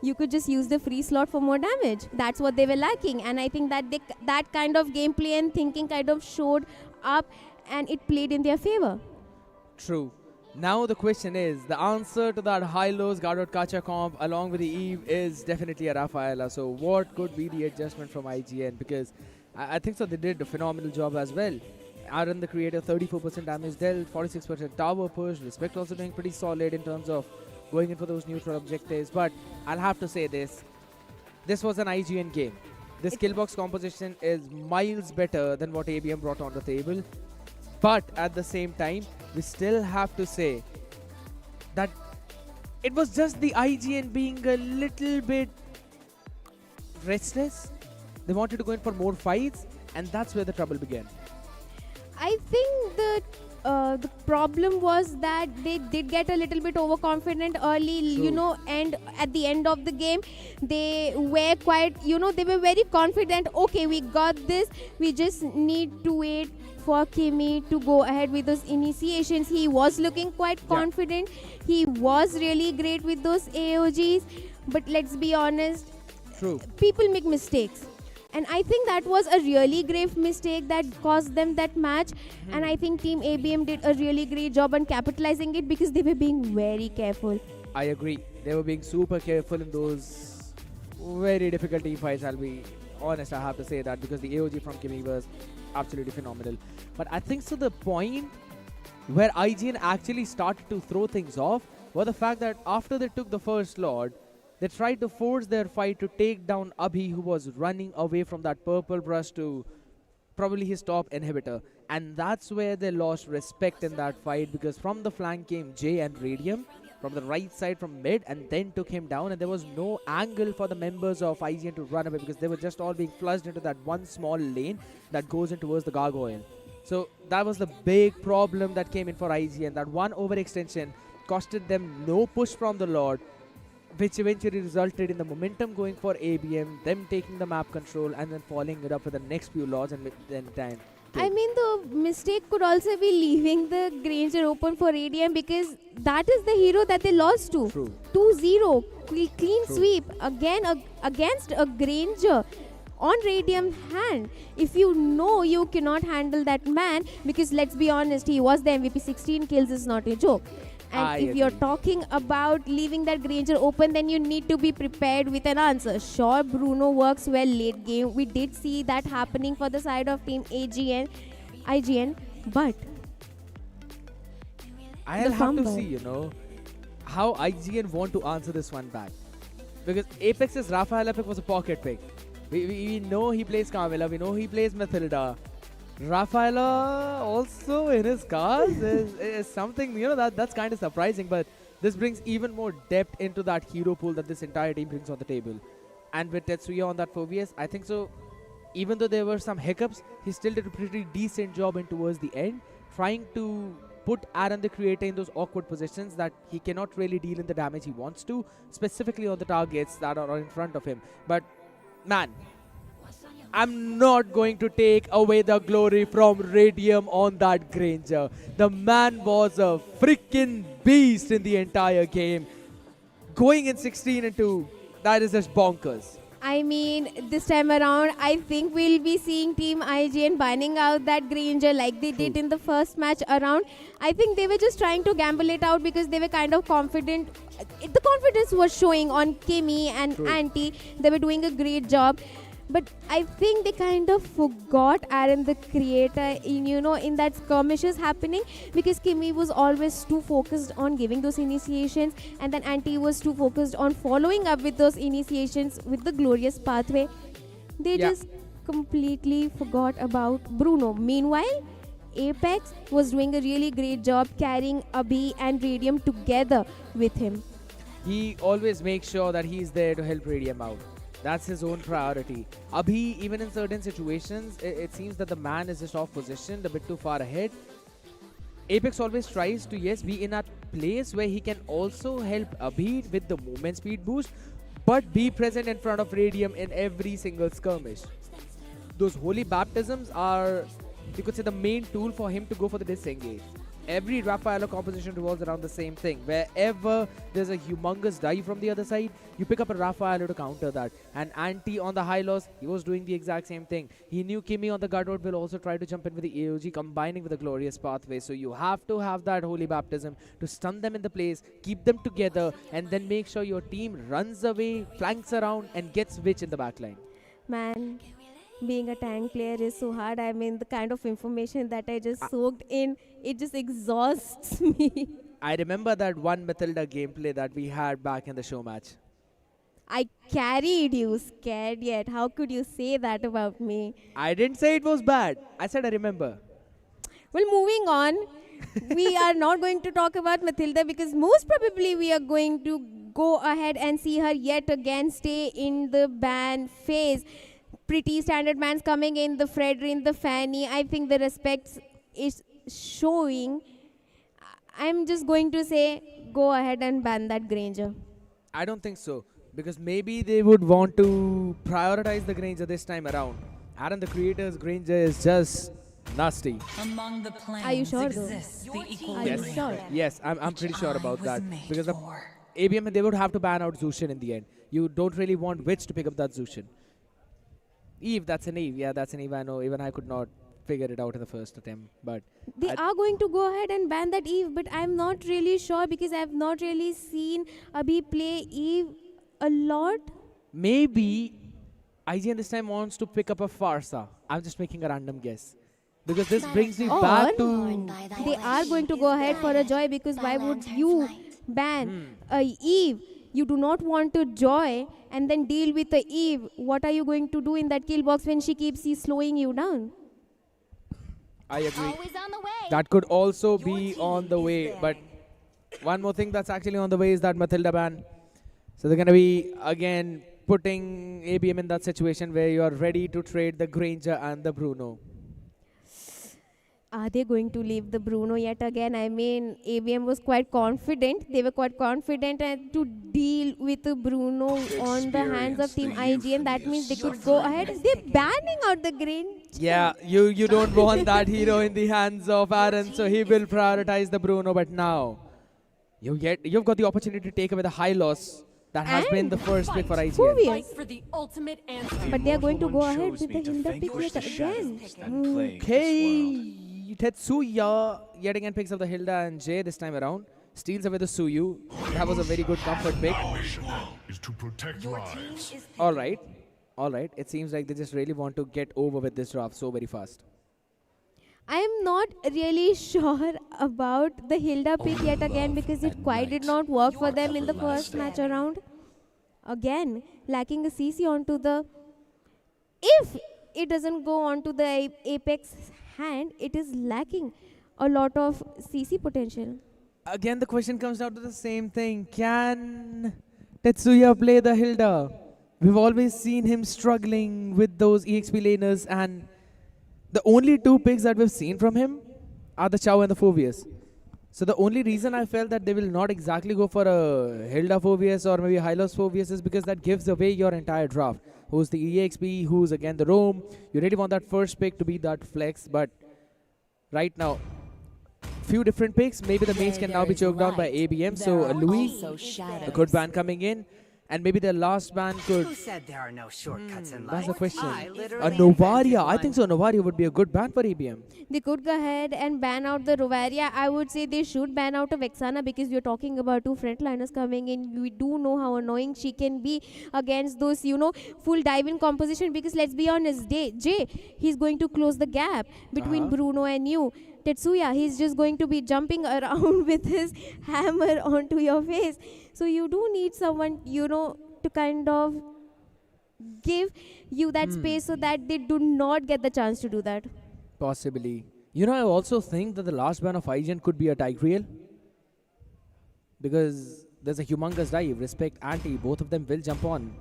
You could just use the free slot for more damage. That's what they were lacking. And I think that that kind of gameplay and thinking kind of showed up, and it played in their favor. True. Now the question is, the answer to that high-lows Godot Kacha comp along with the Eve is definitely a Rafaela. So what could be the adjustment from IGN? Because I think so they did a phenomenal job as well. Aaron the creator, 34% damage dealt, 46% tower push. Respect also doing pretty solid in terms of going in for those neutral objectives. But I'll have to say this. This was an IGN game. This killbox composition is miles better than what ABM brought on the table. But at the same time, we still have to say that it was just the IGN being a little bit restless. They wanted to go in for more fights, and that's where the trouble began. I think the problem was that they did get a little bit overconfident early, True. and at the end of the game, they were quite, they were very confident. Okay, we got this. We just need to wait for Kimmy to go ahead with those initiations. He was looking quite confident. He was really great with those AOGs. But let's be honest, people make mistakes. And I think that was a really grave mistake that caused them that match. And I think Team ABM did a really great job on capitalizing it, because they were being very careful. I agree. They were being super careful in those very difficult team fights. I'll be honest, I have to say that, because the AOG from Kimmy was absolutely phenomenal. But I think so the point where IGN actually started to throw things off was the fact that after they took the first Lord, They tried to force their fight to take down Abhi, who was running away from that purple brush to probably his top inhibitor. And that's where they lost respect in that fight, because from the flank came Jay and Radium from the right side from mid and then took him down, and there was no angle for the members of IGN to run away because they were just all being flushed into that one small lane that goes in towards the gargoyle. So that was the big problem that came in for IGN. That one overextension costed them no push from the Lord, which eventually resulted in the momentum going for ABM, them taking the map control and then following it up with the next few lords and then I mean, the mistake could also be leaving the Granger open for ADM, because that is the hero that they lost to. True. 2-0, clean sweep again against a Granger on Radium's hand. If you know you cannot handle that man, because let's be honest, he was the MVP, 16 kills is not a joke. And if you're talking about leaving that Granger open, then you need to be prepared with an answer. Sure, Bruno works well late game. We did see that happening for the side of team IGN, but I'll have to see, how IGN want to answer this one back. Because Apex's Raphael Epic was a pocket pick. We know he plays Carmilla, we know he plays Mathilda. Rafaela also in his cars is something, that's kind of surprising, but this brings even more depth into that hero pool that this entire team brings on the table. And with Tetsuya on that 4vs, I think so, even though there were some hiccups, he still did a pretty decent job in towards the end, trying to put Aaron the Creator in those awkward positions that he cannot really deal in the damage he wants to, specifically on the targets that are in front of him. But man, I'm not going to take away the glory from Radium on that Granger. The man was a freaking beast in the entire game. Going in 16-2, that is just bonkers. I mean, this time around, I think we'll be seeing Team IGN banning out that Granger like they did in the first match around. I think they were just trying to gamble it out because they were kind of confident. The confidence was showing on Kimmy and Auntie. They were doing a great job. But I think they kind of forgot Aaron the Creator in that skirmishes happening, because Kimmy was always too focused on giving those initiations, and then Auntie was too focused on following up with those initiations with the glorious pathway. They just completely forgot about Bruno. Meanwhile, Apex was doing a really great job carrying Abhi and Radium together with him. He always makes sure that he's there to help Radium out. That's his own priority. Abhi, even in certain situations, it seems that the man is just off positioned, a bit too far ahead. Apex always tries to, be in a place where he can also help Abhi with the movement speed boost, but be present in front of Radium in every single skirmish. Those holy baptisms are, you could say, the main tool for him to go for the disengage. Every Raphaelo composition revolves around the same thing. Wherever there's a humongous dive from the other side, you pick up a Raphaelo to counter that. And Anti on the high loss, he was doing the exact same thing. He knew Kimmy on the gut road will also try to jump in with the AOG, combining with the glorious pathway. So you have to have that holy baptism to stun them in the place, keep them together, and then make sure your team runs away, flanks around, and gets Witch in the backline. Man, being a tank player is so hard. I mean, the kind of information that I just soaked in, it just exhausts me. I remember that one Mathilda gameplay that we had back in the show match. I carried you, scared yet. How could you say that about me? I didn't say it was bad. I said I remember. Well, moving on. We are not going to talk about Mathilda, because most probably we are going to go ahead and see her yet again stay in the ban phase. Pretty standard bans coming in, the Fredrin, the Fanny. I think the respect is showing. I'm just going to say, go ahead and ban that Granger. I don't think so, because maybe they would want to prioritize the Granger this time around. Aaron the Creator's Granger is just nasty. Among the planes Are you sure exists though? the Are you equilibrium. sure? Yes, I'm pretty sure about was that. made Because the for. ABM, they would have to ban out Zushin in the end. You don't really want Witch to pick up that Zushin. Eve, that's an Eve. Yeah, that's an Eve. I know. Even I could not figure it out in the first attempt. But They are going to go ahead and ban that Eve, but I'm not really sure, because I've not really seen Abhi play Eve a lot. maybe IGN this time wants to pick up a Farsa. I'm just making a random guess. Because this brings me back to... They are going to go ahead for a Joy, because why would you ban a Eve? you do not want to Joy and then deal with the Eve, what are you going to do in that kill box when she keeps slowing you down? I agree. That could also be on the way. But one more thing that's actually on the way is that Matilda ban. So they're going to be, again, putting ABM in that situation where you are ready to trade the Granger and the Bruno. Are they going to leave the Bruno yet again? I mean, ABM was quite confident. They were quite confident to deal with the Bruno on the hands of Team IGN. That means they could go ahead. They're banning out the Granger. Yeah, you don't want that hero in the hands of Aaron, so he will prioritize the Bruno. But now, you've got the opportunity to take away the high loss. That has been the first pick for IGN. For the ultimate answer. But they are going to go ahead with the Hilda pick yet again. Okay. Tetsuya yet again picks up the Hilda and Jay this time around. Steals away the Suyu. That was a very good comfort pick. Is to protect lives. Alright. Alright. It seems like they just really want to get over with this draft so very fast. I am not really sure about the Hilda pick yet again because it quite did not work for them in the first match around. Again, lacking a CC onto the... If it doesn't go onto the Apex hand, it is lacking a lot of CC potential. Again, the question comes down to the same thing. Can Tetsuya play the Hilda? We've always seen him struggling with those EXP laners, and the only two picks that we've seen from him are the Chow and the Phobius. So the only reason I felt that they will not exactly go for a Hilda Phobius or maybe Hylos Phobius is because that gives away your entire draft. Who's the EXP, who's again the Roam. You really want that first pick to be that flex, but right now, few different picks. Maybe the mates can now be choked down by ABM. So Louis, a good ban coming in. And maybe their last ban could... Who said there are no shortcuts in life? That's the question. I A literally Novaria. I think so. Novaria would be a good ban for ABM. They could go ahead and ban out the Rovaria. I would say they should ban out of Vexana because we're talking about two frontliners coming in. We do know how annoying she can be against those, full dive-in composition because let's be honest, Jay, he's going to close the gap between Bruno and you. Tetsuya, he's just going to be jumping around with his hammer onto your face. So you do need someone, to kind of give you that space so that they do not get the chance to do that. Possibly. I also think that the last ban of IGN could be a Tigreal. Because there's a humongous dive. Respect, Anti, both of them will jump on.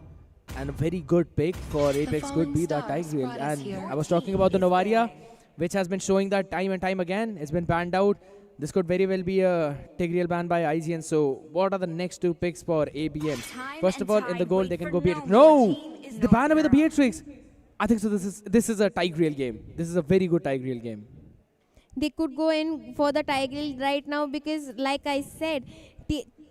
And a very good pick for Apex could be that Tigreal. And I was talking about the Novaria, which has been showing that time and time again. It's been banned out. This could very well be a Tigreal ban by IGN. So what are the next two picks for ABM? First of all, in the goal, they can go Beatrix. No! They ban away the Beatrix. I think so. This is a Tigreal game. This is a very good Tigreal game. They could go in for the Tigreal right now because, like I said,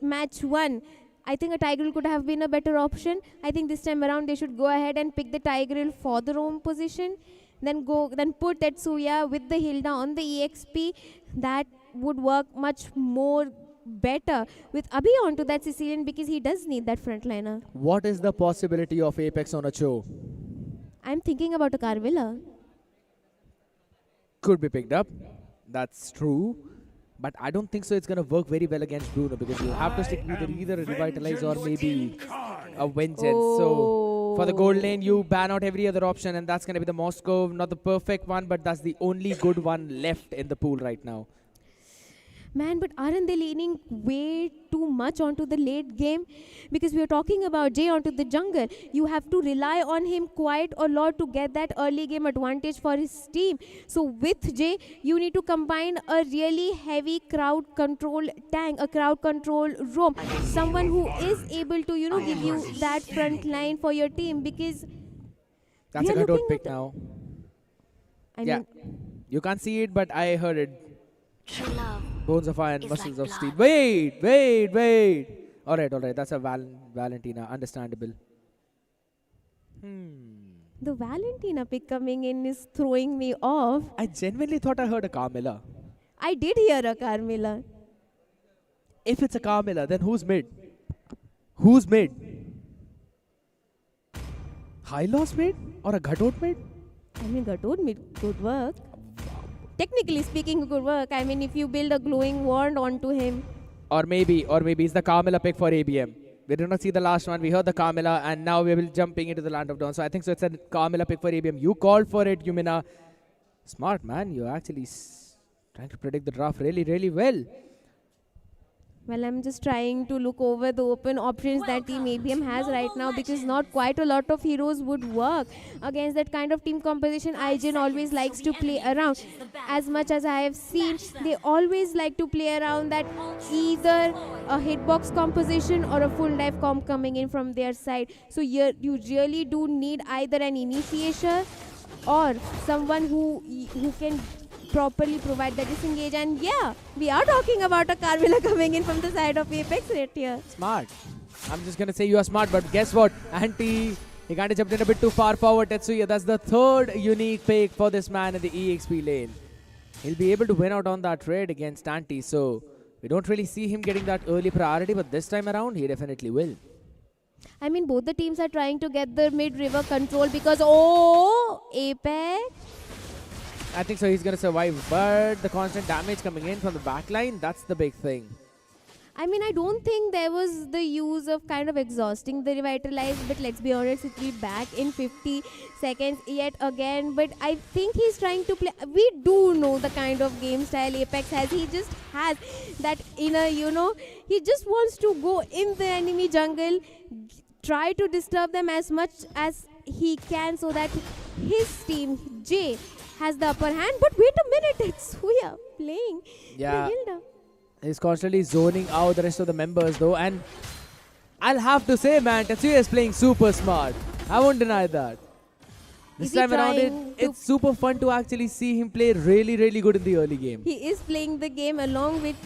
match 1, I think a Tigreal could have been a better option. I think this time around they should go ahead and pick the Tigreal for the roam position. Then put Tetsuya with the Hilda on the EXP. That would work much more better with Abhi onto that Sicilian because he does need that frontliner. What is the possibility of Apex on a Cho? I'm thinking about a Carvilla. Could be picked up. That's true. But I don't think so it's going to work very well against Bruno because you have to stick with either a Revitalize or maybe a Vengeance. So for the gold lane, you ban out every other option and that's going to be the Moscow. Not the perfect one, but that's the only good one left in the pool right now. Man, but aren't they leaning way too much onto the late game? Because we are talking about Jay onto the jungle. You have to rely on him quite a lot to get that early game advantage for his team. So with Jay, you need to combine a really heavy crowd control tank, a crowd control roam. Someone who is able to, give you that front line for your team because... That's a good pick now. Yeah, you can't see it, but I heard it. Bones of iron, muscles of steel. Wait. All right. That's a Valentina. Understandable. The Valentina pick coming in is throwing me off. I genuinely thought I heard a Carmilla. I did hear a Carmilla. If it's a Carmilla, then who's mid? Who's mid? Hylos mid or a Ghatot mid? I mean, Ghatot mid could work. Technically speaking, it could work. I mean, if you build a glowing wand onto him. Or maybe it's the Carmilla pick for ABM. We did not see the last one. We heard the Carmilla, and now we will jumping into the Land of Dawn. So I think so. It's a Carmilla pick for ABM. You called for it, Yumina. Smart, man. You're actually trying to predict the draft really, really well. Well, I'm just trying to look over the open options that Team ABM has right now, because not quite a lot of heroes would work against that kind of team composition. IGN always likes to play around. As much as I have seen, they always like to play around that either a hitbox composition or a full dive comp coming in from their side. So here you really do need either an initiator or someone who can properly provide the disengage. And yeah, we are talking about a Carmilla coming in from the side of Apex right here. Smart. I'm just gonna say you are smart, but guess what? He kind of jumped in a bit too far forward. Tetsuya, that's the third unique pick for this man in the EXP lane. He'll be able to win out on that trade against Anti, so we don't really see him getting that early priority, but this time around, he definitely will. I mean, both the teams are trying to get the mid-river control because, Apex. I think so he's going to survive, but the constant damage coming in from the backline, that's the big thing. I mean, I don't think there was the use of kind of exhausting the revitalize, but let's be honest, it will be back in 50 seconds yet again. But I think he's trying to play. We do know the kind of game style Apex has. He just has that inner, he just wants to go in the enemy jungle, try to disturb them as much as he can so that his team, J, has the upper hand. But wait a minute, it's Suya playing the Hilda. He's constantly zoning out the rest of the members though, and I'll have to say, man, Tetsuya is playing super smart. I won't deny that. This time around, it's super fun to actually see him play really, really good in the early game. He is playing the game along with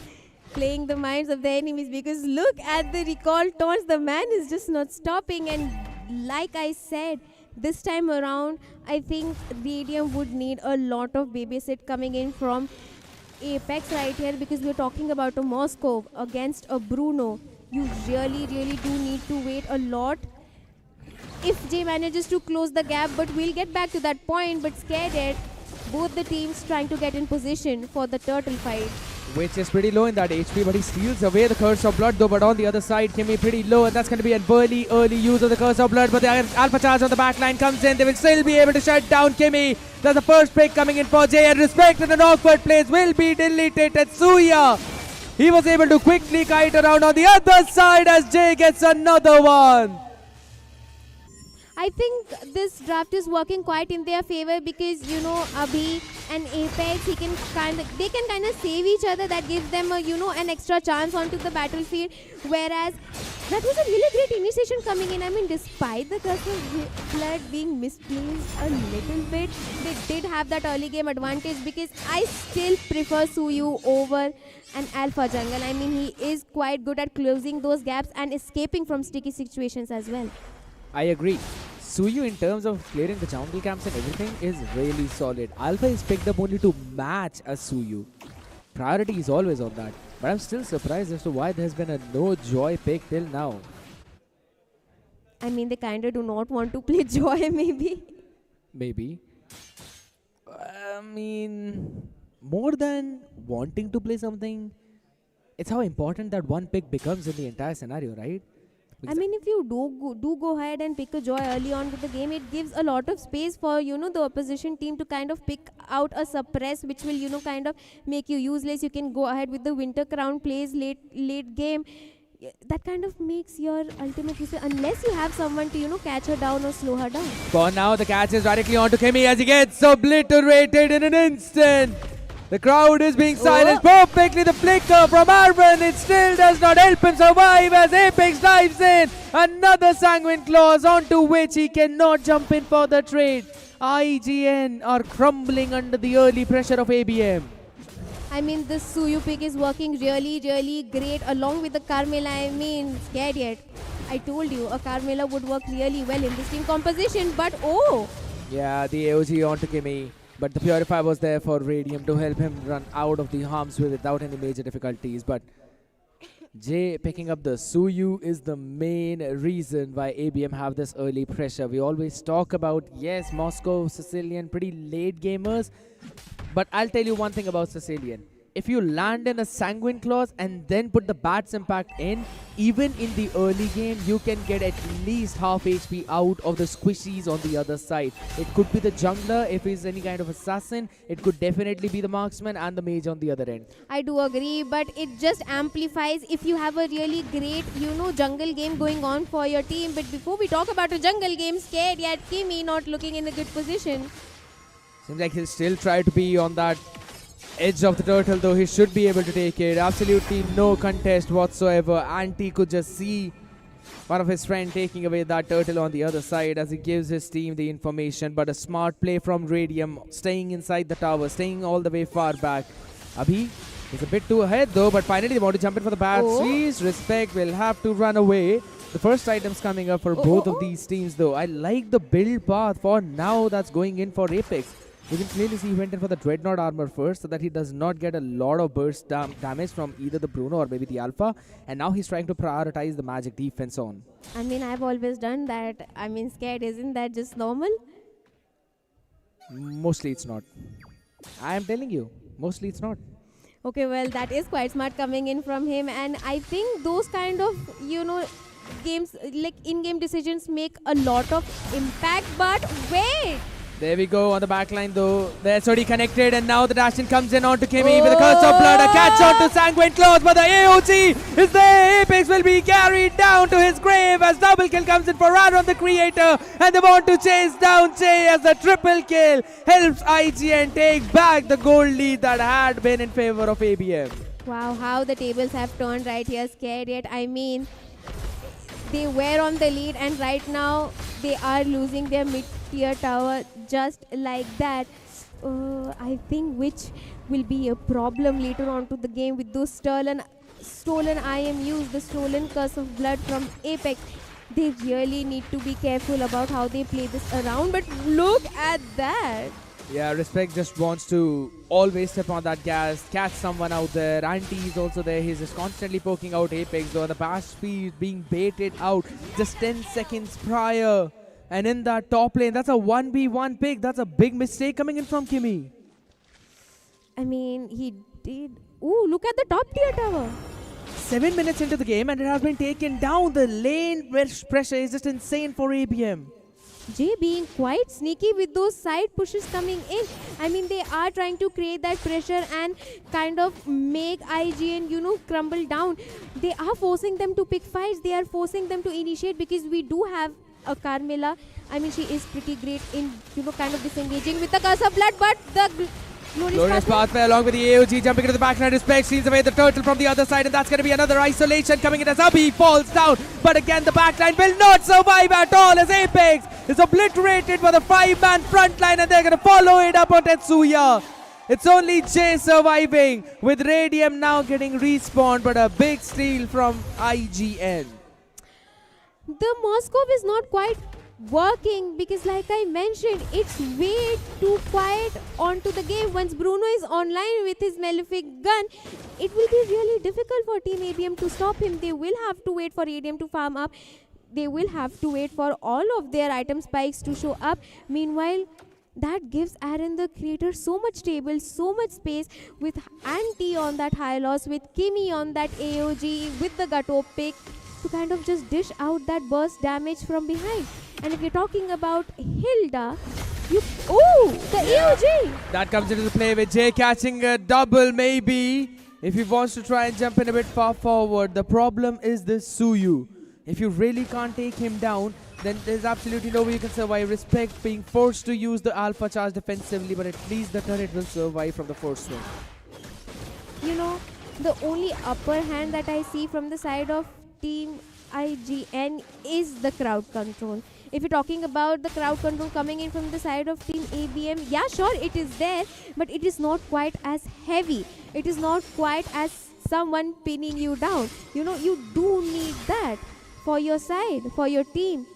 playing the minds of the enemies, because look at the recall taunts. The man is just not stopping, and like I said, this time around, I think ABM would need a lot of babysit coming in from Apex right here, because we're talking about a Moscow against a Bruno. You really, really do need to wait a lot if Jay manages to close the gap, but we'll get back to that point. But scared at both the teams trying to get in position for the turtle fight. Which is pretty low in that HP, but he steals away the Curse of Blood though. But on the other side, Kimmy pretty low, and that's going to be an early use of the Curse of Blood. But the Alpha Charge on the back line comes in. They will still be able to shut down Kimmy. That's the first pick coming in for Jay, and Respect in an awkward place will be deleted. Tetsuya, he was able to quickly kite around on the other side as Jay gets another one. I think this draft is working quite in their favor, because Abhi and Apex, they can kind of save each other. That gives them a an extra chance onto the battlefield. Whereas that was a really great initiation coming in. I mean, despite the Curse of Blood being misplaced a little bit, they did have that early game advantage, because I still prefer Suyu over an Alpha Jungle. I mean, he is quite good at closing those gaps and escaping from sticky situations as well. I agree. Suyu, in terms of clearing the jungle camps and everything, is really solid. Alpha is picked up only to match a Suyu. Priority is always on that. But I'm still surprised as to why there's been a no Joy pick till now. I mean, they kind of do not want to play Joy, maybe. Maybe. I mean, more than wanting to play something, it's how important that one pick becomes in the entire scenario, right? I mean, if you do go ahead and pick a Joy early on to the game, it gives a lot of space for, the opposition team to kind of pick out a suppress, which will, kind of make you useless. You can go ahead with the Winter Crown plays late game. That kind of makes your ultimate useless, unless you have someone to, catch her down or slow her down. For now, the catch is directly onto Kimmy as he gets obliterated in an instant. The crowd is being silenced perfectly. The flicker from Arban, it still does not help him survive as Apex dives in. Another Sanguine Claws onto which he cannot jump in for the trade. IGN are crumbling under the early pressure of ABM. I mean, this Suyu pick is working really, really great along with the Carmilla. I mean, scared yet. I told you, a Carmilla would work really well in this team composition, but Yeah, the AOG onto Kimmy. But the Purify was there for Radium to help him run out of the harm's way without any major difficulties. But Jay picking up the Suyu is the main reason why ABM have this early pressure. We always talk about, yes, Moscow, Sicilian, pretty late gamers. But I'll tell you one thing about Sicilian. if you land in a Sanguine Claws and then put the Bat's Impact in, even in the early game, you can get at least half HP out of the squishies on the other side. It could be the jungler if he's any kind of assassin. It could definitely be the marksman and the mage on the other end. I do agree, but it just amplifies if you have a really great, jungle game going on for your team. But before we talk about a jungle game, scared yet Kimi not looking in a good position. Seems like he'll still try to be on that edge of the turtle, though he should be able to take it. Absolutely no contest whatsoever. Anti could just see one of his friends taking away that turtle on the other side as he gives his team the information. But a smart play from Radium, staying inside the tower, staying all the way far back. Abhi is a bit too ahead though, but finally they want to jump in for the bad squeeze. Respect will have to run away. The first items coming up for both of these teams though. I like the build path for now that's going in for Apex. You can clearly see he went in for the Dreadnought armor first so that he does not get a lot of burst damage from either the Bruno or maybe the Alpha. And now he's trying to prioritize the magic defense on. I mean, I've always done that. I mean, scared, isn't that just normal? Mostly it's not. I am telling you, mostly it's not. Okay, well, that is quite smart coming in from him. And I think those kind of, games, like in-game decisions make a lot of impact. But wait! There we go on the backline though. That's already connected and now the dash in comes in onto Kimi with a curse of blood. A catch onto Sanguine Claws, but the AOG is there. Apex will be carried down to his grave as double kill comes in for Aaron the Creator. And they want to chase down Che as the triple kill helps IGN take back the gold lead that had been in favor of ABM. Wow, how the tables have turned right here. Scared yet. I mean, they were on the lead and right now they are losing their mid-tier tower just like that. I think which will be a problem later on to the game with those stolen IMUs, the stolen curse of blood from Apex. They really need to be careful about how they play this around, but look at that. Yeah, Respect just wants to always step on that gas, catch someone out there. Anti is also there. He's just constantly poking out Apex though. The bash speed being baited out just 10 seconds prior. And in that top lane, that's a 1v1 pick. That's a big mistake coming in from Kimi. I mean, he did. Ooh, look at the top tier tower. 7 minutes into the game and it has been taken down. The lane pressure is just insane for ABM. Jay being quite sneaky with those side pushes coming in. I mean, they are trying to create that pressure and kind of make IGN, crumble down. They are forcing them to pick fights. They are forcing them to initiate because we do have a Carmilla. I mean, she is pretty great in, kind of disengaging with the curse of blood, but the Glorious pathway along with the AOG jumping into the backline. Respect steals away the turtle from the other side, and that's going to be another isolation coming in as Abhi falls down. But again, the backline will not survive at all as Apex is obliterated by the 5-man front line, and they're going to follow it up on Tetsuya. It's only Jay surviving with Radium now getting respawned, but a big steal from IGN. The Moskov is not quite working because, like I mentioned, it's way too quiet onto the game. Once Bruno is online with his malefic gun, it will be really difficult for Team ABM to stop him. They will have to wait for ABM to farm up. They will have to wait for all of their item spikes to show up. Meanwhile, that gives Aaron the Creator so much table, so much space with Anti on that high loss, with Kimi on that AOG, with the Gato pick to kind of just dish out that burst damage from behind. And if you're talking about Hilda, the AOG! That comes into the play with Jay catching a double maybe. If he wants to try and jump in a bit far forward, the problem is this Suyu. If you really can't take him down, then there's absolutely no way you can survive. Respect being forced to use the alpha charge defensively, but at least the turret will survive from the first swing. The only upper hand that I see from the side of Team IGN is the crowd control. If you're talking about the crowd control coming in from the side of Team ABM, yeah, sure, it is there, but it is not quite as heavy. It is not quite as someone pinning you down. You do need that for your side, for your team.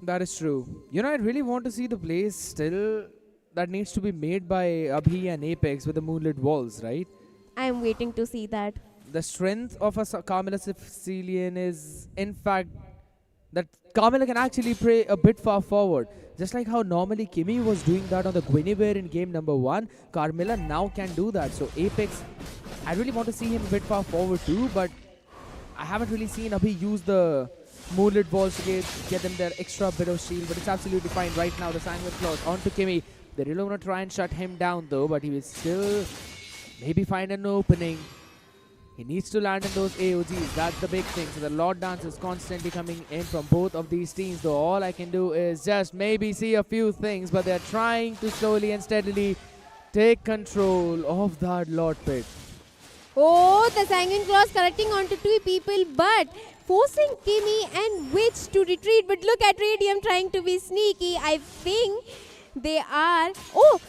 That is true. I really want to see the plays still that needs to be made by Abhi and Apex with the moonlit walls, right? I am waiting to see that. The strength of a Carmilla Sicilian is, in fact, that Carmilla can actually play a bit far forward. Just like how normally Kimmy was doing that on the Guinevere in game number 1, Carmilla now can do that. So Apex, I really want to see him a bit far forward too, but I haven't really seen Abhi use the moonlit balls to get them their extra bit of shield, but it's absolutely fine right now. The Sanguine Claws onto Kimmy. They really want to try and shut him down though, but he will still maybe find an opening. He needs to land in those AOGs. That's the big thing. So the Lord Dance is constantly coming in from both of these teams. Though all I can do is just maybe see a few things, but they're trying to slowly and steadily take control of that Lord Pit. Oh, the Sanguine Claws connecting onto 2 people, but forcing Kimmy and Witch to retreat. But look at Radium trying to be sneaky. I think they are... Oh!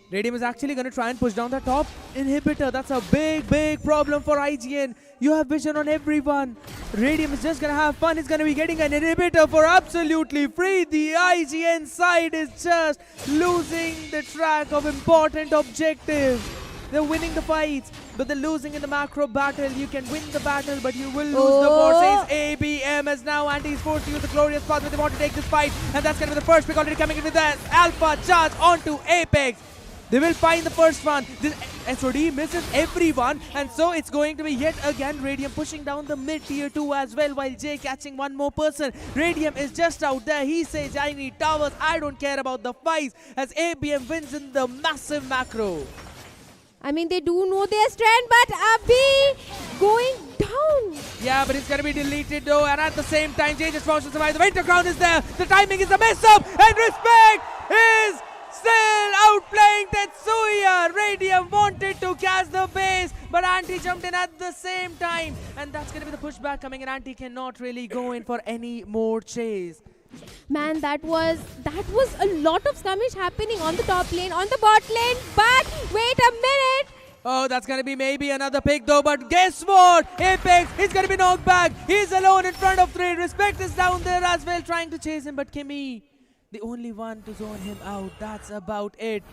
Radium is actually going to try and push down the top inhibitor. That's a big problem for IGN. You have vision on everyone. Radium is just going to have fun. He's going to be getting an inhibitor for absolutely free. The IGN side is just losing the track of important objectives. They're winning the fights, but they're losing in the macro battle. You can win the battle, but you will lose the war. Says ABM as now Andy's forced to use the glorious path, but they want to take this fight. And that's going to be the first pick already coming in with the alpha charge onto Apex. They will find the first one. This SOD misses everyone, and so it's going to be yet again Radium pushing down the mid tier 2 as well, while Jay catching one more person. Radium is just out there. He says, I need towers. I don't care about the fights, as ABM wins in the massive macro. I mean, they do know their strand, but Abhi going down. Yeah, but it's going to be deleted though, and at the same time, Jay just wants to survive. The winter crown is there. The timing is a mess up, and Respect is still outplaying Tetsuya. Radium wanted to catch the base, but Anti jumped in at the same time, and that's going to be the pushback coming in. Anti cannot really go in for any more chase. Man, that was a lot of skirmish happening on the top lane, on the bot lane, but wait a minute. Oh, that's going to be maybe another pick though, but guess what? Apex is going to be knocked back. He's alone in front of 3. Respect is down there as well, trying to chase him, but Kimmy, the only one to zone him out. That's about it.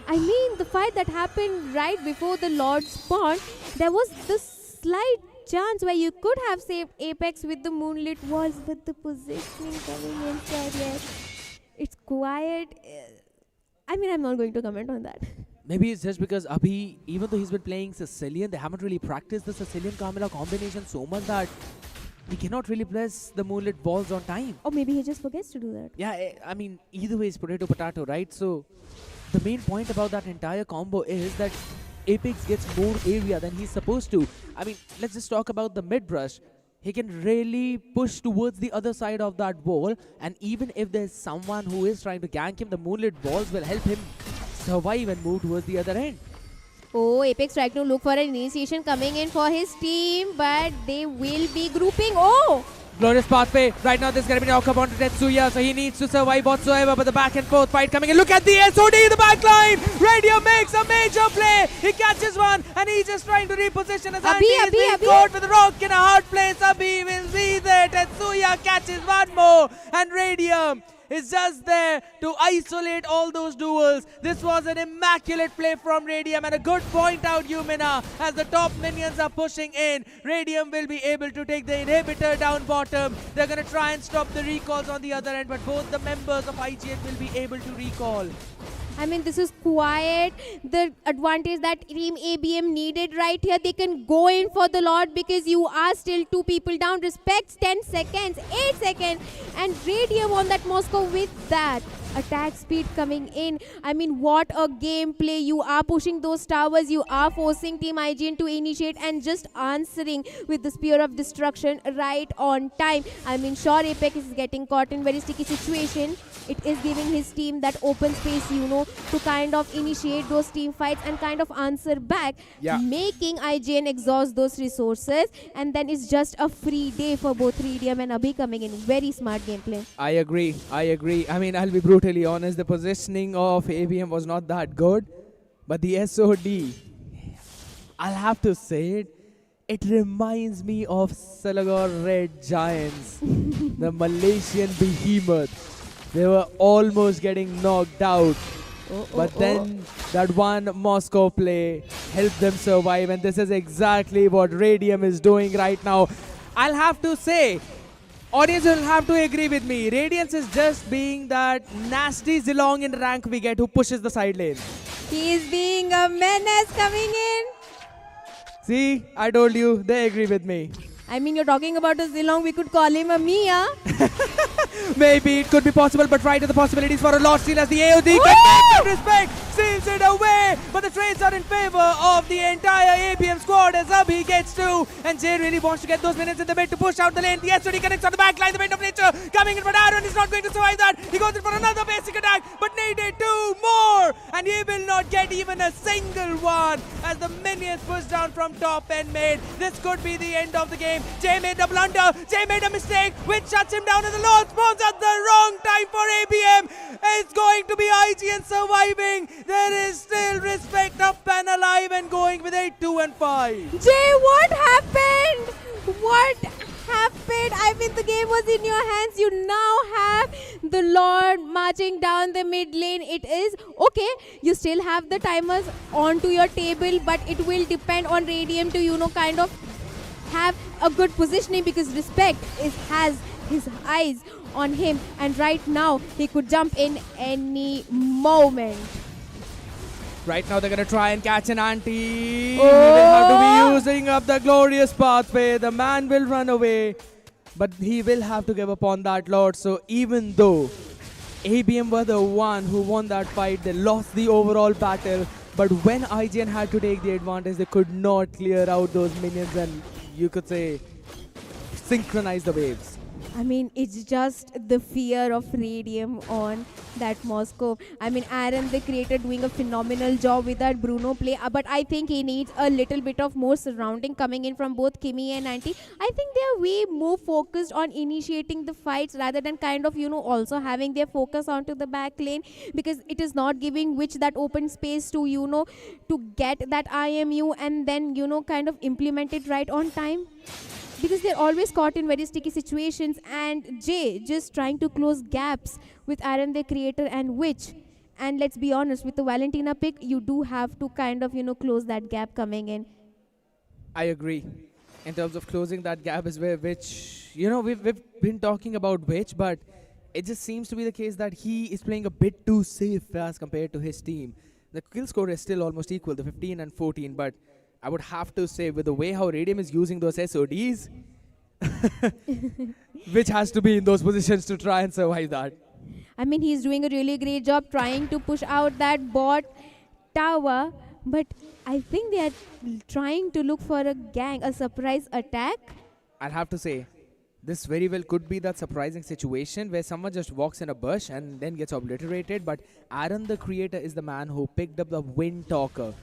I mean, the fight that happened right before the Lord spawned, there was this slight chance where you could have saved Apex with the moonlit walls, but the positioning coming inside, yes, it's quiet. I mean, I'm not going to comment on that. Maybe it's just because Abhi, even though he's been playing Sicilian, they haven't really practiced the Sicilian Carmilla combination so much that he cannot really place the moonlit balls on time. Or maybe he just forgets to do that. Yeah, I mean, either way it's potato, right? So the main point about that entire combo is that Apex gets more area than he's supposed to. I mean, let's just talk about the mid brush. He can really push towards the other side of that wall, and even if there's someone who is trying to gank him, the moonlit balls will help him survive and move towards the other end. Oh, Apex trying to look for an initiation coming in for his team, but they will be grouping. Oh! Glorious pathway. Right now, there's going to be knock up onto Tetsuya, so he needs to survive whatsoever. But the back and forth fight coming in. Look at the SOD in the back line. Radium makes a major play. He catches one, and he's just trying to reposition as Andy is being caught with a rock in a hard place. Abhi will be there. Tetsuya catches one more, and Radium is just there to isolate all those duels. This was an immaculate play from Radium, and a good point out, Yumina, as the top minions are pushing in. Radium will be able to take the inhibitor down bottom. They're going to try and stop the recalls on the other end, but both the members of IGN will be able to recall. I mean, this is quiet. The advantage that Team ABM needed right here, they can go in for the Lord because you are still 2 people down. Respects 10 seconds, 8 seconds, and Radium on that Moscow with that attack speed coming in. I mean, what a gameplay. You are pushing those towers. You are forcing Team IGN to initiate and just answering with the Spear of Destruction right on time. I mean, sure, Apex is getting caught in very sticky situation. It is giving his team that open space, you know, to kind of initiate those team fights and kind of answer back, making IGN exhaust those resources, and then it's just a free day for both Radium and Abhi coming in. Very smart gameplay. I agree. I mean, I'll be brutally honest, the positioning of ABM was not that good, but the SOD, I'll have to say it reminds me of Selagor Red Giants, the Malaysian behemoth. They were almost getting knocked out. But then that one Moscow play helped them survive, and this is exactly what Radium is doing right now. I'll have to say, Audience will have to agree with me. Radiance is just being that nasty Zilong in rank we get who pushes the side lane. He is being a menace coming in. See, I told you, they agree with me. I mean, you're talking about a Zilong, we could call him a Mia. Maybe it could be possible, but right to the possibilities for a Lord Steal as the AOD connects respect, seals it away. But the trades are in favor of the entire ABM squad as Abhi gets two. And Jay really wants to get those minutes in the mid to push out the lane. The SOD connects on the back line, the wind of nature coming in, but Aaron is not going to survive that. He goes in for another basic attack, but needed two more. And he will not get even a single one as the minions push down from top and mid. This could be the end of the game. Jay made a blunder. Jay made a mistake, which shuts him down, and the Lord spawns at the wrong time for ABM. It's going to be IGN surviving. There is still respect up and alive and going with 8-2 and 5. Jay, what happened? What happened? I mean, the game was in your hands. You now have the Lord marching down the mid lane. It is okay. You still have the timers onto your table, but it will depend on Radium to, kind of have a good positioning because Respect has his eyes on him, and right now he could jump in any moment. Right now they're going to try and catch an anti. He will have to be using up the glorious pathway. The man will run away, but he will have to give up on that Lord. So even though ABM were the one who won that fight, they lost the overall battle. But when IGN had to take the advantage, they could not clear out those minions and, you could say, synchronize the waves. I mean, it's just the fear of Radium on that Moscow. I mean, Aaron, the creator, doing a phenomenal job with that Bruno play. But I think he needs a little bit of more surrounding coming in from both Kimmy and Anti. I think they are way more focused on initiating the fights rather than kind of, also having their focus onto the back lane, because it is not giving Witch that open space to, to get that IMU and then, kind of implement it right on time. Because they're always caught in very sticky situations, and Jay just trying to close gaps with Aaron the creator and Witch. And let's be honest, with the Valentina pick, you do have to kind of, close that gap coming in. I agree. In terms of closing that gap is where Witch, we've been talking about Witch, but it just seems to be the case that he is playing a bit too safe as compared to his team. The kill score is still almost equal, the 15 and 14, but I would have to say, with the way how Radium is using those SODs, which has to be in those positions to try and survive that. I mean, he's doing a really great job trying to push out that bot tower, but I think they are trying to look for a surprise attack. I'll have to say, this very well could be that surprising situation where someone just walks in a bush and then gets obliterated, but Aaron the creator is the man who picked up the Wind Talker.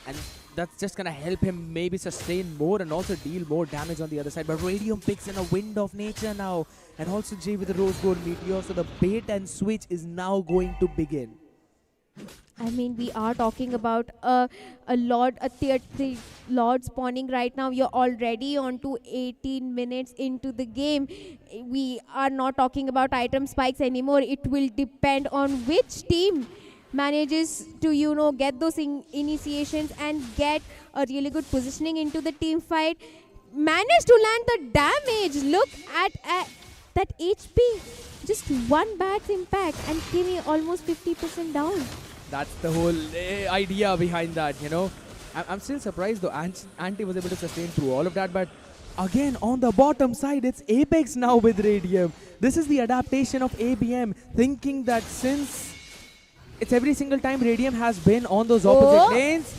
And that's just going to help him maybe sustain more and also deal more damage on the other side. But Radium picks in a Wind of Nature now. And also Jay with the Rose Gold Meteor. So the bait and switch is now going to begin. I mean, we are talking about a tier 3 Lord spawning right now. You're already on to 18 minutes into the game. We are not talking about item spikes anymore. It will depend on which team manages to, get those initiations and get a really good positioning into the team fight. Managed to land the damage. Look at that HP. Just one bad impact and Kimmy almost 50% down. That's the whole idea behind that, I'm still surprised though Anti was able to sustain through all of that, but again on the bottom side it's Apex now with Radium. This is the adaptation of ABM, thinking that since it's every single time Radium has been on those opposite lanes.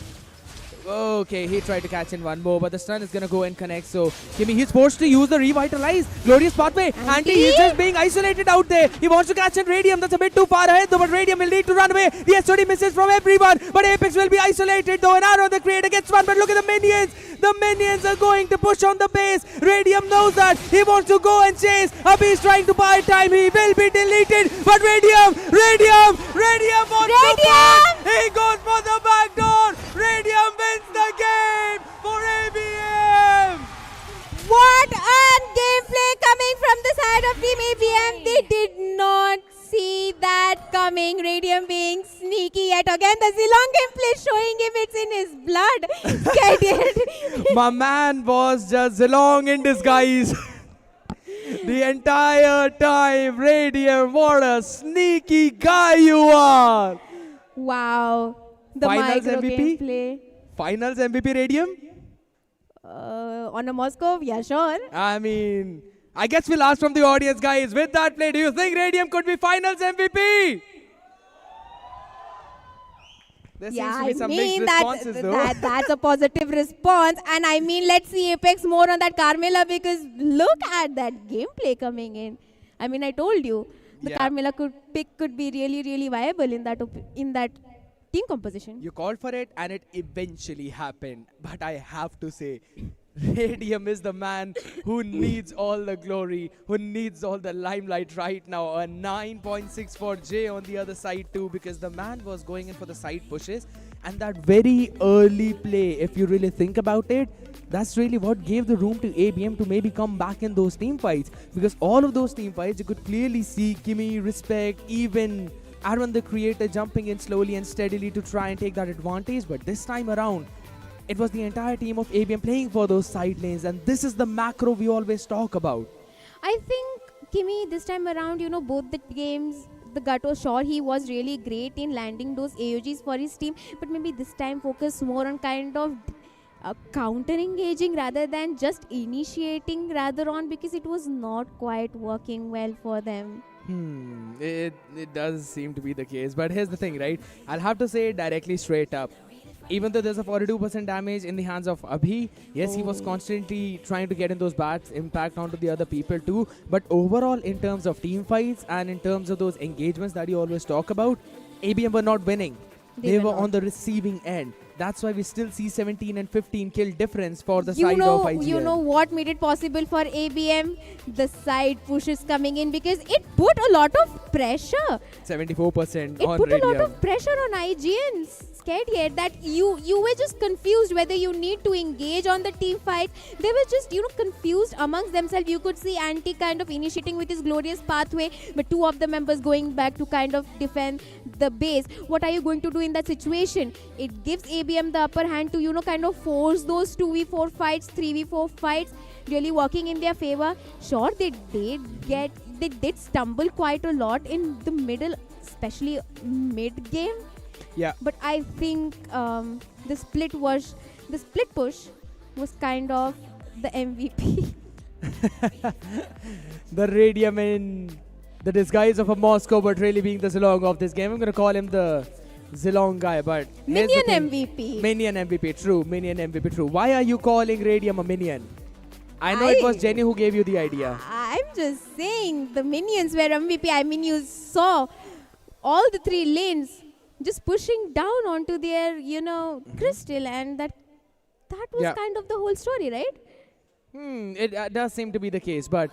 Okay, he tried to catch in one more, but the stun is going to go and connect. So, Kimmy, he's forced to use the Revitalize. Glorious pathway. Anti, he's just being isolated out there. He wants to catch in Radium. That's a bit too far ahead, though, but Radium will need to run away. The SOD misses from everyone, but Apex will be isolated, though. And Arrow, the creator, gets one, but look at the minions. The minions are going to push on the base. Radium knows that. He wants to go and chase. Abhi is trying to buy time. He will be deleted, but Radium wants to push. He goes for the back door. Radium wins the game for ABM. What a gameplay coming from the side of Team ABM. They did not see that coming. Radium being sneaky yet again. The Zilong gameplay showing him it's in his blood. Get it? My man was just Zilong in disguise. The entire time, Radium, what a sneaky guy you are! Wow. The Finals micro MVP? gameplay. Finals MVP Radium? On a Moscow? Yeah, sure. I mean, I guess we'll ask from the audience, guys. With that play, do you think Radium could be Finals MVP? There seems to be some mixed responses, though. That's a positive response. And I mean, let's see Apex more on that Carmela, because look at that gameplay coming in. I mean, I told you, the Carmela pick could be really, really viable in that team composition. You called for it, and it eventually happened. But I have to say, Radium is the man who needs all the glory, who needs all the limelight right now. A 9.6 for J on the other side too, because the man was going in for the side pushes. And that very early play, if you really think about it, that's really what gave the room to ABM to maybe come back in those team fights. Because all of those team fights, you could clearly see Kimmy, Respect, even Aaron the Creator jumping in slowly and steadily to try and take that advantage. But this time around, it was the entire team of ABM playing for those side lanes, and this is the macro we always talk about. I think Kimmy, this time around, both the games, the Gato, sure, he was really great in landing those AOGs for his team, but maybe this time focus more on kind of counter-engaging rather than just initiating rather on, because it was not quite working well for them. It does seem to be the case, but here's the thing, right? I'll have to say it directly straight up. Even though there's a 42% damage in the hands of Abhi, yes, he was constantly trying to get in those bats, impact onto the other people too. But overall, in terms of team fights and in terms of those engagements that you always talk about, ABM were not winning. They were on the receiving end. That's why we still see 17 and 15 kill difference for the side of IGN. You know what made it possible for ABM? The side pushes coming in, because it put a lot of pressure. 74% it on put Radium. A lot of pressure on IGN. Scared yet that you were just confused whether you need to engage on the team fight. They were just confused amongst themselves. You could see Anti kind of initiating with his glorious pathway, but two of the members going back to kind of defend the base. What are you going to do in that situation? It gives ABM the upper hand to kind of force those 2v4 fights, 3v4 fights, really working in their favor. Sure, they did stumble quite a lot in the middle, especially mid game. Yeah. But I think the split push was kind of the MVP. The Radium in the disguise of a Moscow, but really being the Zilong of this game. I'm going to call him the Zilong guy, but Minion MVP. Minion MVP, true. Minion MVP, true. Why are you calling Radium a minion? I know it was Jenny who gave you the idea. I'm just saying the minions were MVP. I mean, you saw all the three lanes just pushing down onto their, crystal, and that was kind of the whole story, right? It does seem to be the case, but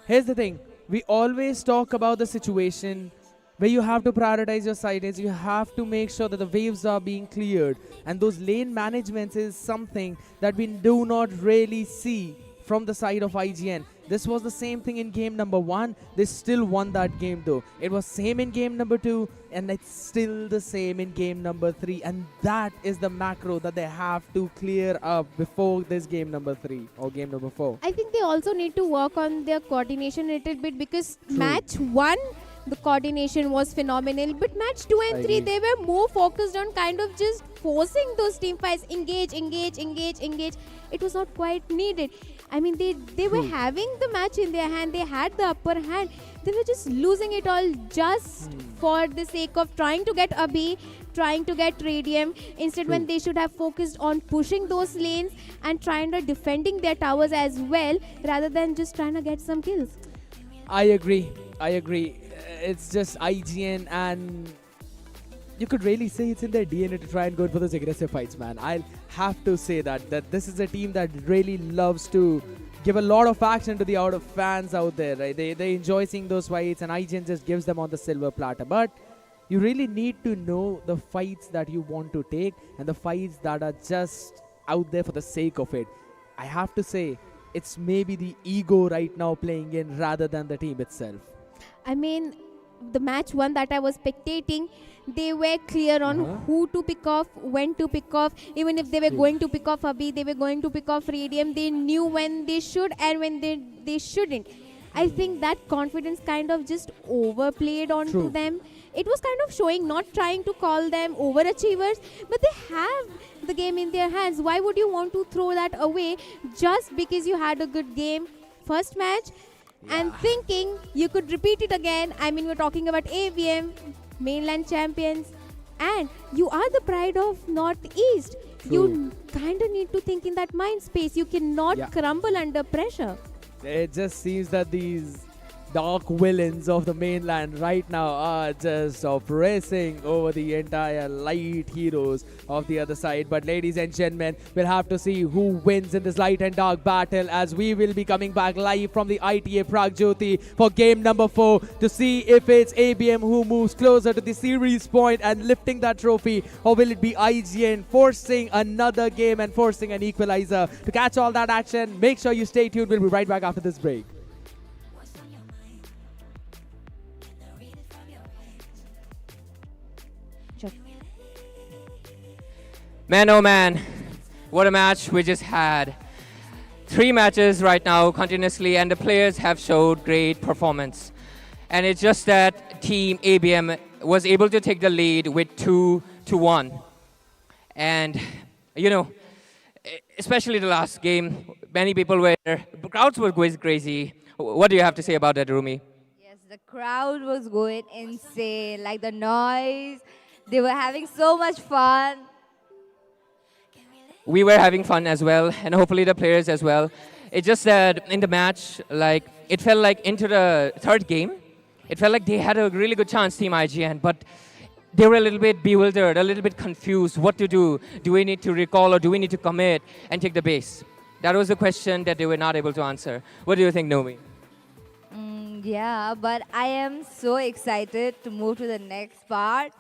here's the thing. We always talk about the situation where you have to prioritize your side lanes. You have to make sure that the waves are being cleared, and those lane managements is something that we do not really see from the side of IGN. This was the same thing in game number 1. They still won that game though. It was same in game number 2, and it's still the same in game number 3. And that is the macro that they have to clear up before this game number 3 or game number 4. I think they also need to work on their coordination a little bit, because match 1, the coordination was phenomenal, but match 2 and 3, they were more focused on kind of just forcing those team fights, engage. It was not quite needed. I mean, they were having the match in their hand. They had the upper hand. They were just losing it all just for the sake of trying to get Abhi, trying to get Radium. Instead, when they should have focused on pushing those lanes and trying to defending their towers as well, rather than just trying to get some kills. I agree. It's just IGN, and you could really say it's in their DNA to try and go for those aggressive fights, man. I'll have to say that this is a team that really loves to give a lot of action to the fans out there, right? They enjoy seeing those fights, and IGN just gives them on the silver platter. But you really need to know the fights that you want to take and the fights that are just out there for the sake of it. I have to say, it's maybe the ego right now playing in rather than the team itself. I mean, the match 1 that I was spectating, they were clear on who to pick off, when to pick off. Even if they were going to pick off Abhi, they were going to pick off Radium. They knew when they should and when they shouldn't. I think that confidence kind of just overplayed onto True. them. It was kind of showing, not trying to call them overachievers, but they have the game in their hands. Why would you want to throw that away just because you had a good game first match and thinking you could repeat it again? I mean, we're talking about ABM, mainland champions, and you are the pride of Northeast. You kind of need to think in that mind space. You cannot crumble under pressure. It just seems that these dark villains of the mainland right now are just oppressing over the entire light heroes of the other side. But ladies and gentlemen, we'll have to see who wins in this light and dark battle, as we will be coming back live from the ITA Pragjyoti for game number 4 to see if it's ABM who moves closer to the series point and lifting that trophy, or will it be IGN forcing another game and forcing an equalizer. To catch all that action, make sure you stay tuned. We'll be right back after this break. Man, oh man, what a match we just had. 3 matches right now continuously, and the players have showed great performance. And it's just that team ABM was able to take the lead with 2-1. And, you know, especially the last game, many people were, the crowds were going crazy. What do you have to say about that, Rumi? Yes, the crowd was going insane. Like the noise, they were having so much fun. We were having fun as well, and hopefully the players as well. It's just that in the match, like, it felt like into the third game, it felt like they had a really good chance, Team IGN, but they were a little bit bewildered, a little bit confused what to do. Do we need to recall, or do we need to commit and take the base? That was the question that they were not able to answer. What do you think, Nomi? Yeah, but I am so excited to move to the next part.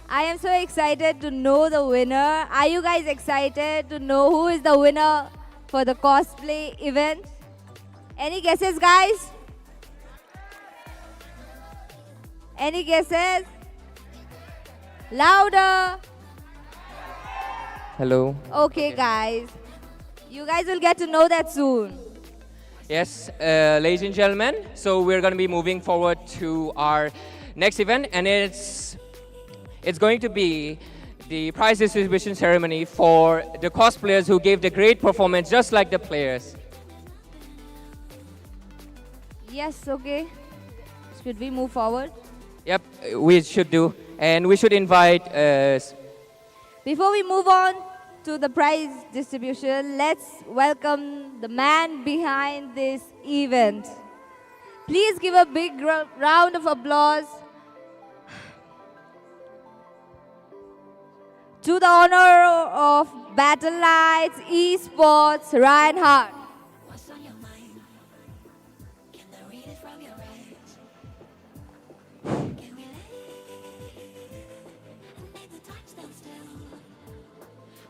I am so excited to know the winner. Are you guys excited to know who is the winner for the cosplay event? Any guesses, guys? Any guesses? Louder. Hello. Okay, guys. You guys will get to know that soon. Yes, ladies and gentlemen, so we're going to be moving forward to our next event, and it's going to be the prize distribution ceremony for the cosplayers who gave the great performance, just like the players. Yes, okay. Should we move forward? Yep, we should do. And we should invite... Before we move on to the prize distribution, let's welcome the man behind this event. Please give a big round of applause to the honor of Battle Lights Esports, Ryan Hart. What's on your mind? Can I read it from your eyes? Can we lay and make the time stand still?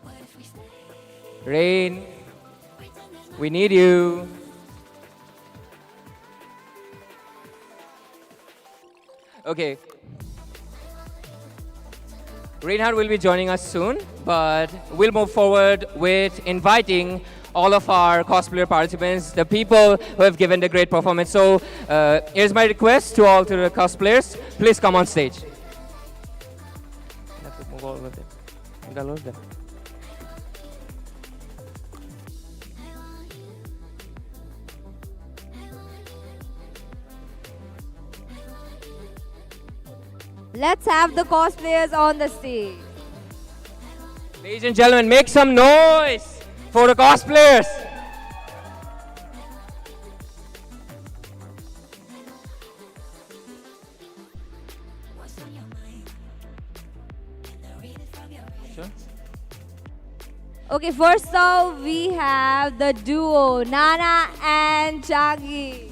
What if we stay? Rain, we need you. Okay. Reinhard will be joining us soon, but we'll move forward with inviting all of our cosplayer participants, the people who have given the great performance. So here's my request to all the cosplayers, please come on stage. Let's have the cosplayers on the stage. Ladies and gentlemen, make some noise for the cosplayers. Sure. Okay, first off, we have the duo, Nana and Changi.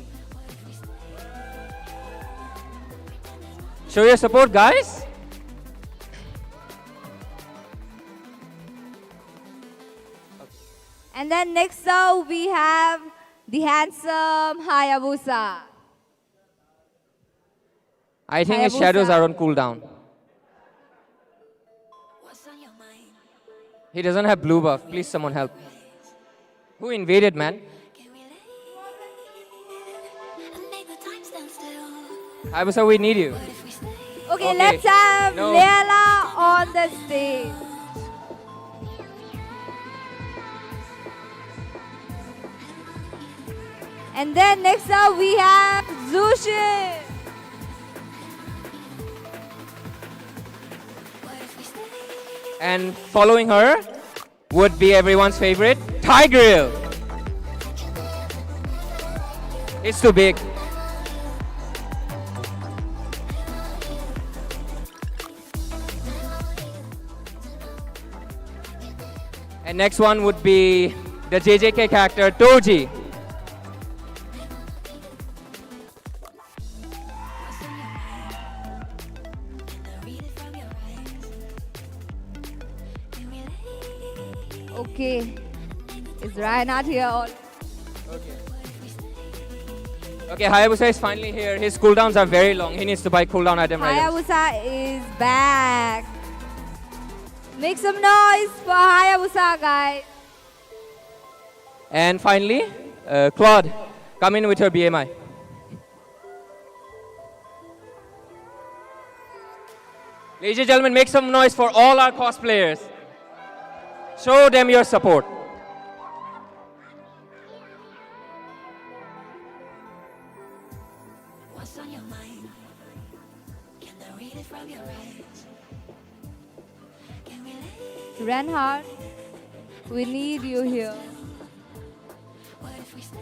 Show your support, guys. And then next up, we have the handsome Hayabusa. I think his shadows are on cooldown. He doesn't have blue buff. Please, someone help. Who invaded, man? Hayabusa, we need you. Okay, let's have No. Leila on the stage. And then next up we have Zushin. And following her would be everyone's favorite, Tigreal. It's too big. And next one would be the JJK character, Toji. Okay. Is Reinhardt here? Okay, Hayabusa is finally here. His cooldowns are very long. He needs to buy cooldown item items. Hayabusa is back. Make some noise for Hayabusa, guys. And finally, Claude, come in with her BMI. Ladies and gentlemen, make some noise for all our cosplayers. Show them your support. What's on your mind? Can I read it from your eyes? Can we lay? Reinhardt, we need you here. What if we stay?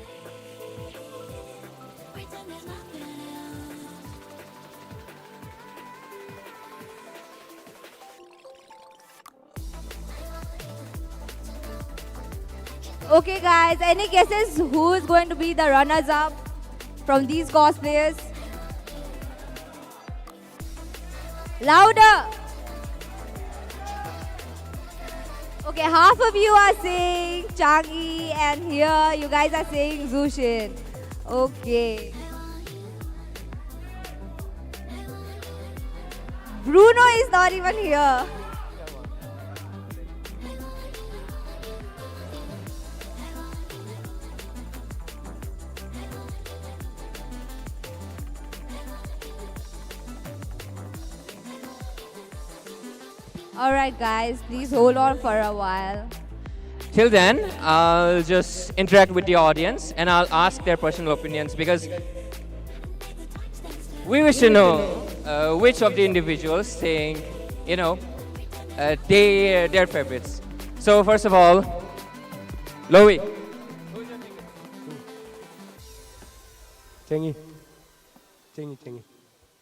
Pretend there's nothing else. Okay, guys, any guesses who is going to be the runners-up from these cosplayers? Louder! Okay, half of you are saying Changi, and here you guys are saying Zushin. Okay. Bruno is not even here. Alright guys, please hold on for a while. Till then, I'll just interact with the audience and I'll ask their personal opinions because we wish to know which of the individuals think, their favorites. So first of all, Lowy. Chengi.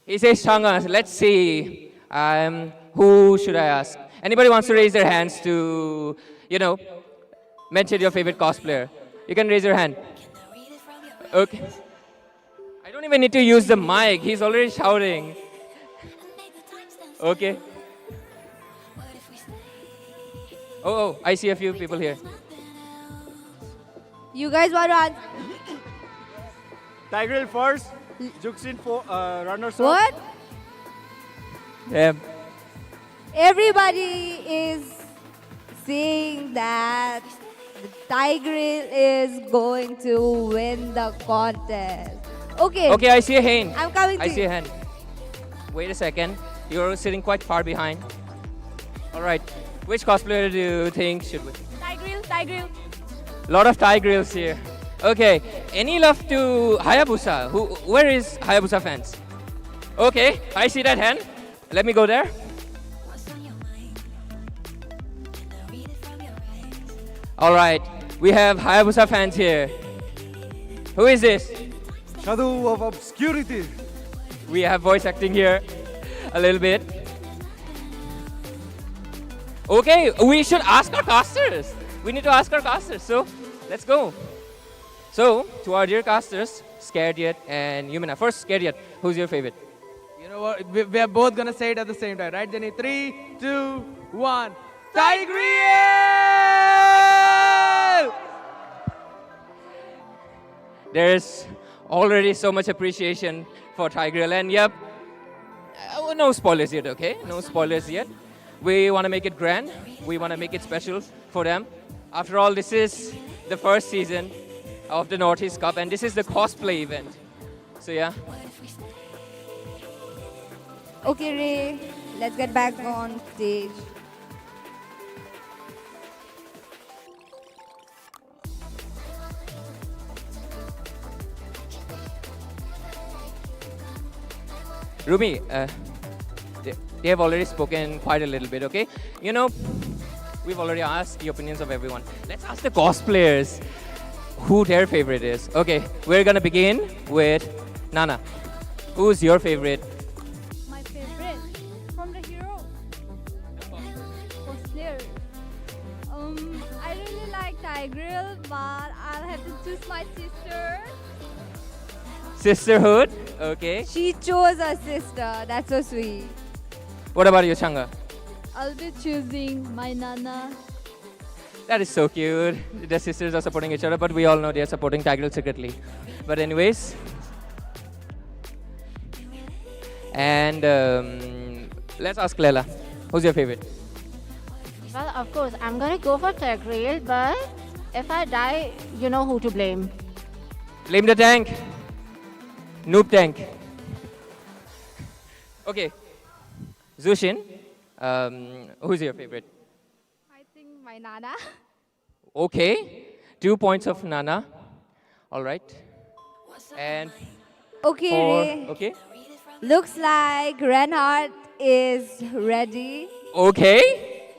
He says Changa. Let's see. Who should I ask? Anybody wants to raise their hands to, mention your favorite cosplayer? You can raise your hand. Okay. I don't even need to use the mic. He's already shouting. Okay. Oh, I see a few people here. You guys want to answer? Tigreal first, Juxin for runners up. What? Yeah. Everybody is saying that the Tigreal is going to win the contest. Okay. Okay, I see a hand. I'm coming to I see you. a hand. Wait a second. You're sitting quite far behind. All right. Which cosplayer do you think should win? Tigreal. A lot of Tigreals here. Okay. Any love to Hayabusa? Where is Hayabusa fans? Okay. I see that hand. Let me go there. All right. We have Hayabusa fans here. Who is this? Shadow of Obscurity. We have voice acting here a little bit. Okay, we should ask our casters. We need to ask our casters. So, let's go. So, to our dear casters, Scared Yet and Yumina. First, Scared Yet. Who's your favorite? You know what? We are both gonna say it at the same time, right, Jenny? 3, 2, 1. Tigreal! There's already so much appreciation for Tigreal. And yep, no spoilers yet, okay? No spoilers yet. We want to make it grand. We want to make it special for them. After all, this is the first season of the Northeast Cup, and this is the cosplay event. So yeah. Okay, Ray, let's get back on stage. Rumi, they have already spoken quite a little bit, okay? You know, we've already asked the opinions of everyone. Let's ask the cosplayers who their favorite is. Okay, we're gonna begin with Nana. Who's your favorite? My favorite from the hero cosplayer. I really like Tigreal, but I'll have to choose my sister. Sisterhood, okay. She chose her sister. That's so sweet. What about you, Changa? I'll be choosing my Nana. That is so cute. The sisters are supporting each other, but we all know they are supporting Tigreal secretly. But anyways. And let's ask Leila. Who's your favorite? Well, of course, I'm gonna go for Tigreal, but if I die, you know who to blame. Blame the tank. Noob tank. Okay. Zushin, who's your favorite? I think my Nana. Okay. 2 points of Nana. All right. And Okay, Ray. okay. Looks like Reinhardt is ready. Okay.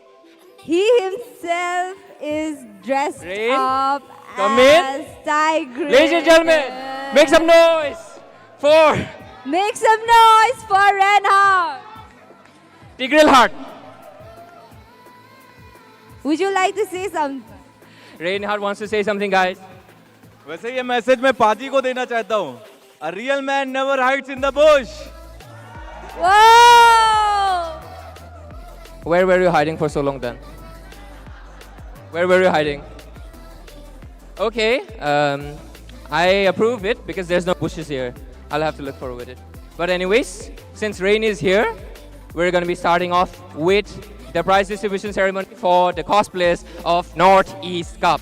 He himself is dressed Rain, up come as in. Tigreal. Ladies and gentlemen, make some noise for Make some noise for Reinhardt. Tigreal Heart. Would you like to say something? Reinhardt wants to say something, guys. वैसे ये message मैं पाजी को देना चाहता हूँ. A real man never hides in the bush. Whoa! Where were you hiding for so long then? Where were you hiding? Okay, I approve it because there's no bushes here. I'll have to look forward it. But anyways, since Rain is here, we're going to be starting off with the prize distribution ceremony for the cosplayers of Northeast Cup.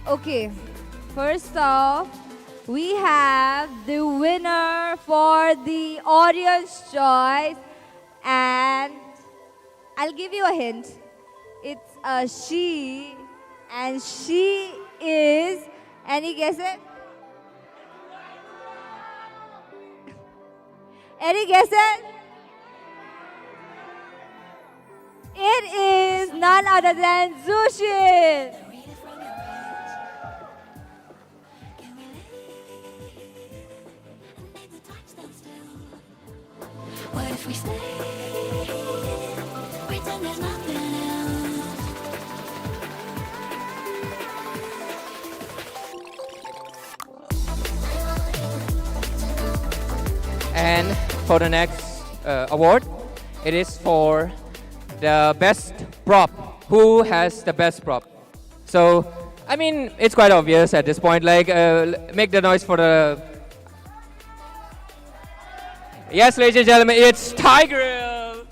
Okay, first off, we have the winner for the audience choice, and I'll give you a hint. It's a she, and she is, any guesses? Any guesses? It is none other than Zushin. What if we stay? Pretend there's nothing else. And for the next award, it is for the best prop. Who has the best prop? So, I mean, it's quite obvious at this point. Like, make the noise for the... Yes, ladies and gentlemen, it's Tigreal.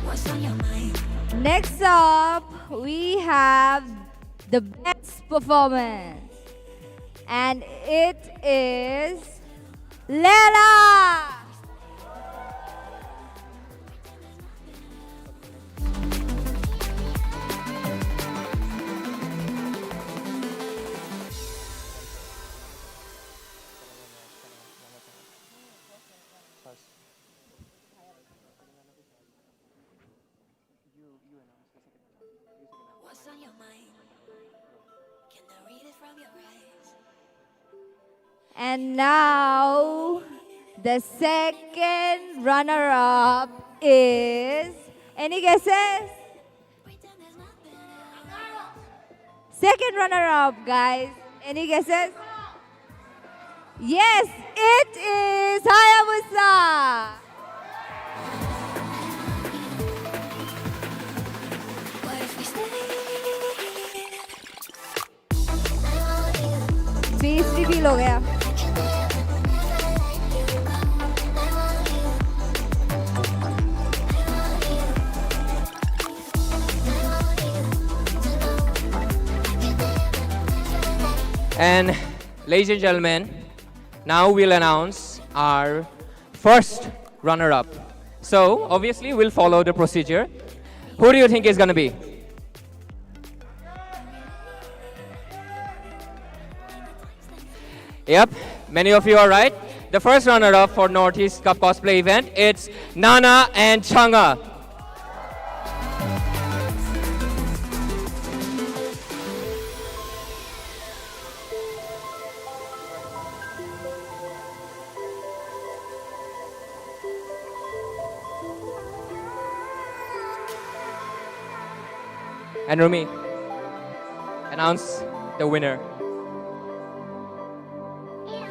What's on your mind? Next up, we have the best performance, and it is Leila. What's on your mind? Can I read it from your eyes? And now, the second runner-up is, any guesses? second runner-up, guys? Any guesses? Yes, it is Hayabusa. Face reveal हो गया. And ladies and gentlemen, now we'll announce our first runner-up. So obviously we'll follow the procedure. Who do you think is going to be? Yep, many of you are right. The first runner-up for Northeast Cup cosplay event, it's Nana and Changa. And Rumi, announce the winner.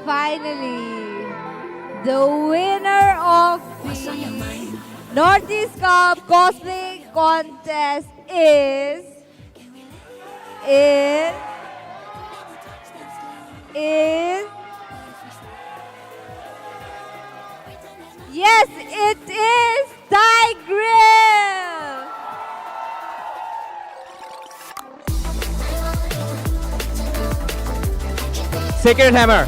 Finally, the winner of the Northeast Cup cosplay contest is yes, it is Tigrill. Secret Hammer.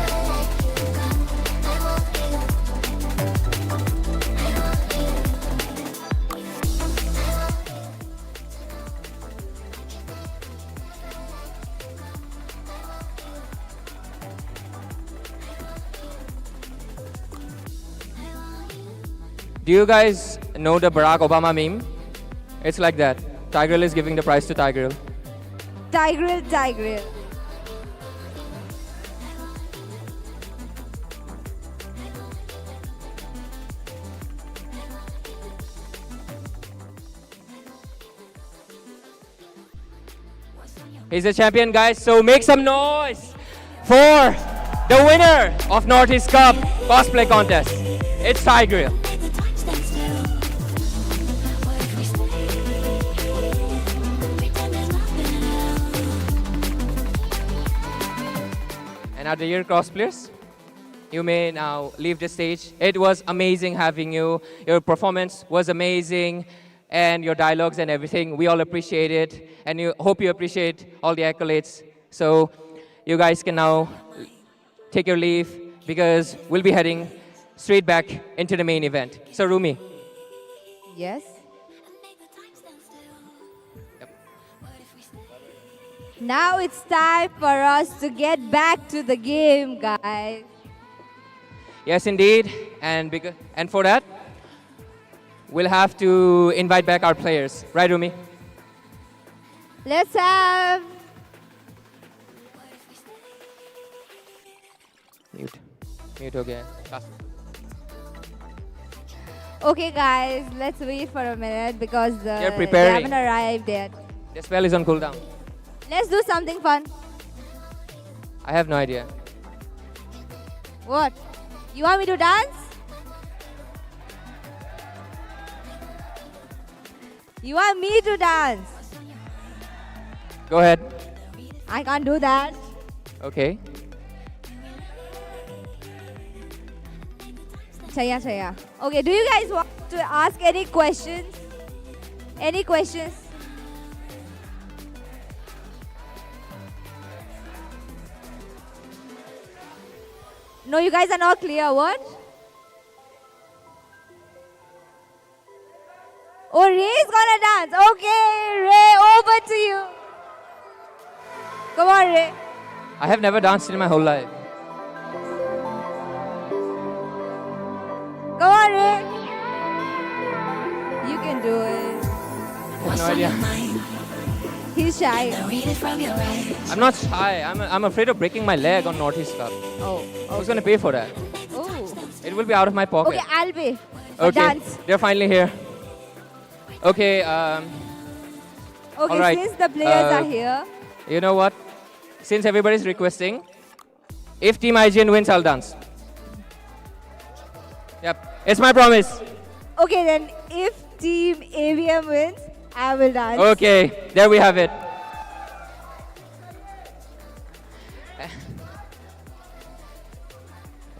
Do you guys know the Barack Obama meme? It's like that. Tigrill is giving the prize to Tigrill. Tigrill. He's a champion, guys, so make some noise for the winner of Northeast Cup cosplay contest. It's Tigrill. And our dear cosplayers, you may now leave the stage. It was amazing having you. Your performance was amazing, and your dialogues and everything. We all appreciate it, and hope you appreciate all the accolades. So you guys can now take your leave, because we'll be heading straight back into the main event. So Rumi. Yes. Now it's time for us to get back to the game, guys. Yes, indeed. And for that, we'll have to invite back our players. Right, Rumi? Let's have... Mute ho gaya. Okay, guys, let's wait for a minute because they preparing. haven't arrived yet. The spell is on cooldown. Let's do something fun. I have no idea. What? You want me to dance? You want me to dance? Go ahead. I can't do that. Okay. Chaya. Okay, do you guys want to ask any questions? Any questions? No, you guys are not clear. What? Oh, Ray's gonna dance. Okay, Ray, over to you. Come on, Ray. I have never danced in my whole life. Come on, Ray. You can do it. I have no idea. He's shy. I'm not shy. I'm afraid of breaking my leg on Northeast Cup. Oh. Who's going to pay for that? Oh. It will be out of my pocket. Okay, I'll pay. Okay, Dance. they're finally here. Okay, Okay, all right. since the players are here, You know what? Since everybody's requesting, if Team IGN wins, I'll dance. Yep, it's my promise. Okay, then if Team ABM wins, I will dance. Okay, there we have it.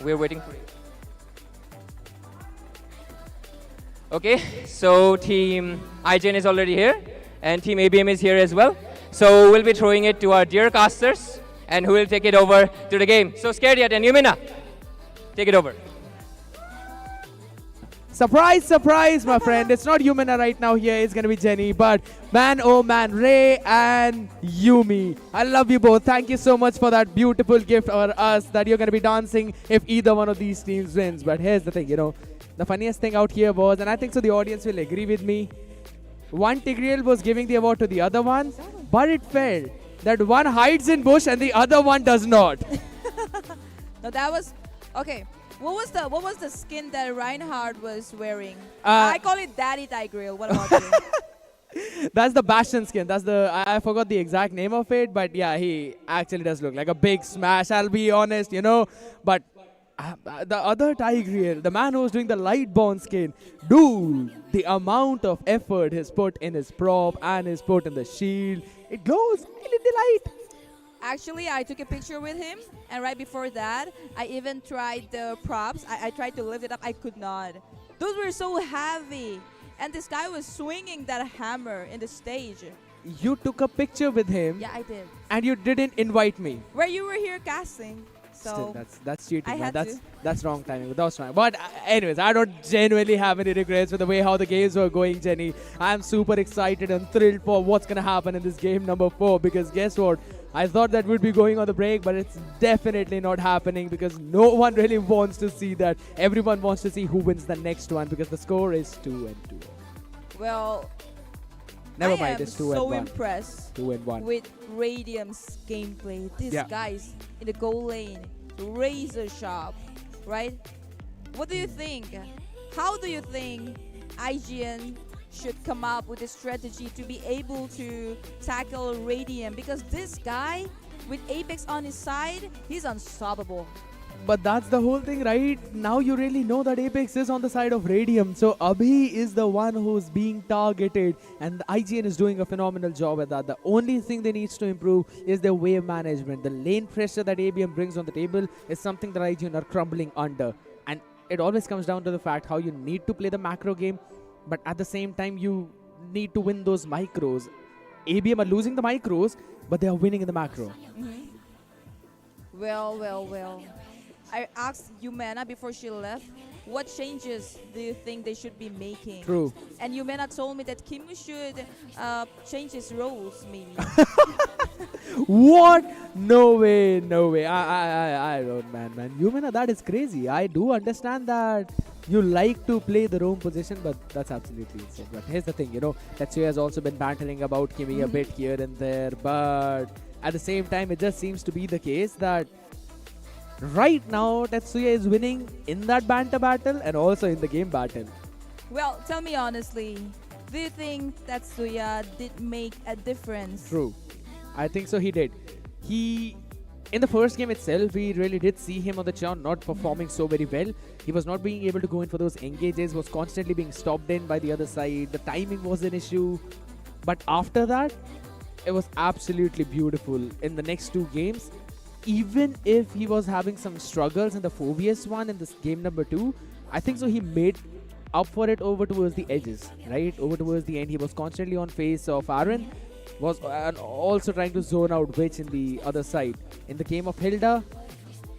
We're waiting for it. Okay, so Team IGN is already here, and Team ABM is here as well. So we'll be throwing it to our dear casters, and who will take it over to the game. So scared yet? And Yumina, take it over. Surprise, surprise, my friend. It's not Yumina right now here. It's going to be Jenny. But man, oh man, Ray and Yumi. I love you both. Thank you so much for that beautiful gift for us that you're going to be dancing if either one of these teams wins. But here's the thing, you know. The funniest thing out here was, and I think so the audience will agree with me, one Tigreal was giving the award to the other one, but it felt that one hides in bush and the other one does not. No, that was okay. What was the skin that Reinhardt was wearing? Uh, I call it Daddy Tigreal. What about you? That's the Bastion skin. That's the, I forgot the exact name of it, but yeah, he actually does look like a big smash, I'll be honest, you know. But the other Tigreal, the man who's doing the Lightborn skin, dude, the amount of effort he's put in his prop and he's put in the shield, it glows in the light. Actually, I took a picture with him, and right before that, I even tried the props. I tried to lift it up. I could not. Those were so heavy. And this guy was swinging that hammer in the stage. You took a picture with him. Yeah, I did. And you didn't invite me. Where you were here casting. So Still, that's cheating, I man. had to. That's wrong timing. That was fine. But anyways, I don't genuinely have any regrets with the way how the games were going, Jenny. I'm super excited and thrilled for what's gonna happen in this game number 4, because guess what? I thought that would be going on the break, but it's definitely not happening because no one really wants to see that. Everyone wants to see who wins the next one because the score is 2-2. well, Never I mind, am it's 2-1. so impressed 2-1. with Radium's gameplay. These Yeah. guys in the goal lane, razor sharp, right? What do you think? How do you think IGN should come up with a strategy to be able to tackle Radium? Because this guy, with Apex on his side, he's unstoppable. But that's the whole thing, right? Now you really know that Apex is on the side of Radium. So Abhi is the one who's being targeted. And the IGN is doing a phenomenal job at that. The only thing they need to improve is their wave management. The lane pressure that ABM brings on the table is something that IGN are crumbling under. And it always comes down to the fact how you need to play the macro game. But at the same time, you need to win those micros. ABM are losing the micros, but they are winning in the macro. Well. I asked Yumena before she left, what changes do you think they should be making? True. And Yumena told me that Kim should change his roles, maybe. What? No way, no way. I don't, man. Yumina, that is crazy. I do understand that you like to play the roam position, but that's absolutely insane. But here's the thing, you know, Tetsuya has also been bantering about Kimi a bit here and there, but at the same time, it just seems to be the case that right now, Tetsuya is winning in that banter battle and also in the game battle. Well, tell me honestly, do you think Tetsuya did make a difference? True. I think so, he did. In the first game itself, we really did see him on the churn not performing so very well. He was not being able to go in for those engages, was constantly being stopped in by the other side. The timing was an issue. But after that, it was absolutely beautiful in the next 2 games. Even if he was having some struggles in the Phobius one in this game number 2, I think so he made up for it over towards the edges, right? Over towards the end, he was constantly on face of Aaron, was also trying to zone out Witch in the other side. In the game of Hilda,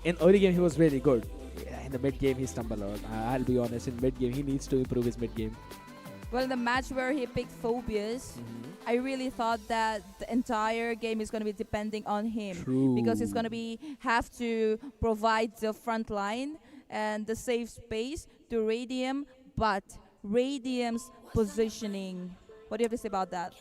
in early game he was really good. Yeah, in the mid game he stumbled a lot. I'll be honest, in mid game he needs to improve his mid game. Well, in the match where he picked Phobius, I really thought that the entire game is going to be depending on him. True. Because he's going to have to provide the front line and the safe space to Radium, but Radium's positioning. What do you have to say about that?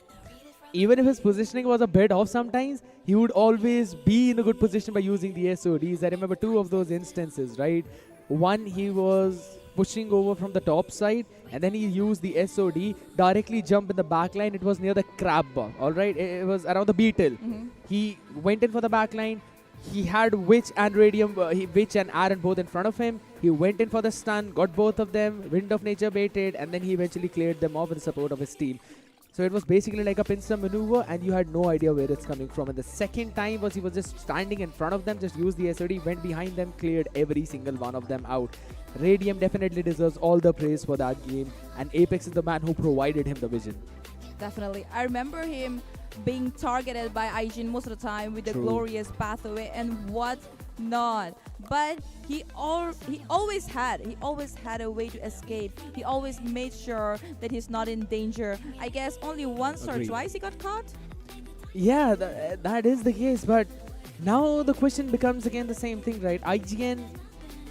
Even if his positioning was a bit off sometimes, he would always be in a good position by using the SODs. I remember 2 of those instances, right? One, he was pushing over from the top side, and then he used the SOD, directly jump in the back line. It was near the crab bar, all right? It was around the beetle. He went in for the back line. He had Witch and Radium, Witch and Aaron both in front of him. He went in for the stun, got both of them, Wind of Nature baited, and then he eventually cleared them off with the support of his team. So it was basically like a pincer maneuver, and you had no idea where it's coming from. And the second time was he was just standing in front of them, just used the SOD, went behind them, cleared every single one of them out. Radium definitely deserves all the praise for that game, and Apex is the man who provided him the vision. Definitely. I remember him being targeted by IGN most of the time with the True. glorious pathway and what not. But he always had a way to escape. He always made sure that he's not in danger. I guess only once Agreed. or twice he got caught. Yeah, that is the case, but now the question becomes again the same thing, right? IGN,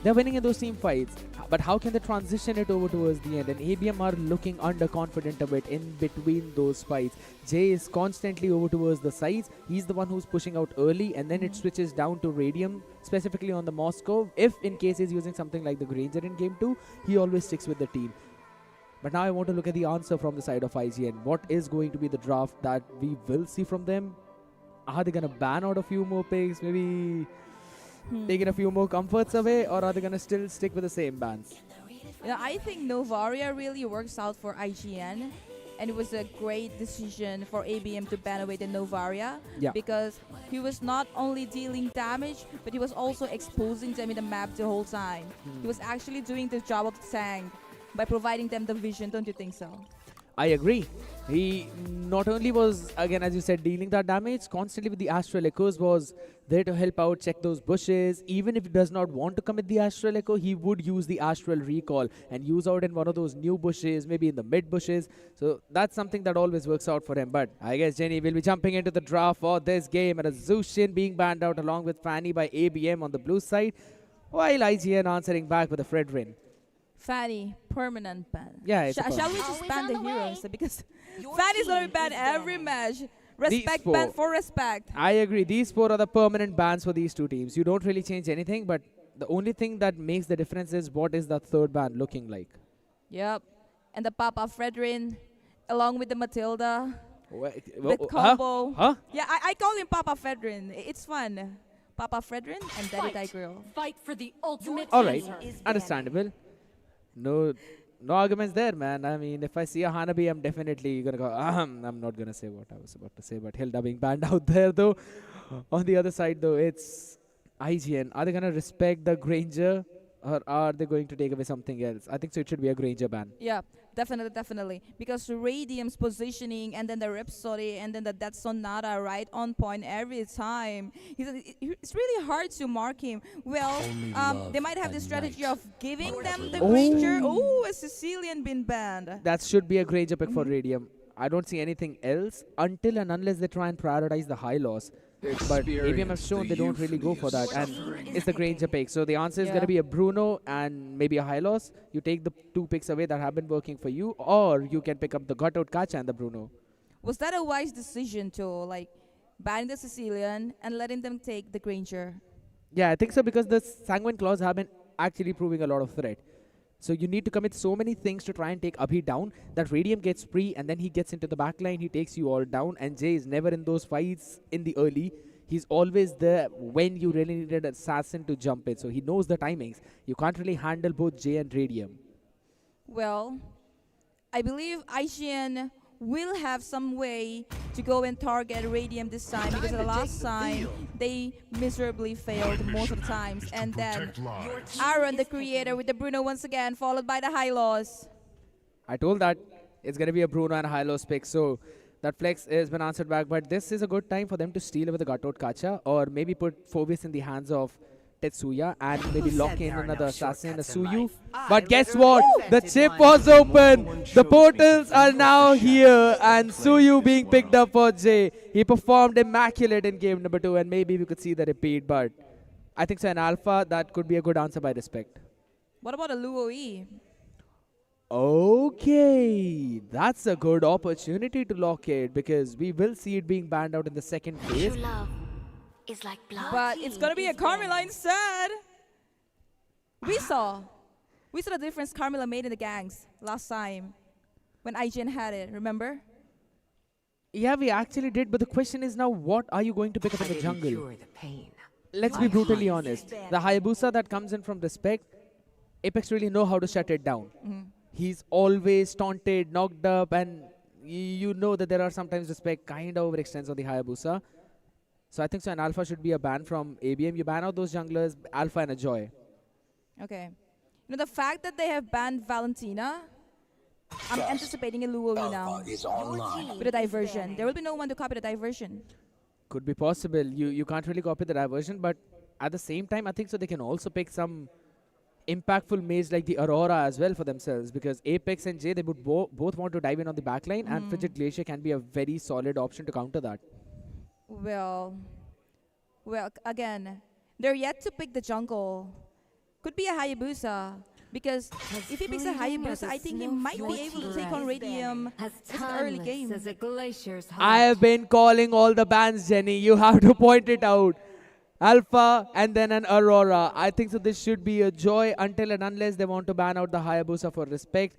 they're winning in those team fights, but how can they transition it over towards the end? And ABM are looking underconfident a bit in between those fights. Jay is constantly over towards the sides. He's the one who's pushing out early, and then it switches down to Radium, specifically on the Moscow. If in case he's using something like the Granger in game 2, he always sticks with the team. But now I want to look at the answer from the side of IGN. What is going to be the draft that we will see from them? Are they going to ban out a few more picks? Maybe taking a few more comforts away, or are they going to still stick with the same bans? Yeah, I think Novaria really works out for IGN, and it was a great decision for ABM to ban away the Novaria, Yeah. because he was not only dealing damage, but he was also exposing them in the map the whole time. He was actually doing the job of the tank by providing them the vision, don't you think so? I agree. He not only was, again, as you said, dealing that damage, constantly with the Astral Echoes, was there to help out, check those bushes. Even if he does not want to commit the Astral Echo, he would use the Astral Recall and use out in one of those new bushes, maybe in the mid bushes. So that's something that always works out for him. But I guess, Jenny, will be jumping into the draft for this game, and a Zushin being banned out along with Fanny by ABM on the blue side, while IGN answering back with a Fredrin. Fanny, permanent ban. Yeah, it's a Shall we just ban the heroes? Because Fanny's gonna be banned every match. Respect ban for respect. I agree. These four are the permanent bans for these two teams. You don't really change anything, but the only thing that makes the difference is what is the third ban looking like. Yep. And the Papa Fredrin, along with the Matilda. With combo. Huh? Yeah, I call him Papa Fredrin. It's fun. Papa Fredrin and Daddy Tigreal. Fight for the ultimate. All right, understandable. No arguments there, man. I mean, if I see a Hanabi, I'm definitely gonna go, I'm not gonna say what I was about to say, but Hilda being banned out there, though. On the other side, though, it's IGN. Are they gonna respect the Granger, or are they going to take away something else? I think so. It should be a Granger ban. Yeah, definitely. Because Radium's positioning, and then the Rhapsody, and then the Death Sonata right on point every time. It's really hard to mark him. Well, they might have the strategy of giving them the Granger. Oh, a Sicilian been banned. That should be a Granger pick for Radium. I don't see anything else until and unless they try and prioritize the high loss. But ABM have shown they don't really go for that, and it's the Granger pick. So the answer is going to be a Bruno and maybe a high loss. You take the two picks away that have been working for you, or you can pick up the Gutout Kacha and the Bruno. Was that a wise decision to ban the Sicilian and letting them take the Granger? Yeah, I think so, because the Sanguine Claws have been actually proving a lot of threat. So you need to commit so many things to try and take Abhi down that Radium gets free, and then he gets into the backline, he takes you all down, and Jay is never in those fights in the early. He's always there when you really needed an assassin to jump in. So he knows the timings. You can't really handle both Jay and Radium. Well, I believe IGN will have some way to go and target Radium this time, because the last time they miserably failed most of the times. And then Aaron, the creator, with the Bruno once again, followed by the high loss. I told that it's going to be a Bruno and a high loss pick. So that flex has been answered back. But this is a good time for them to steal with the Gutout Kacha, or maybe put Phobos in the hands of Tetsuya and maybe lock in another assassin, a Suyu. But guess what? The chip was open. The portals are now here, and Suyu being picked up for Jay. He performed immaculate in game number 2, and maybe we could see the repeat. But I think so in Alpha, that could be a good answer by respect. What about a Luo E? Okay, that's a good opportunity to lock it, because we will see it being banned out in the second phase. Is like blood. But it's gonna be a Carmeline set. We saw. We saw the difference Carmilla made in the gangs last time when IGN had it, remember? Yeah, we actually did, but the question is now, what are you going to pick up in the jungle? Let's be brutally honest. The Hayabusa that comes in from Respect, Apex really know how to shut it down. He's always taunted, knocked up, and you know that there are sometimes Respect kind of overextends on the Hayabusa. So I think so an Alpha should be a ban from ABM. You ban out those junglers, Alpha and a Joy. Okay. You know, the fact that they have banned Valentina, I'm anticipating a Luo now. With a diversion. There will be no one to copy the diversion. Could be possible. You can't really copy the diversion, but at the same time, I think so they can also pick some impactful maze like the Aurora as well for themselves, because Apex and Jay, they would both want to dive in on the backline, and Frigid Glacier can be a very solid option to counter that. Well, again, they're yet to pick the jungle. Could be a Hayabusa. Because if he picks a Hayabusa, I think he might be able to take on Radium in the early game. I have been calling all the bans, Jenny. You have to point it out. Alpha and then an Aurora. I think so this should be a Joy until and unless they want to ban out the Hayabusa for Respect.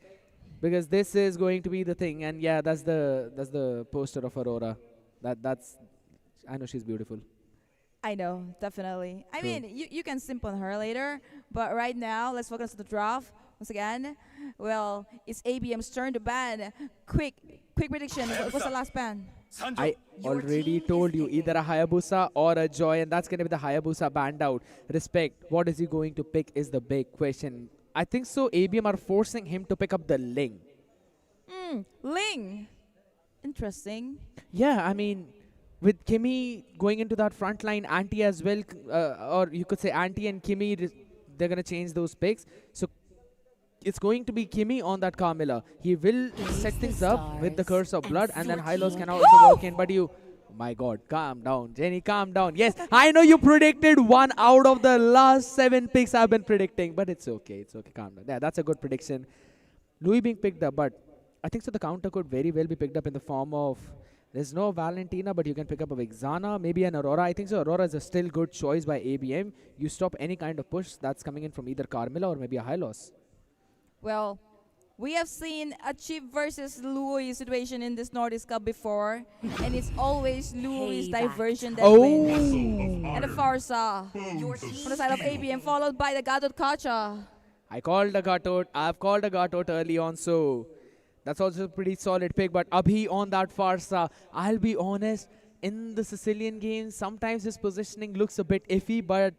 Because this is going to be the thing. And yeah, that's the poster of Aurora. That's I know she's beautiful. I know, definitely. I mean, you can simp on her later, but right now, let's focus on the draft once again. Well, it's ABM's turn to ban. Quick prediction. What's the last ban? I already told you, either a Hayabusa or a Joy, and that's going to be the Hayabusa banned out. Respect, what is he going to pick is the big question. I think so ABM are forcing him to pick up the Ling. Ling. Interesting. Yeah, I mean, with Kimmy going into that front line, Anti as well, or you could say Anti and Kimmy, they're going to change those picks. So it's going to be Kimmy on that Carmilla. He will set things up with the Curse of Blood, and then Hylos can also walk in. But you, my God, calm down. Jenny, calm down. Yes, I know you predicted 1 out of the last 7 picks I've been predicting, but it's okay. It's okay, calm down. Yeah, that's a good prediction. Louis being picked up, but I think so the counter could very well be picked up in the form of, there's no Valentina, but you can pick up a Vixana, maybe an Aurora. I think so Aurora is a still good choice by ABM. You stop any kind of push that's coming in from either Carmilla or maybe a Hylos. Well, we have seen a Chip versus Louis situation in this Nordisk Cup before, and it's always Louis' diversion that wins. And the Farsa from the side of ABM, followed by the Gadot Kacha. I called a Gatot. I've called a Gatot early on, so that's also a pretty solid pick. But Abhi on that Farsa, I'll be honest, in the Sicilian games, sometimes his positioning looks a bit iffy, but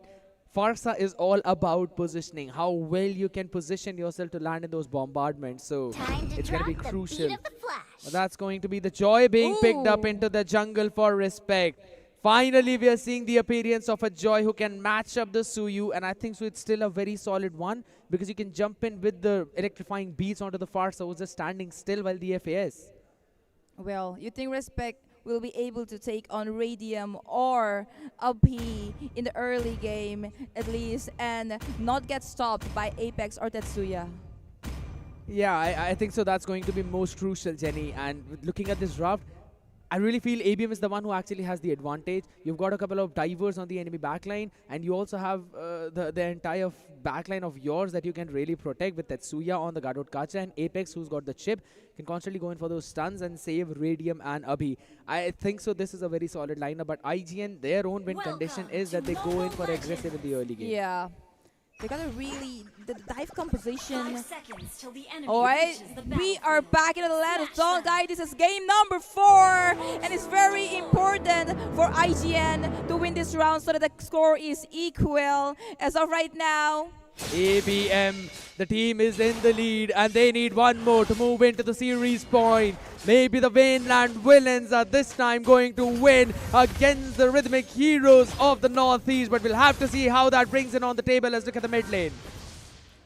Farsa is all about positioning, how well you can position yourself to land in those bombardments. So it's going to be crucial. But that's going to be the Joy being picked up into the jungle for Respect. Finally, we are seeing the appearance of a Joy who can match up the Suyu, and I think so it's still a very solid one because you can jump in with the electrifying beats onto the Farsa who's just standing still while the FAS. Well, you think Respect will be able to take on Radium or Abhi in the early game at least and not get stopped by Apex or Tetsuya? Yeah, I think so. That's going to be most crucial, Jenny. And looking at this draft, I really feel ABM is the one who actually has the advantage. You've got a couple of divers on the enemy backline, and you also have the entire backline of yours that you can really protect with Tetsuya on the Gadot Kacha, and Apex, who's got the chip, can constantly go in for those stuns and save Radium and Abhi. I think so this is a very solid lineup, but IGN, their own win condition is that they go in for aggressive in the early game. Yeah. They gotta really, the dive composition. 5 seconds till the enemy Alright, reaches the we battlefield. are back into the land of Dawn, guys. This is game number 4, and it's very important for IGN to win this round so that the score is equal. As of right now, ABM, the team is in the lead and they need one more to move into the series point. Maybe the Vainland Villains are this time going to win against the Rhythmic Heroes of the Northeast, but we'll have to see how that brings in on the table. Let's look at the mid lane.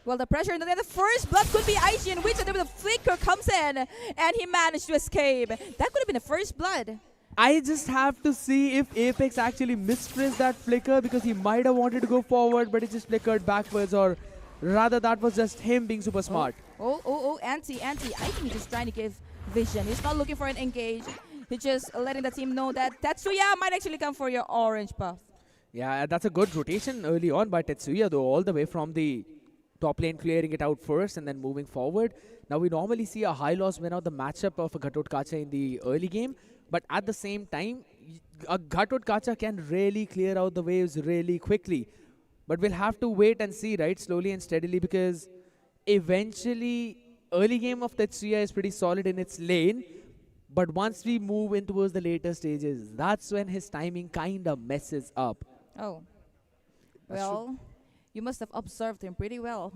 well, the pressure in the first blood could be IGN, which the flicker comes in and he managed to escape. That could have been the first blood. I just have to see if Apex actually mispressed that flicker because he might have wanted to go forward, but it just flickered backwards, or rather that was just him being super smart. Anti. I think he's just trying to give vision. He's not looking for an engage. He's just letting the team know that Tetsuya might actually come for your orange buff. Yeah, that's a good rotation early on by Tetsuya, though, all the way from the top lane clearing it out first and then moving forward. Now we normally see a high loss win out the matchup of a Ghatot Kacha in the early game, but at the same time, a Ghatot Kacha can really clear out the waves really quickly. But we'll have to wait and see, right, slowly and steadily, because eventually early game of Tetsuya is pretty solid in its lane, but once we move in towards the later stages, that's when his timing kind of messes up. Oh. That's Well, you must have observed him pretty well.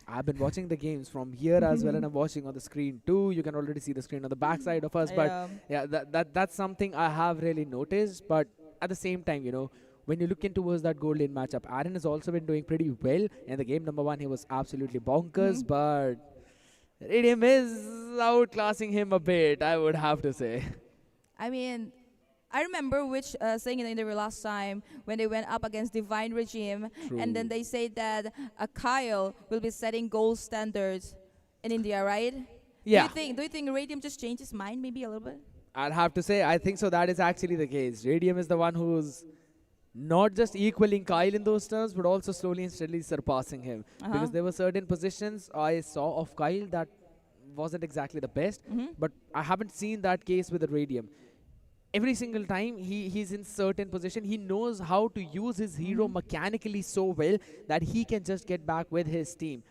I've been watching the games from here as well, and I'm watching on the screen too. You can already see the screen on the backside of us, but yeah, that's something I have really noticed. But at the same time, you know, when you look in towards that gold lane matchup, Aaron has also been doing pretty well. In the game number 1, he was absolutely bonkers, but Radium is outclassing him a bit, I would have to say. I mean, I remember which saying in the interview last time when they went up against Divine Regime, and then they said that Kyle will be setting gold standards in India, right? Yeah. Do you think Radium just changed his mind maybe a little bit? I'd have to say, I think so. That is actually the case. Radium is the one who's not just equaling Kyle in those terms, but also slowly and steadily surpassing him. Because there were certain positions I saw of Kyle that wasn't exactly the best, but I haven't seen that case with the Radium. Every single time he's in certain position, he knows how to use his hero mechanically so well that he can just get back with his team.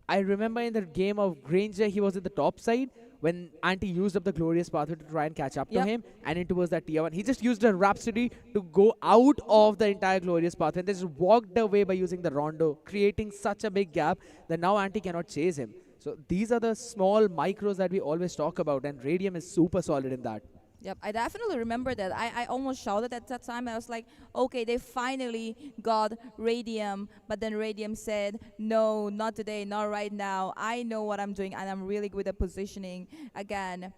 I remember in the game of Granger, he was at the top side when Anti used up the Glorious Pathway to try and catch up to him, and it was that tier 1. He just used a Rhapsody to go out of the entire Glorious Pathway and they just walked away by using the Rondo, creating such a big gap that now Anti cannot chase him. So these are the small micros that we always talk about, and Radium is super solid in that. Yep, I definitely remember that. I almost shouted at that time. I was like, okay, they finally got Radium. But then Radium said, no, not today, not right now. I know what I'm doing, and I'm really good at positioning. Again,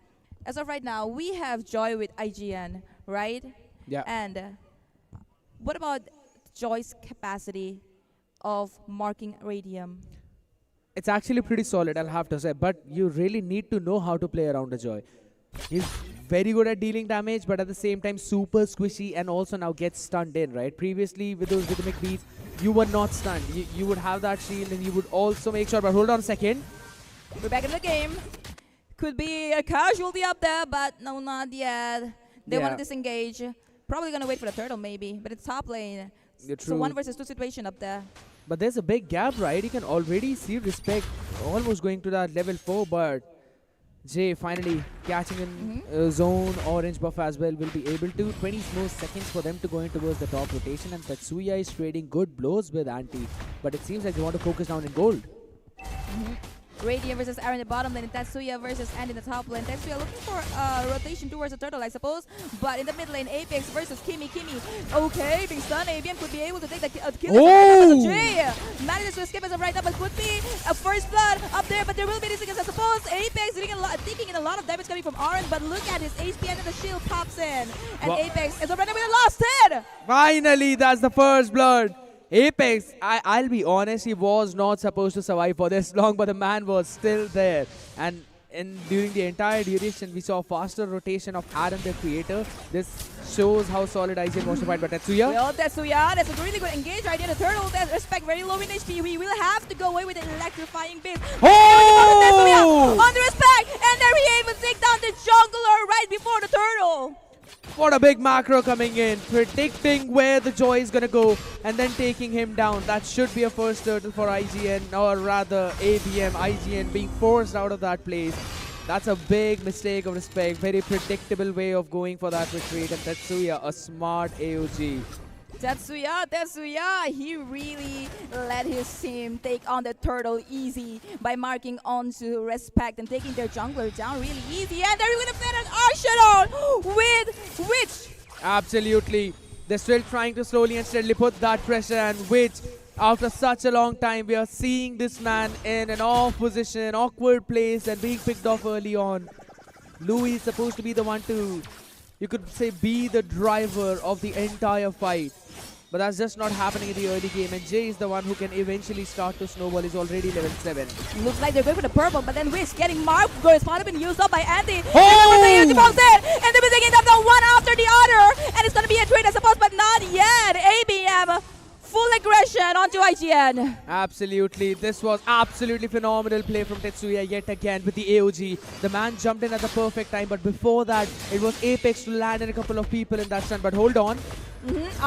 as of right now, we have Joy with IGN, right? Yeah. And what about Joy's capacity of marking Radium? It's actually pretty solid, I'll have to say. But you really need to know how to play around the Joy. He's very good at dealing damage, but at the same time super squishy, and also now gets stunned in, right? Previously with those rhythmic beats, you were not stunned. You would have that shield and you would also make sure, but hold on a second. We're back in the game. Could be a casualty up there, but no, not yet. They want to disengage. Probably going to wait for the turtle maybe, but it's top lane. So 1 versus 2 situation up there. But there's a big gap, right? You can already see Respect almost going to that level 4, but Jay finally catching in zone orange buff as well will be able to. 20 more seconds for them to go in towards the top rotation, and Tetsuya is trading good blows with Anti, but it seems like they want to focus down in gold. Radiant versus Aaron in the bottom lane, and Tetsuya versus Andy in the top lane. Tetsuya looking for rotation towards the turtle, I suppose. But in the mid lane, Apex versus Kimmy. Okay, being stunned. ABM could be able to take the kill. Oh! Jay manages to escape as of right now, but could be a first blood up there. But there will be this against, I suppose. Apex taking in a lot of damage coming from Aaron, but look at his HP, and then the shield pops in. And Apex is already with a lost hit. Finally, that's the first blood. Apex, I'll be honest, he was not supposed to survive for this long, but the man was still there. And during the entire duration, we saw faster rotation of Aaron, the creator. This shows how solid IGN was to fight, but Tetsuya? Well, Tetsuya, that's a really good engage right here. The turtle, there's Respect very low in HP. We will have to go away with an electrifying bit. Oh! On the Respect, and there he even take down the jungler right before the turtle. What a big macro coming in, predicting where the Joy is going to go and then taking him down. That should be a first turtle for IGN, or rather ABM, IGN being forced out of that place. That's a big mistake of Respect. Very predictable way of going for that retreat, and Tetsuya, a smart AOG. Tetsuya, he really let his team take on the turtle easy by marking onto Respect and taking their jungler down really easy. And they're going to finish Archidon with Witch. Absolutely. They're still trying to slowly and steadily put that pressure, and Witch, after such a long time, we are seeing this man in an off position, awkward place, and being picked off early on. Louis is supposed to be the one to, you could say, be the driver of the entire fight. But that's just not happening in the early game, and Jay is the one who can eventually start to snowball. He's already level 7. Looks like they're going for the purple, but then Wish getting marked. Goal spot been used up by Andy. Oh! And they're taking them down one after the other. And it's going to be a trade, I suppose, but not yet. ABM full aggression onto IGN. Absolutely. This was absolutely phenomenal play from Tetsuya yet again with the AOG. The man jumped in at the perfect time, but before that, it was Apex to land in a couple of people in that stun. But hold on.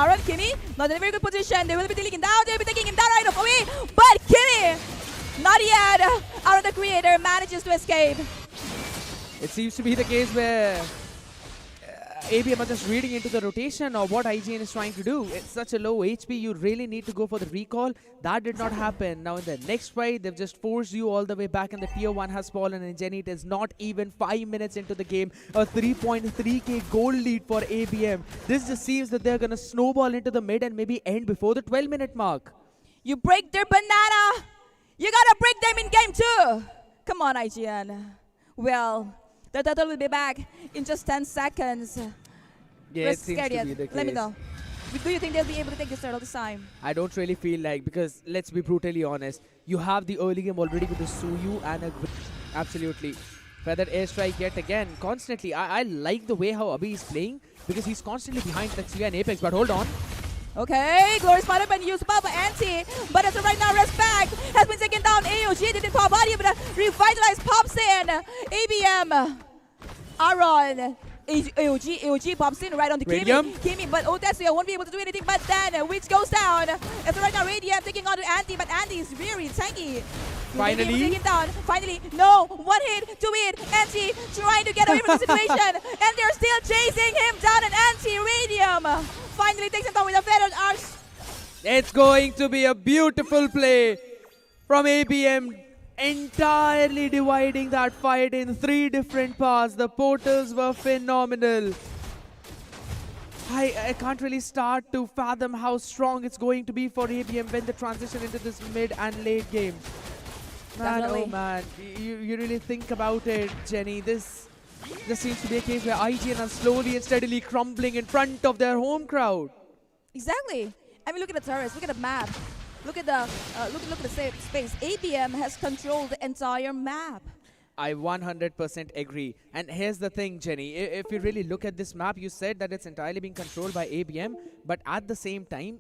Aaron, Kimmy, not in a very good position. They will be taking him down. They'll be taking him down right away. But Kimmy, not yet. Aaron, the creator, manages to escape. It seems to be the case where ABM are just reading into the rotation or what IGN is trying to do. It's such a low HP, you really need to go for the recall. That did not happen. Now in the next fight, they've just forced you all the way back and the tier 1 has fallen, and Jenny, it is not even 5 minutes into the game. A 3.3k goal lead for ABM. This just seems that they're going to snowball into the mid and maybe end before the 12-minute mark. You break their banana. You gotta break them in game 2. Come on, IGN. Well, the turtle will be back in just 10 seconds. Yeah, it seems to be the case. Let me know. Do you think they'll be able to take this turtle this time? I don't really feel like, because let's be brutally honest, you have the early game already with the Suyu and a absolutely feathered airstrike yet again constantly. I like the way how Abhi is playing because he's constantly behind Tetsuya and Apex, but hold on. Okay, Glory spotted and used by Anti, but as of right now, Respect has been taken down. AOG didn't pop body, but revitalized pops in. ABM, Aaron, AOG pops in right on the Kimmy, but Tetsuya won't be able to do anything, but then Witch goes down. As of right now, Radiant taking on to Anti, but Anti is very tanky. Finally, take it down. Finally, no, one hit to it. Anti trying to get away from the situation, and they're still chasing him down, and Anti Radium finally takes him down with a feathered arch. It's going to be a beautiful play from ABM, entirely dividing that fight in 3 different parts. The portals were phenomenal. I can't really start to fathom how strong it's going to be for ABM when they transition into this mid and late game. Man, Definitely. oh man, you really think about it, Jenny. This seems to be a case where IGN are slowly and steadily crumbling in front of their home crowd. Exactly. I mean, look at the terrace. Look at the map. Look at the look at the space. ABM has controlled the entire map. I 100% agree. And here's the thing, Jenny. If you really look at this map, you said that it's entirely being controlled by ABM, but at the same time,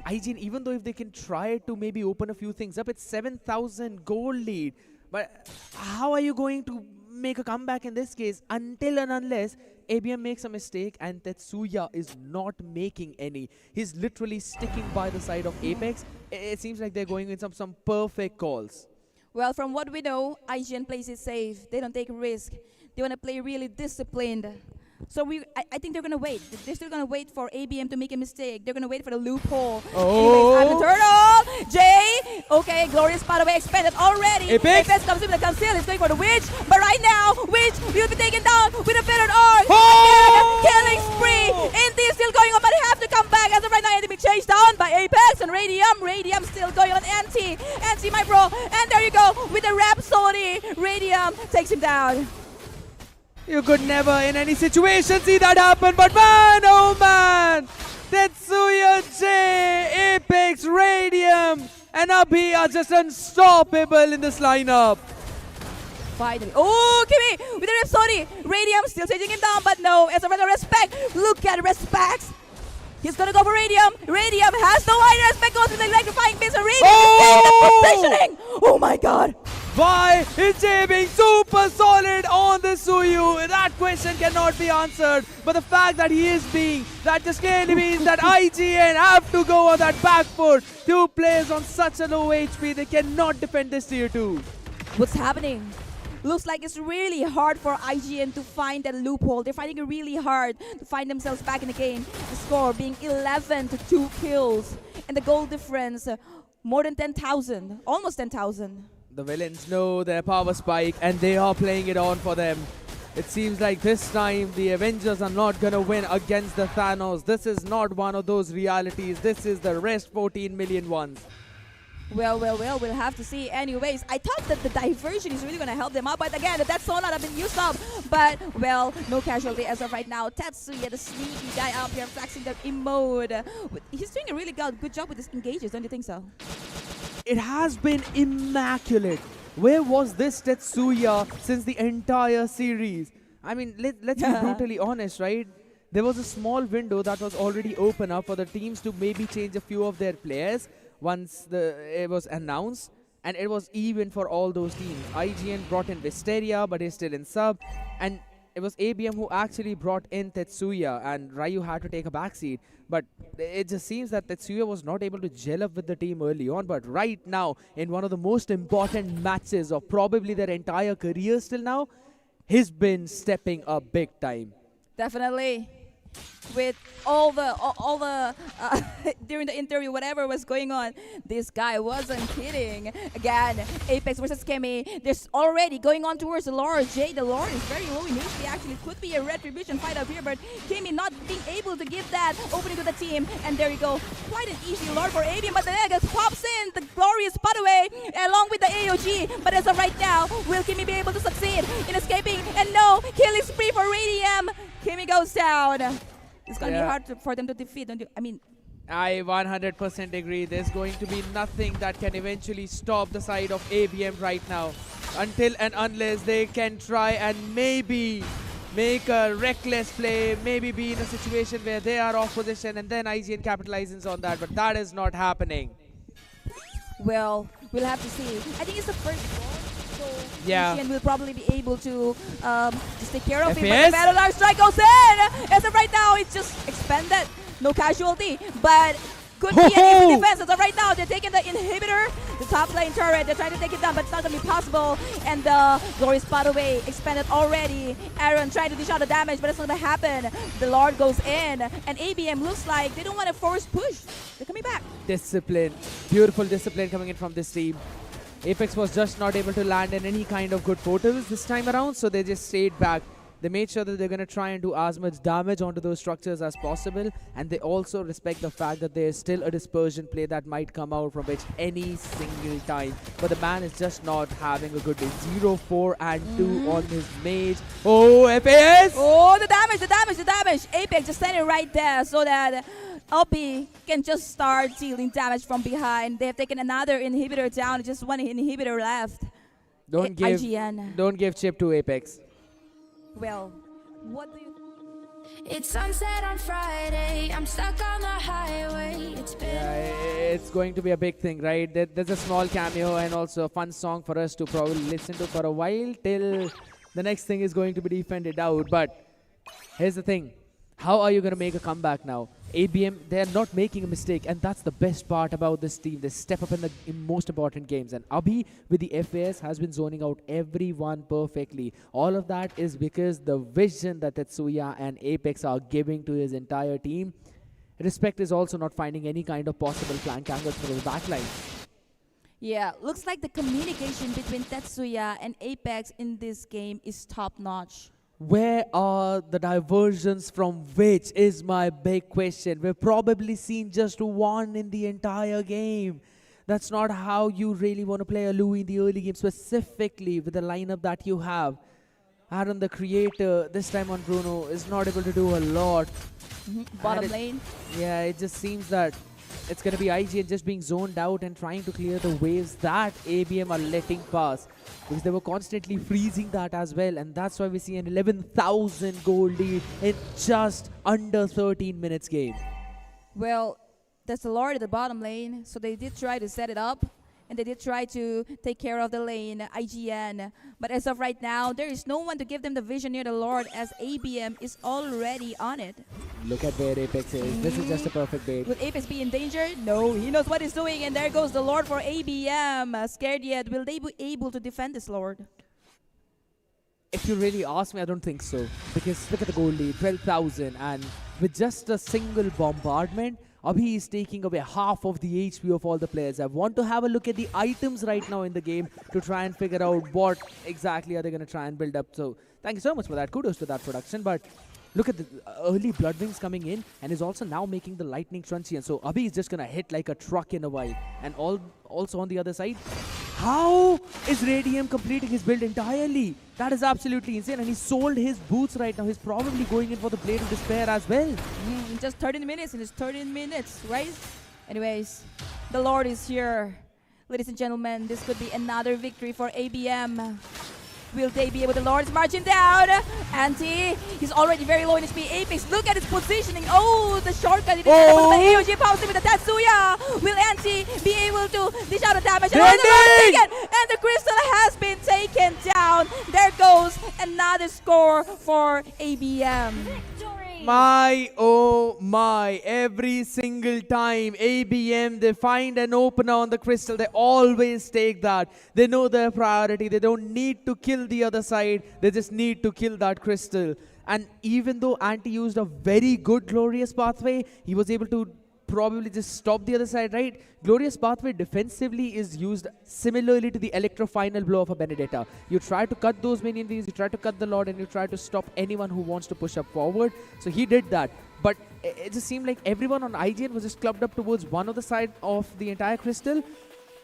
IGN, even though if they can try to maybe open a few things up, it's 7,000 goal lead. But how are you going to make a comeback in this case until and unless ABM makes a mistake and Tetsuya is not making any? He's literally sticking by the side of Apex. It seems like they're going with some perfect calls. Well, from what we know, IGN plays it safe. They don't take risk. They want to play really disciplined. So I think they're going to wait. They're still going to wait for ABM to make a mistake. They're going to wait for the loophole. Oh. Anyways, I'm the turtle. Jay. Okay, Glorious spot away expanded already. Apex comes in with a conceal. He's going for the Witch. But right now, Witch will be taken down with a feathered arc. Oh. Killing spree. Indy is still going on, but they have to come back. As of right now, Andy being chased down by Apex and Radium. Radium still going on Anti. Anti, my bro. And there you go with the Rhapsody. Radium takes him down. You could never in any situation see that happen, but man, oh man! Tetsuya, J, Apex, Radium, and Abhi are just unstoppable in this lineup. Finally. Oh, Kimmy with the Rhapsody. Radium still chasing him down, but no. As a matter of respect, look at Respect. He's gonna go for Radium. Radium has no idea. Respect goes with the electrifying beast. Radium is getting the positioning. Oh my god. Why is Jay being super solid on the Suyu? That question cannot be answered. But the fact that he is being, that just clearly means that IGN have to go on that back foot. 2 players on such a low HP, they cannot defend this tier 2. What's happening? Looks like it's really hard for IGN to find that loophole. They're finding it really hard to find themselves back in the game. The score being 11 to 2 kills. And the goal difference, more than 10,000. Almost 10,000. The villains know their power spike and they are playing it on for them. It seems like this time the Avengers are not gonna win against the Thanos. This is not one of those realities. This is the rest 14 million ones. Well, we'll have to see. Anyways, I thought that the diversion is really going to help them out, but again, that Sonar have been used up. But, well, no casualty as of right now. Tetsuya, the sneaky guy out here, flexing the emote. He's doing a really good job with his engages, don't you think so? It has been immaculate. Where was this Tetsuya since the entire series? I mean, let's be brutally honest, right? there was a small window that was already open up for the teams to maybe change a few of their players once it was announced. And it was even for all those teams. IGN brought in Wisteria, but he's still in sub. And it was ABM who actually brought in Tetsuya, and Ryu had to take a backseat. But it just seems that Tetsuya was not able to gel up with the team early on. But right now, in one of the most important matches of probably their entire career still now, he's been stepping up big time. Definitely. With all the during the interview, whatever was going on, this guy wasn't kidding. Again, Apex versus Kemi. There's already going on towards the Lord. Jay, the Lord is very low in HP. Actually, could be a retribution fight up here, but Kemi not being able to give that opening to the team. And there you go, quite an easy Lord for ABM, but the Negas pops in the glorious spot away along with the AOG. But as of right now, will Kemi be able to succeed in escaping? And no, killing spree for Radium. Kemi goes down. It's going to be hard for them to defeat. Don't you? I mean, I 100% agree. There's going to be nothing that can eventually stop the side of ABM right now. Until and unless they can try and maybe make a reckless play, maybe be in a situation where they are off position and then IGN capitalizes on that. But that is not happening. well, we'll have to see. I think it's the first ball, so yeah, IGN will probably be able to just take care of him. FPS? But the Battle Arc strike goes in! As of right now, it's just expanded. No casualty, but could be an easy defense. As of right now, they're taking the inhibitor, the top lane turret. They're trying to take it down, but it's not going to be possible. And the glorious spot away expanded already. Aaron trying to dish out the damage, but it's not going to happen. The Lord goes in, and ABM looks like they don't want to force push. They're coming back. Discipline. Beautiful discipline coming in from this team. Apex was just not able to land in any kind of good portals this time around, so they just stayed back. They made sure that they're going to try and do as much damage onto those structures as possible, and they also respect the fact that there is still a dispersion play that might come out from which any single time. But the man is just not having a good day. 0, 4, and 2 on his mage. Oh, FPS! Oh, the damage, the damage, the damage. Apex just standing right there so that LP can just start dealing damage from behind. They have taken another inhibitor down. Just one inhibitor left. Don't give chip to Apex. Well, what do you... It's sunset on Friday, I'm stuck on the highway. It's going to be a big thing, right? There's a small cameo and also a fun song for us to probably listen to for a while till the next thing is going to be defended out. But here's the thing. How are you going to make a comeback now? ABM, they're not making a mistake, and that's the best part about this team. They step up in the most important games, and Abhi with the FAS has been zoning out everyone perfectly. All of that is because the vision that Tetsuya and Apex are giving to his entire team. Respect is also not finding any kind of possible flank angles for the backline. Yeah, looks like the communication between Tetsuya and Apex in this game is top-notch. Where are the diversions from which is my big question. We've probably seen just one in the entire game. That's not how you really want to play a Louis in the early game, specifically with the lineup that you have. Aaron, the creator, this time on Bruno, is not able to do a lot. Bottom lane. Yeah, it just seems that it's going to be IGN just being zoned out and trying to clear the waves that ABM are letting pass. Because they were constantly freezing that as well. And that's why we see an 11,000 gold lead in just under 13 minutes game. Well, there's the Lord at the bottom lane. So they did try to set it up. And they did try to take care of the lane, IGN. But as of right now, there is no one to give them the vision near the Lord as ABM is already on it. Look at where Apex is. This is just a perfect bait. Will Apex be in danger? No, he knows what he's doing. And there goes the Lord for ABM. Scared yet? Will they be able to defend this Lord? If you really ask me, I don't think so. Because look at the gold lead, 12,000. And with just a single bombardment, Abhi is taking away half of the HP of all the players. I want to have a look at the items right now in the game to try and figure out what exactly are they going to try and build up. So thank you so much for that. Kudos to that production. But look at the early Bloodwings coming in and is also now making the lightning transient. So Abhi is just going to hit like a truck in a while. And also on the other side, how is Radium completing his build entirely? That is absolutely insane. And he sold his boots right now. He's probably going in for the Blade of Despair as well. In just 13 minutes. In just 13 minutes, right? Anyways, the Lord is here. Ladies and gentlemen, this could be another victory for ABM. Will they be able to lower his margin down? Anti, he's already very low in HP. Apex, look at his positioning. Oh, the shortcut. He decided to put the AOG pounce with the Tatsuya. Will Anti be able to dish out a damage? And the crystal has been taken down. There goes another score for ABM. My, oh my, every single time ABM, they find an opener on the crystal, they always take that. They know their priority. They don't need to kill the other side. They just need to kill that crystal. And even though Anti used a very good Glorious Pathway, he was able to probably just stop the other side, right? Glorious Pathway defensively is used similarly to the Electro final blow of a Benedetta. You try to cut those minion waves, you try to cut the Lord, and you try to stop anyone who wants to push up forward. So he did that. But it just seemed like everyone on IGN was just clubbed up towards one of the side of the entire crystal.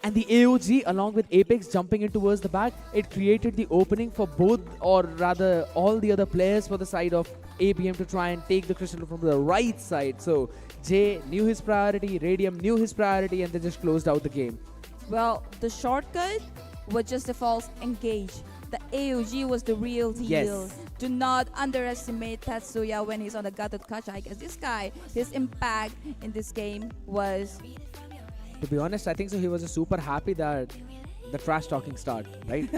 And the AOG, along with Apex jumping in towards the back, it created the opening for both, or rather all the other players for the side of ABM to try and take the crystal from the right side. So Jay knew his priority, Radium knew his priority, and they just closed out the game. Well, the shortcut was just a false engage. The AOG was the real deal. Yes. Do not underestimate Tatsuya when he's on the gutted Kacha, because this guy, his impact in this game was... To be honest, I think so he was just super happy that the trash talking started, right?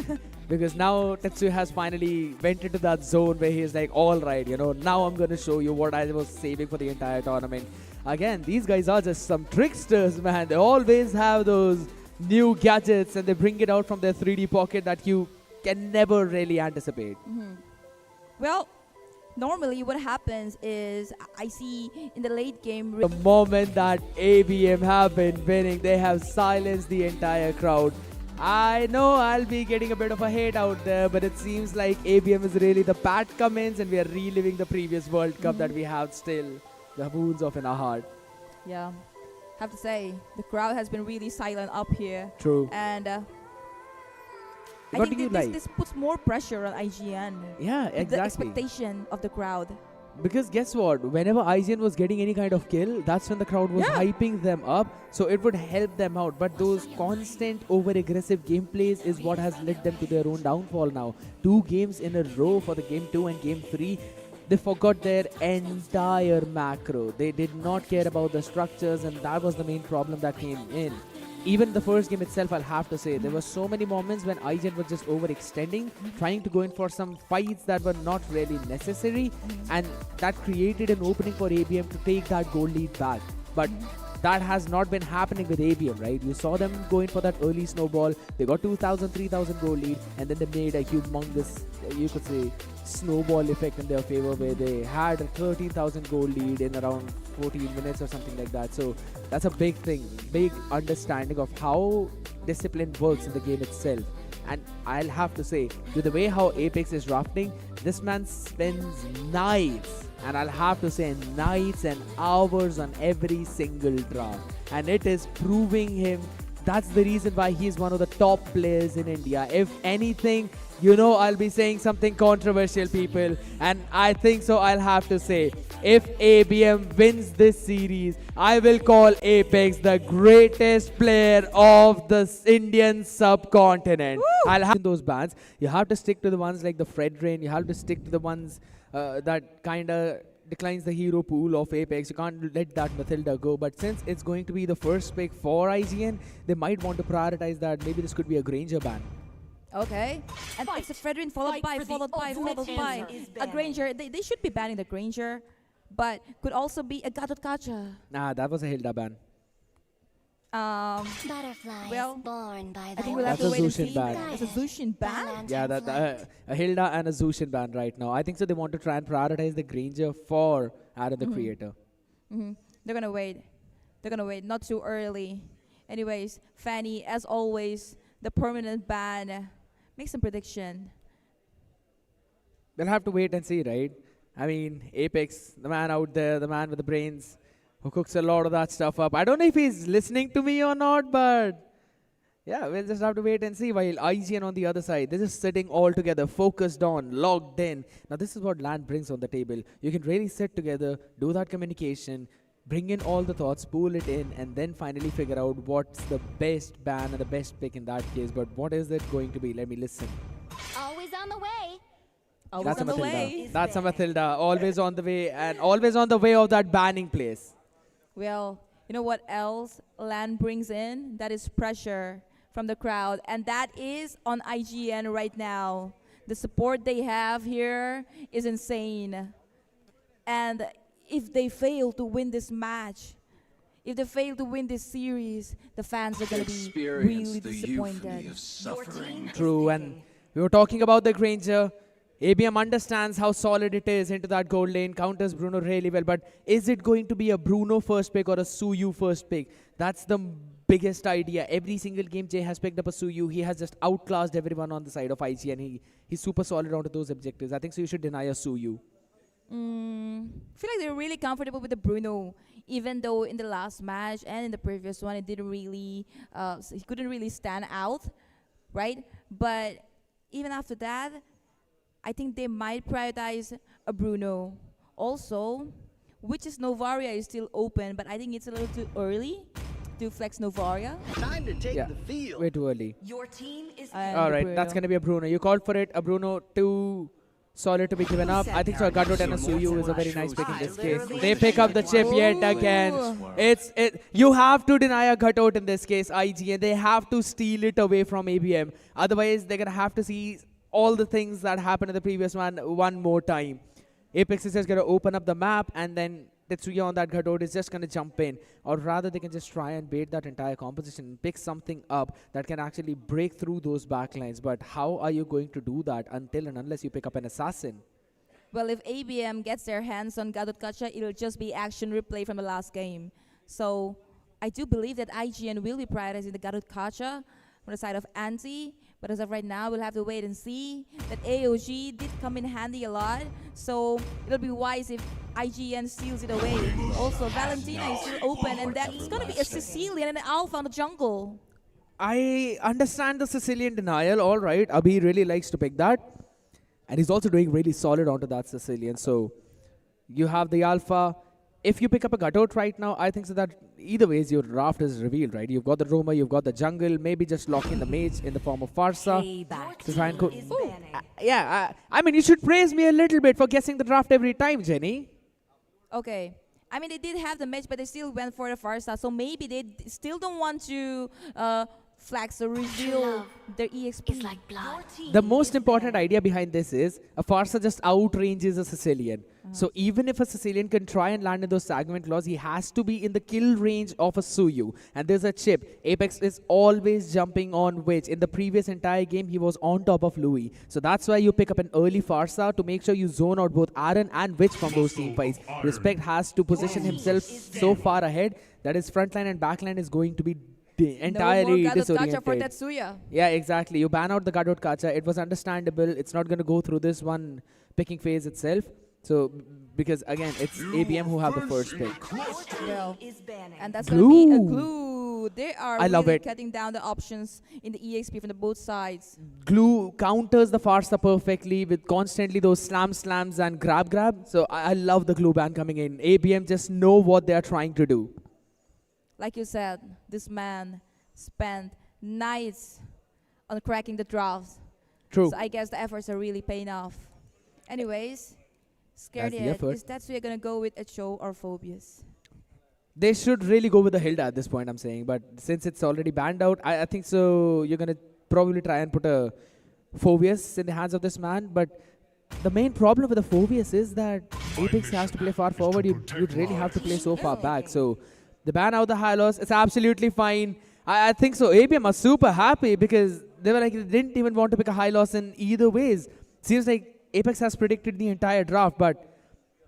Because now Tetsuya has finally went into that zone where he's like, all right, you know, now I'm going to show you what I was saving for the entire tournament. Again, these guys are just some tricksters, man. They always have those new gadgets and they bring it out from their 3D pocket that you can never really anticipate. Well, normally what happens is I see in the late game... The moment that ABM have been winning, they have silenced the entire crowd. I know I'll be getting a bit of a hate out there, but it seems like ABM is really the Pat Cummins and we are reliving the previous World Cup that we have still. The wounds of in our heart. Yeah, have to say, the crowd has been really silent up here. True. And I What think do you this puts more pressure on IGN. Yeah, The exactly. expectation of the crowd. Because guess what? Whenever IGN was getting any kind of kill, that's when the crowd was hyping them up. So it would help them out. But those constant over-aggressive gameplays is what has led them to their own downfall now. 2 games in a row for the game 2 and game 3. They forgot their entire macro. They did not care about the structures, and that was the main problem that came in. Even the first game itself, I'll have to say, there were so many moments when IGN was just overextending, trying to go in for some fights that were not really necessary, and that created an opening for ABM to take that goal lead back. But that has not been happening with ABM, right? You saw them going for that early snowball. They got 2,000, 3,000 goal lead, and then they made a humongous, you could say, snowball effect in their favor where they had a 13,000 goal lead in around 14 minutes or something like that. So that's a big thing, big understanding of how discipline works in the game itself. And I'll have to say, with the way how Apex is drafting, this man spends nights, and I'll have to say nights and hours on every single draft. And it is proving him. That's the reason why he's one of the top players in India. If anything, you know, I'll be saying something controversial, people. And I think so I'll have to say, if ABM wins this series, I will call Apex the greatest player of the Indian subcontinent. I'll have those bans. You have to stick to the ones like the Fred Rain. You have to stick to the ones that kind of declines the hero pool of Apex. You can't let that Mathilda go. But since it's going to be the first pick for IGN, they might want to prioritize that. Maybe this could be a Granger ban. Okay. And it's a Fredrin followed by a Granger. They should be banning the Granger, but could also be a Gatot Kacha. Nah, that was a Hilda ban. Well, born by I think we'll have to That's a wait and Zushin see. ban. It's a Zushin ban? Yeah, that a Hilda and a Zushin ban right now. I think so they want to try and prioritize the Granger for Aaron the Creator. They're gonna wait. They're gonna wait. Not too early. Anyways, Fanny, as always, the permanent ban. Make some prediction. They'll have to wait and see, right? I mean, Apex, the man out there, the man with the brains, who cooks a lot of that stuff up. I don't know if he's listening to me or not, but yeah, we'll just have to wait and see. While IGN on the other side, they're just sitting all together, focused on, logged in. Now, this is what LAN brings on the table. You can really sit together, do that communication, bring in all the thoughts, pull it in, and then finally figure out what's the best ban and the best pick in that case. But what is it going to be? Let me listen. Always on the way. That's a Matilda. That's a Matilda. Always on the way and always on the way of that banning place. Well, you know what else LAN brings in? That is pressure from the crowd. And that is on IGN right now. The support they have here is insane. And if they fail to win this match, if they fail to win this series, the fans are going to be really disappointed. True, and we were talking about the Granger. ABM understands how solid it is into that gold lane, counters Bruno really well, but is it going to be a Bruno first pick or a Suyu first pick? That's the biggest idea. Every single game Jay has picked up a Suyu. He has just outclassed everyone on the side of IGN. He's super solid onto those objectives. I think so you should deny a Suyu. I feel like they're really comfortable with the Bruno, even though in the last match and in the previous one, it didn't really, he couldn't really stand out, right? But even after that, I think they might prioritize a Bruno. Also, Witch's Novaria is still open, but I think it's a little too early to flex Novaria. Time to take the field. Way too early. Your team is All right, that's going to be a Bruno. You called for it. A Bruno too solid to be given up. I think so. A Gadot and a Suyu is a very nice pick in this case. They pick up the chip yet again. You have to deny a Gadot in this case, IGN. They have to steal it away from ABM. Otherwise, they're going to have to see all the things that happened in the previous one more time. Apex is just going to open up the map, and then Tetsuya on that Gadot is just going to jump in. Or rather, they can just try and bait that entire composition and pick something up that can actually break through those backlines. But how are you going to do that until and unless you pick up an assassin? Well, if ABM gets their hands on Gadot Kacha, it'll just be action replay from the last game. So I do believe that IGN will be prioritizing the Gadot Kacha from the side of Anti. But as of right now, we'll have to wait and see. That AOG did come in handy a lot. So it'll be wise if IGN steals it away. Also, Valentina is still open, and that's going to be a Sicilian and an Alpha on the jungle. I understand the Sicilian denial. All right, Abhi really likes to pick that. And he's also doing really solid onto that Sicilian. So you have the Alpha. If you pick up a Gadot right now, I think so that either ways your draft is revealed, right? You've got the roamer, you've got the jungle, maybe just lock in the mage in the form of Farsa to try and go. I mean, you should praise me a little bit for guessing the draft every time, Jenny. Okay. I mean, they did have the mage, but they still went for the Farsa. So maybe they still don't want to flex or reveal their EXP. The most important idea behind this is a Farsa just outranges a Sicilian. So even if a Sicilian can try and land in those segment claws, he has to be in the kill range of a Suyu. And there's a chip. Apex is always jumping on Witch. In the previous entire game, he was on top of Louis. So that's why you pick up an early Farsa to make sure you zone out both Aaron and Witch from those team fights. Respect has to position himself so far ahead that his frontline and backline is going to be entirely disoriented. For Tetsuya. Yeah, exactly. You ban out the Gadot Kacha. It was understandable. It's not going to go through this one picking phase itself. So, because again, it's ABM who have the first pick. Well, and that's going to be a glue. They are really cutting down the options in the EXP from the both sides. Glue counters the Farsa perfectly with constantly those slams and grab. So I love the glue ban coming in. ABM just know what they are trying to do. Like you said, this man spent nights on cracking the drafts. True. So I guess the efforts are really paying off. Anyways, scared yet. Is that so you're going to go with Echo or Phobius? They should really go with the Hilda at this point, I'm saying. But since it's already banned out, I think so you're going to probably try and put a Phobius in the hands of this man. But the main problem with the Phobius is that Apex has to play far forward. You'd really have to play so far back. So they ban out the Hylos. It's absolutely fine. I think so. ABM are super happy because they were like, they didn't even want to pick a Hylos in either ways. Seems like Apex has predicted the entire draft, but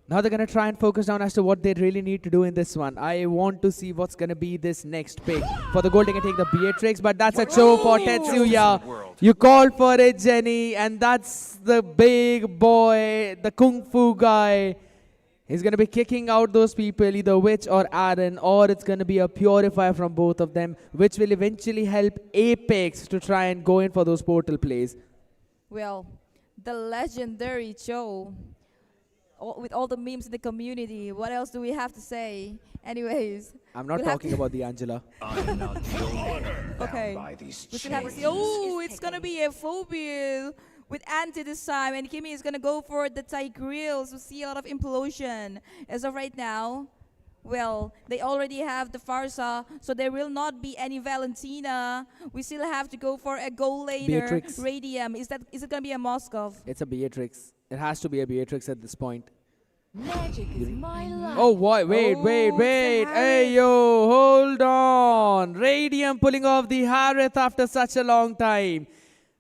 now they're going to try and focus down as to what they really need to do in this one. I want to see what's going to be this next pick. For the gold, they can take the Beatrix, but that's a show for Tetsuya. You called for it, Jenny, and that's the big boy, the Kung Fu guy. He's going to be kicking out those people, either Witch or Aaron, or it's going to be a Purifier from both of them, which will eventually help Apex to try and go in for those portal plays. Well, the legendary Cho, with all the memes in the community, what else do we have to say? Anyways. I'm not talking about the Angela. Okay. We still have to see. Oh, it's going to be a Phobia with Anti this time, and Kimmy is gonna go for the Thai grills. We see a lot of implosion as of right now. Well, they already have the Farsa, so there will not be any Valentina. We still have to go for a goal laner. Beatrix. Radium. Is it gonna be a Moskov? It's a Beatrix. It has to be a Beatrix at this point. Magic is my life. Oh, wait. Hey, yo, hold on. Radium pulling off the Harith after such a long time.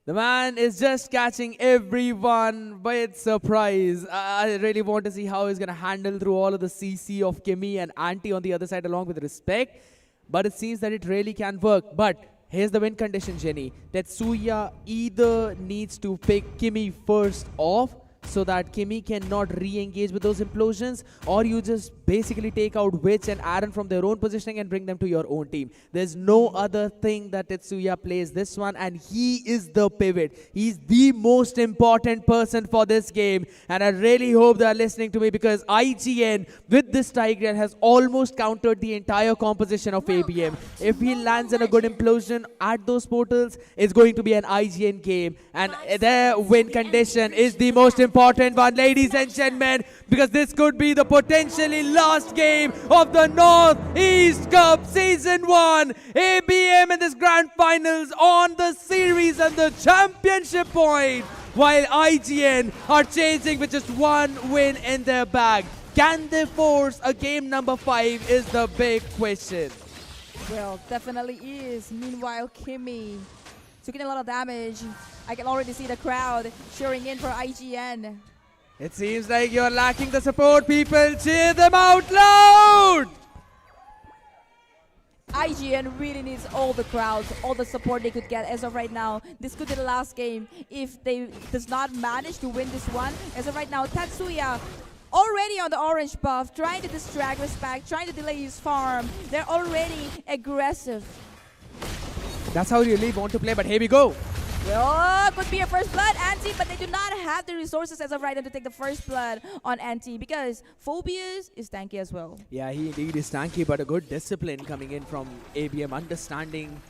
The man is just catching everyone by surprise. I really want to see how he's going to handle through all of the CC of Kimmy and Anti on the other side along with respect. But it seems that it really can work. But here's the win condition, Jenny. Tetsuya either needs to pick Kimmy first off so that Kimmy cannot re-engage with those implosions, or you just basically take out Witch and Aaron from their own positioning and bring them to your own team. There's no other thing that Tetsuya plays this one, and he is the pivot. He's the most important person for this game, and I really hope they are listening to me, because IGN with this Tigreal has almost countered the entire composition of ABM. If he lands in a good implosion at those portals, it's going to be an IGN game, and their win condition is the most important one, ladies and gentlemen, because this could be the potentially last game of the Northeast Cup Season 1. ABM in this grand finals on the series and the championship point, while IGN are chasing with just one win in their bag. Can they force a game number 5 is the big question. Well, definitely is. Meanwhile, Kimmy taking a lot of damage. I can already see the crowd cheering in for IGN. It seems like you're lacking the support, people. Cheer them out loud! IGN really needs all the crowds, all the support they could get as of right now. This could be the last game if they does not manage to win this one. As of right now, Tatsuya already on the orange buff, trying to distract Respect, trying to delay his farm. They're already aggressive. That's how you really want to play, but here we go. Well, could be a first blood, Anti, but they do not have the resources as of right now to take the first blood on Anti, because Phobias is tanky as well. Yeah, he indeed is tanky, but a good discipline coming in from ABM, understanding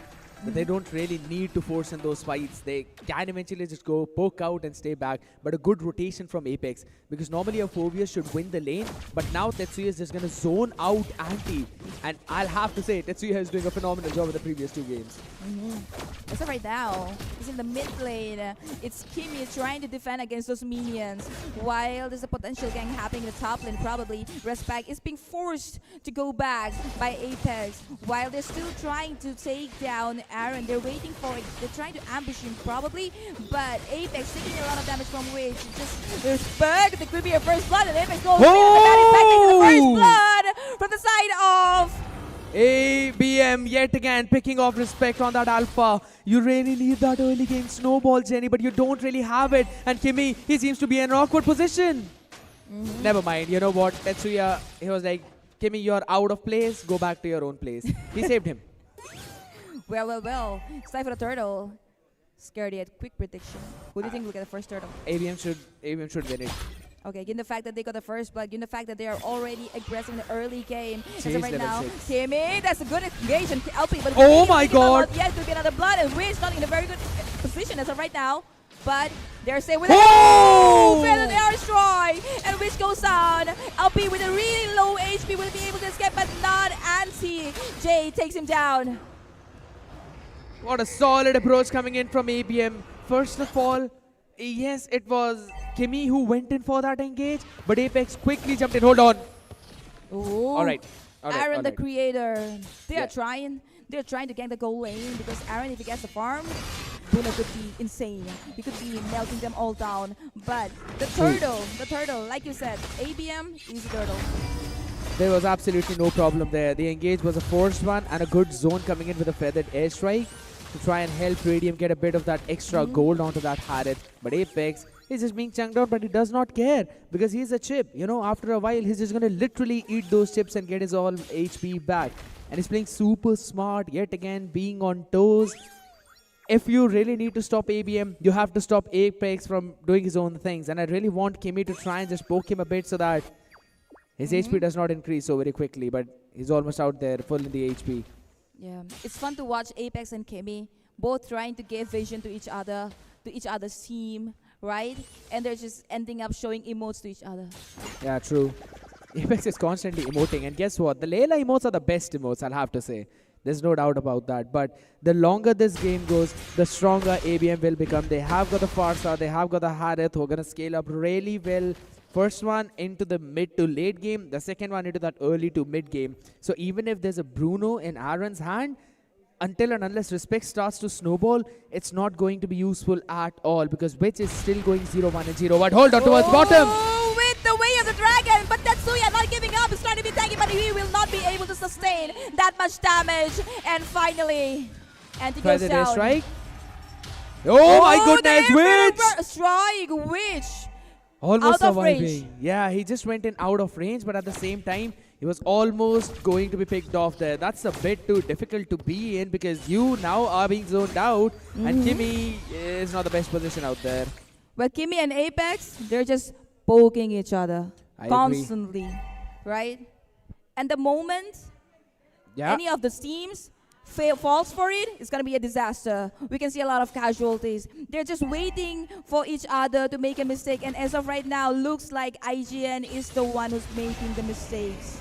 that they don't really need to force in those fights. They can eventually just go poke out and stay back, but a good rotation from Apex, because normally a Phobia should win the lane, but now Tetsuya is just going to zone out Anti, and I'll have to say Tetsuya is doing a phenomenal job in the previous 2 games. As of right now, he's in the mid lane. It's Kimmy trying to defend against those minions, while there's a potential gang happening in the top lane. Probably Respect is being forced to go back by Apex, while they're still trying to take down Aaron. They're waiting for it. They're trying to ambush him probably, but Apex taking a lot of damage from Witch. Just Respect. There could be a first blood, and Apex goes the first blood from the side of ABM yet again picking off Respect on that alpha. You really need that early game snowball, Jenny, but you don't really have it. And Kimmy, he seems to be in an awkward position. Never mind. You know what? Tetsuya, he was like, Kimmy, you're out of place. Go back to your own place. He saved him. Well. It's time for the turtle. Scared yet. Quick prediction. Who do you think will get the first turtle? ABM should win it. Okay, given the fact that they got the first blood, given the fact that they are already aggressive in the early game. As Chase of right level now, 6. Kimmy, that's a good engagement. LP, but Oh my god! Yes, could be another blood, and Wiz not in a very good position as of right now. But they're saying with Feather the air destroy, and Wiz goes down. LP with a really low HP will be able to escape, but not Anti. Jay takes him down. What a solid approach coming in from ABM. First of all, yes, it was Kimmy who went in for that engage, but Apex quickly jumped in. Hold on. Ooh. All right. Aaron, the creator. They're trying to gank the goal lane, because Aaron, if he gets the farm, Buna could be insane. He could be melting them all down. But the turtle, like you said, ABM is a turtle. There was absolutely no problem there. The engage was a forced one and a good zone coming in with a feathered airstrike to try and help Radium get a bit of that extra gold onto that Harith. But Apex is just being chunked out, but he does not care, because he's a chip. You know, after a while, he's just going to literally eat those chips and get his all HP back. And he's playing super smart, yet again, being on toes. If you really need to stop ABM, you have to stop Apex from doing his own things. And I really want Kimmy to try and just poke him a bit so that his HP does not increase so very quickly, but he's almost out there, full in the HP. Yeah, it's fun to watch Apex and Kimmy both trying to give vision to each other's team, right? And they're just ending up showing emotes to each other. Yeah, true. Apex is constantly emoting, and guess what? The Layla emotes are the best emotes, I'll have to say. There's no doubt about that. But the longer this game goes, the stronger ABM will become. They have got the Farsa, they have got the Harith, who are going to scale up really well. First one into the mid to late game, the second one into that early to mid game. So even if there's a Bruno in Aaron's hand, until and unless respect starts to snowball, it's not going to be useful at all, because Witch is still going 0-1 and 0-1. Hold on towards bottom. With the way of the dragon, but Tetsuya not giving up. He's trying to be tanky, but he will not be able to sustain that much damage. And finally, Anti Try goes the down. strike. Oh my goodness, Witch! Strike, Witch! Almost out of surviving. range. Yeah, he just went in out of range, but at the same time, he was almost going to be picked off there. That's a bit too difficult to be in, because you now are being zoned out, and Kimmy is not the best position out there. Well, Kimmy and Apex, they're just poking each other I constantly, right? And the moment any of the teams falls for it, it's going to be a disaster. We can see a lot of casualties. They're just waiting for each other to make a mistake. And as of right now, looks like IGN is the one who's making the mistakes.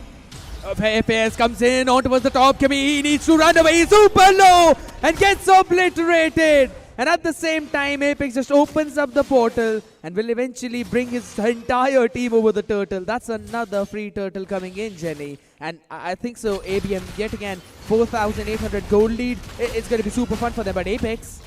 APS comes in on towards the top. Kimmy, he needs to run away. He's super low and gets obliterated. And at the same time, Apex just opens up the portal and will eventually bring his entire team over the turtle. That's another free turtle coming in, Jenny. And I think so, ABM yet again, 4,800 gold lead. It's going to be super fun for them, but Apex...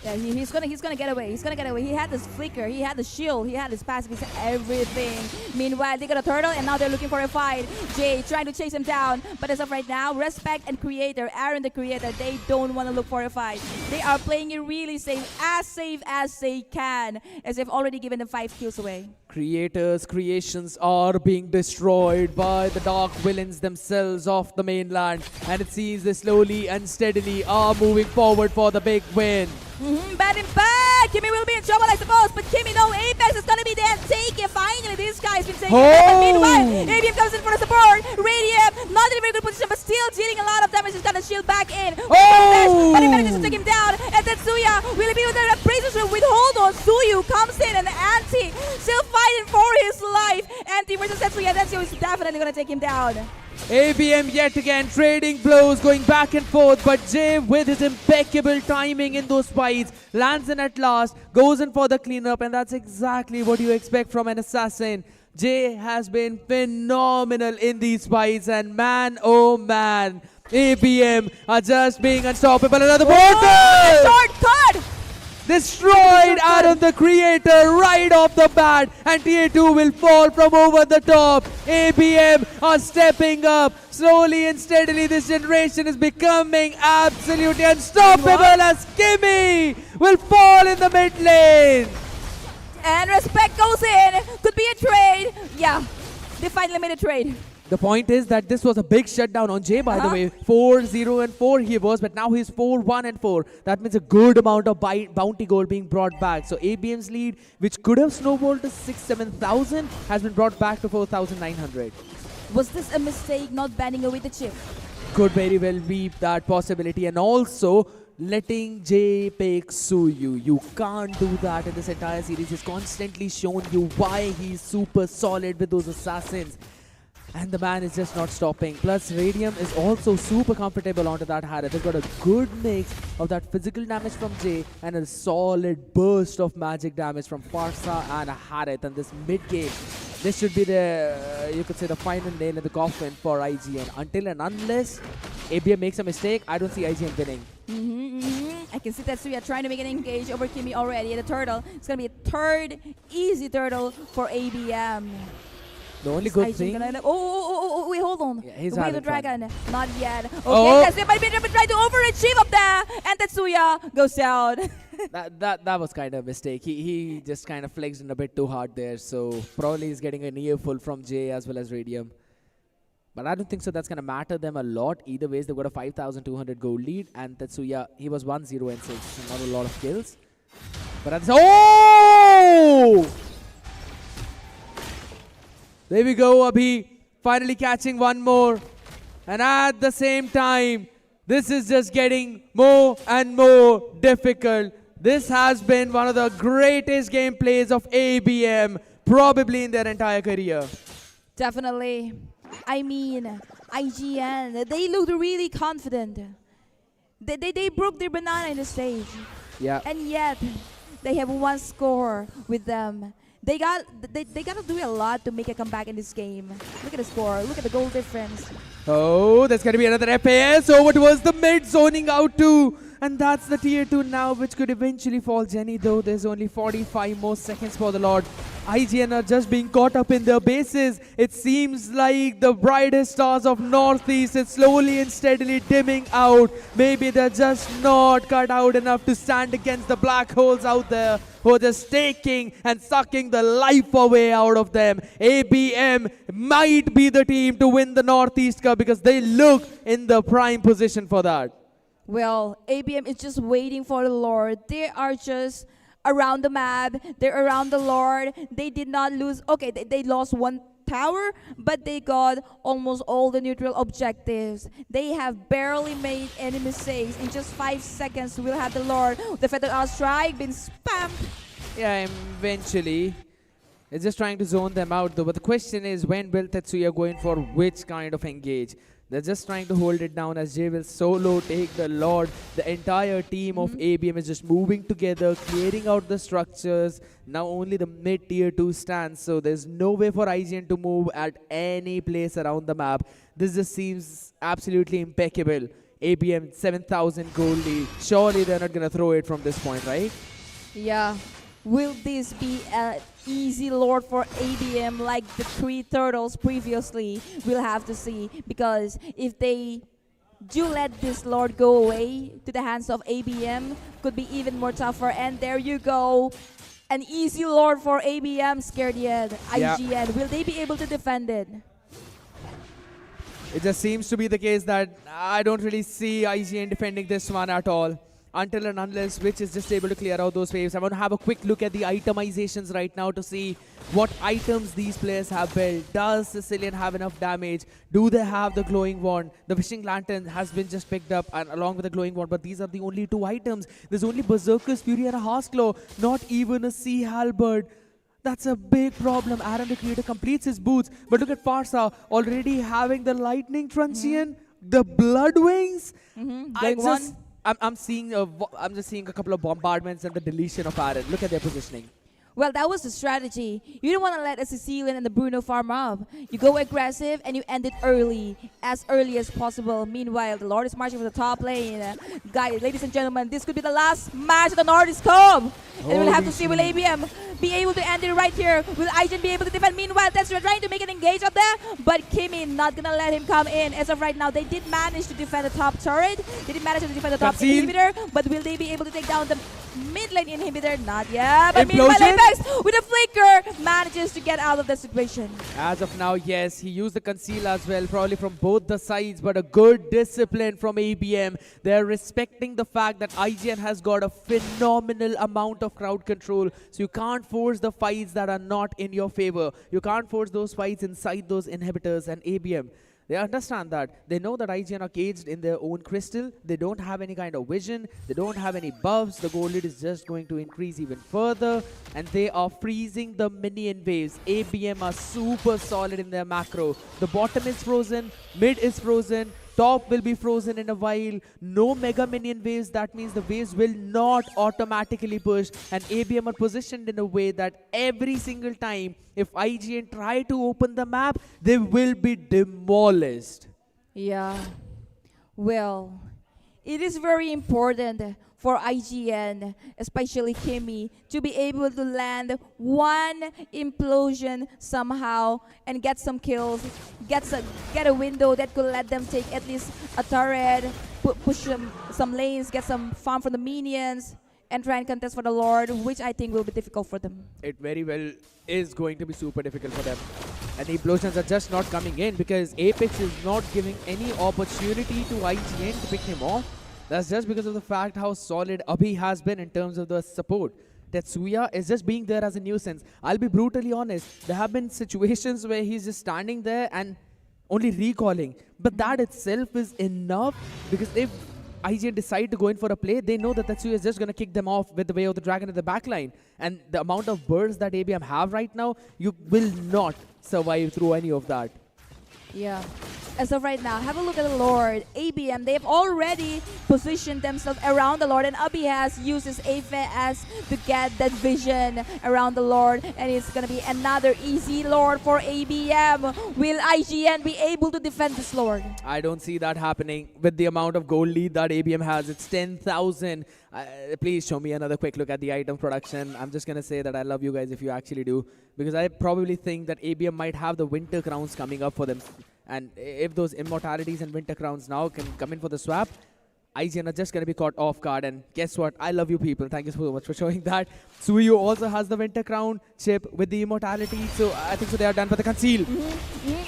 Yeah, he's gonna get away. He's gonna get away. He had this flicker, he had the shield, he had his passive, he had everything. Meanwhile, they got a turtle and now they're looking for a fight. Jay trying to chase him down, but as of right now, Respect and Creator, Aaron the Creator, they don't want to look for a fight. They are playing it really safe as they can, as they've already given them 5 kills away. Creators' creations are being destroyed by the dark villains themselves off the mainland, and it seems they slowly and steadily are moving forward for the big win. Bad and bad! Kimmy will be in trouble, I suppose, but Kimmy, no, Apex is gonna be there and take it. Finally, this guy's been taking it. But meanwhile, ABM comes in for the support. Radium, not in a very good position, but still dealing a lot of damage. He's gonna shield back in. But he manages to take him down. And Tetsuya will be with the appraisers with hold on. Suyu comes in and Anti still fighting for his life. Anti versus Tetsuya. Tetsuya is definitely gonna take him down. ABM yet again trading blows, going back and forth, but Jay with his impeccable timing in those fights lands in at last, goes in for the cleanup, and that's exactly what you expect from an assassin. Jay has been phenomenal in these fights, and man, oh man, ABM are just being unstoppable. Another portal! Shortcut! Destroyed Aaron the Creator right off the bat, and TA2 will fall from over the top. ABM are stepping up slowly and steadily. This generation is becoming absolutely unstoppable as Kimmy will fall in the mid lane. And Respect goes in. Could be a trade. Yeah, they finally made a trade. The point is that this was a big shutdown on Jay, by the way. 4-0 and 4 he was, but now he's 4-1 and 4. That means a good amount of bounty gold being brought back. So ABM's lead, which could have snowballed to 6,000-7,000, has been brought back to 4,900. Was this a mistake not banning away the chip? Could very well be that possibility. And also, letting Jay pick Suyu. You can't do that in this entire series. He's constantly shown you why he's super solid with those assassins. And the man is just not stopping. Plus, Radium is also super comfortable onto that Harith. They've got a good mix of that physical damage from Jay and a solid burst of magic damage from Farsa and Harith. And this mid-game, this should be the, you could say, the final nail in the coffin for IGN. Until and unless ABM makes a mistake, I don't see IGN winning. I can see Tetsuya trying to make an engage over Kimmy already. The turtle, it's going to be a third easy turtle for ABM. The only good thing... Wait, hold on. Yeah, he's Wait, having the dragon. fun. Not yet. Okay, Oh. Tetsuya might be trying to overachieve up there. And Tetsuya goes down. that was kind of a mistake. He just kind of flexed in a bit too hard there. So probably he's getting an earful from Jay as well as Radium. But I don't think so that's going to matter them a lot. Either ways, they've got a 5,200 gold lead. And Tetsuya, he was 1-0 and 6. So not a lot of kills. But at the... Oh! There we go, Abhi. Finally catching one more. And at the same time, this is just getting more and more difficult. This has been one of the greatest gameplays of ABM, probably in their entire career. Definitely. I mean, IGN, they looked really confident. They broke their banana in the stage. Yeah. And yet, they have one score with them. They got to do a lot to make a comeback in this game. Look at the score. Look at the goal difference. Oh, there's going to be another FAS over towards the mid, zoning out too. And that's the tier 2 now, which could eventually fall Jenny, though there's only 45 more seconds for the Lord. IGN are just being caught up in their bases. It seems like the brightest stars of Northeast is slowly and steadily dimming out. Maybe they're just not cut out enough to stand against the black holes out there who are just taking and sucking the life away out of them. ABM might be the team to win the Northeast Cup because they look in the prime position for that. Well, ABM is just waiting for the Lord. They are just around the map. They're around the Lord. They did not lose. Okay, they lost one tower, but they got almost all the neutral objectives. They have barely made any mistakes. In just 5 seconds, we'll have the Lord. The Feather Out Strike been spammed. Yeah, eventually. It's just trying to zone them out, though. But the question is, when will Tetsuya go in for which kind of engage? They're just trying to hold it down as Jay will solo take the Lord. The entire team of ABM is just moving together, clearing out the structures. Now only the mid-tier 2 stands, so there's no way for IGN to move at any place around the map. This just seems absolutely impeccable. ABM 7,000 gold lead. Surely they're not going to throw it from this point, right? Yeah. Will this be an easy Lord for ABM like the 3 turtles previously? We'll have to see, because if they do let this Lord go away to the hands of ABM, could be even more tougher. And there you go. An easy Lord for ABM, scared yet. IGN, will they be able to defend it? It just seems to be the case that I don't really see IGN defending this one at all. Until and unless Witch is just able to clear out those waves. I want to have a quick look at the itemizations right now to see what items these players have built. Does Sicilian have enough damage? Do they have the glowing wand? The Wishing Lantern has been just picked up and along with the glowing wand, but these are the only 2 items. There's only Berserker's Fury and a Hearthclaw, not even a Sea Halberd. That's a big problem. Aaron the Creator completes his boots, but look at Farsa already having the Lightning Truncheon, the Blood Wings. I'm just seeing a couple of bombardments and the deletion of Aaron. Look at their positioning. Well, that was the strategy. You don't want to let a Sicilian and the Bruno farm up. You go aggressive and you end it early as possible. Meanwhile, the Lord is marching for the top lane. Guys, ladies and gentlemen, this could be the last match of the Northeast Cup. And we'll have to see, will ABM be able to end it right here? Will IGN be able to defend? Meanwhile, Tetsuya trying to make an engage up there, but Kimi not going to let him come in. As of right now, they did manage to defend the top turret. They did manage to defend the top inhibitor, but will they be able to take down the mid lane inhibitor? Not yet. But meanwhile, Apex with a flicker manages to get out of the situation. As of now, yes, he used the conceal as well, probably from both the sides, but a good discipline from ABM. They're respecting the fact that IGN has got a phenomenal amount of crowd control, so you can't force the fights that are not in your favor. You can't force those fights inside those inhibitors, and ABM, they understand that. They know that IGN are caged in their own crystal. They don't have any kind of vision. They don't have any buffs. The gold lead is just going to increase even further. And they are freezing the minion waves. ABM are super solid in their macro. The bottom is frozen. Mid is frozen. Top will be frozen in a while. No mega minion waves. That means the waves will not automatically push. And ABM are positioned in a way that every single time, if IGN try to open the map, they will be demolished. Yeah. Well, it is very important for IGN, especially Kimi, to be able to land one implosion somehow and get some kills, get a window that could let them take at least a turret, push some lanes, get some farm from the minions, and try and contest for the Lord, which I think will be difficult for them. It very well is going to be super difficult for them. And the implosions are just not coming in because Apex is not giving any opportunity to IGN to pick him off. That's just because of the fact how solid Abhi has been in terms of the support. Tetsuya is just being there as a nuisance. I'll be brutally honest. There have been situations where he's just standing there and only recalling. But that itself is enough, because if IGN decide to go in for a play, they know that Tetsuya is just going to kick them off with the way of the dragon at the back line. And the amount of bursts that ABM have right now, you will not survive through any of that. Yeah. As of right now, have a look at the Lord. ABM, they've already positioned themselves around the Lord, and Abhi has used his AFS to get that vision around the Lord, and it's going to be another easy Lord for ABM. Will IGN be able to defend this Lord? I don't see that happening with the amount of gold lead that ABM has. It's 10,000. Please show me another quick look at the item production. I'm just going to say that I love you guys if you actually do, because I probably think that ABM might have the winter crowns coming up for them. And if those immortalities and winter crowns now can come in for the swap, IGN are just going to be caught off guard. And guess what? I love you people. Thank you so much for showing that. Suyu also has the winter crown chip with the immortality. So I think so they are done for the conceal.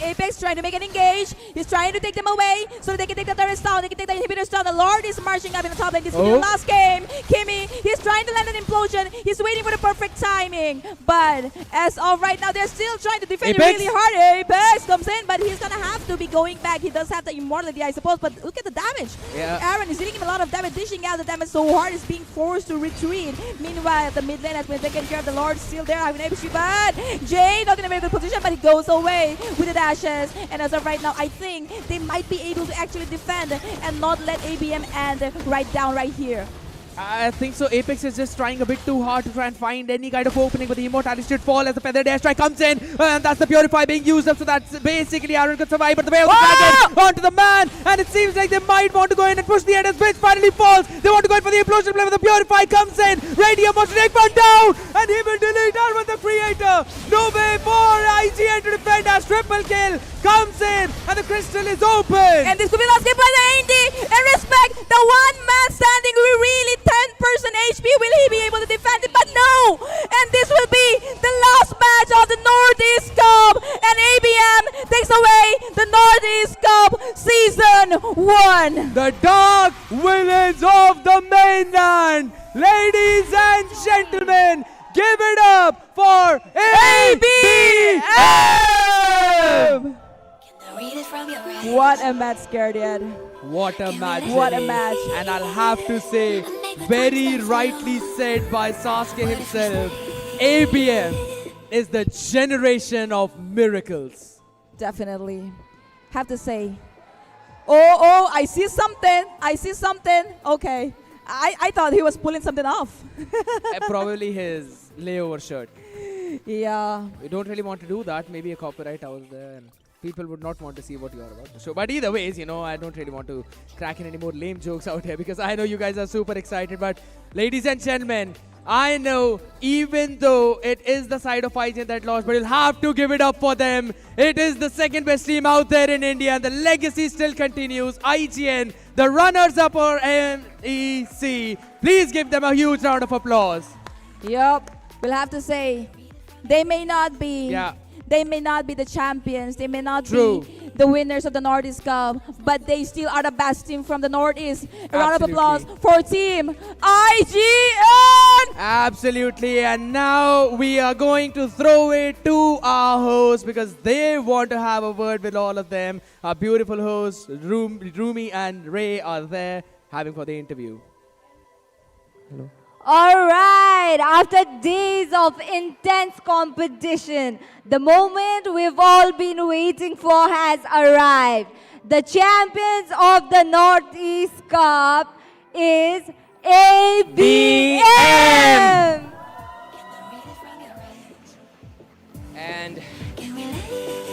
Apex trying to make an engage. He's trying to take them away so they can take the turrets down. They can take the inhibitors down. The Lord is marching up in the top lane. This will be the last game. Kimmy, he's trying to land an implosion. He's waiting for the perfect timing. But as of right now, they're still trying to defend Apex really hard. Apex comes in, but he's going to have to be going back. He does have the immortality, I suppose. But look at the damage. Yeah. Aaron is dealing him a lot of damage, dishing out the damage so hard, is being forced to retreat. Meanwhile, the mid lane has been taken care of. The Lord still there, having an HP, but Jay not in a very good position, but he goes away with the dashes. And as of right now, I think they might be able to actually defend and not let ABM end right down right here. I think so. Apex is just trying a bit too hard to try and find any kind of opening, but the immortality should fall as the feather dash strike comes in, and that's the purify being used up. So that's basically Aaron could survive, but the way of the dragon onto the man, and it seems like they might want to go in and push the end as Switch finally falls. They want to go in for the implosion play, but the purify comes in. Radium wants to take one down, and he will delete out with the creator. No way for IGN to defend as triple kill comes in, and the crystal is open. And this could be last game by the Indy. And respect the one man standing with really 10% HP. Will he be able to defend it? But no! And this will be the last match of the Northeast Cup. And ABM takes away the Northeast Cup Season 1. The Dark Villains of the Mainland. Ladies and gentlemen, give it up for ABM! What a match, Guardian. What a match. What it a is. match. And I'll have to say, very rightly said by Sasuke himself, ABM is the generation of miracles. Definitely. Have to say. Oh, I see something. I see something. Okay. I thought he was pulling something off. Probably his layover shirt. Yeah. We don't really want to do that. Maybe a copyright out there. And people would not want to see what you are about to show. But either ways, you know, I don't really want to crack in any more lame jokes out here because I know you guys are super excited. But ladies and gentlemen, I know even though it is the side of IGN that lost, but you'll have to give it up for them. It is the second best team out there in India and the legacy still continues. IGN, the runners-up for MEC. Please give them a huge round of applause. Yup. We'll have to say, they may not be. Yeah. They may not be the champions. They may not True. be the winners of the Northeast Cup, but they still are the best team from the Northeast. A round of applause for Team IGN! Absolutely. And now we are going to throw it to our hosts because they want to have a word with all of them. Our beautiful hosts, Rumi and Ray, are there having for the interview. Hello. All right, after days of intense competition, the moment we've all been waiting for has arrived. The champions of the Northeast Cup is ABM! And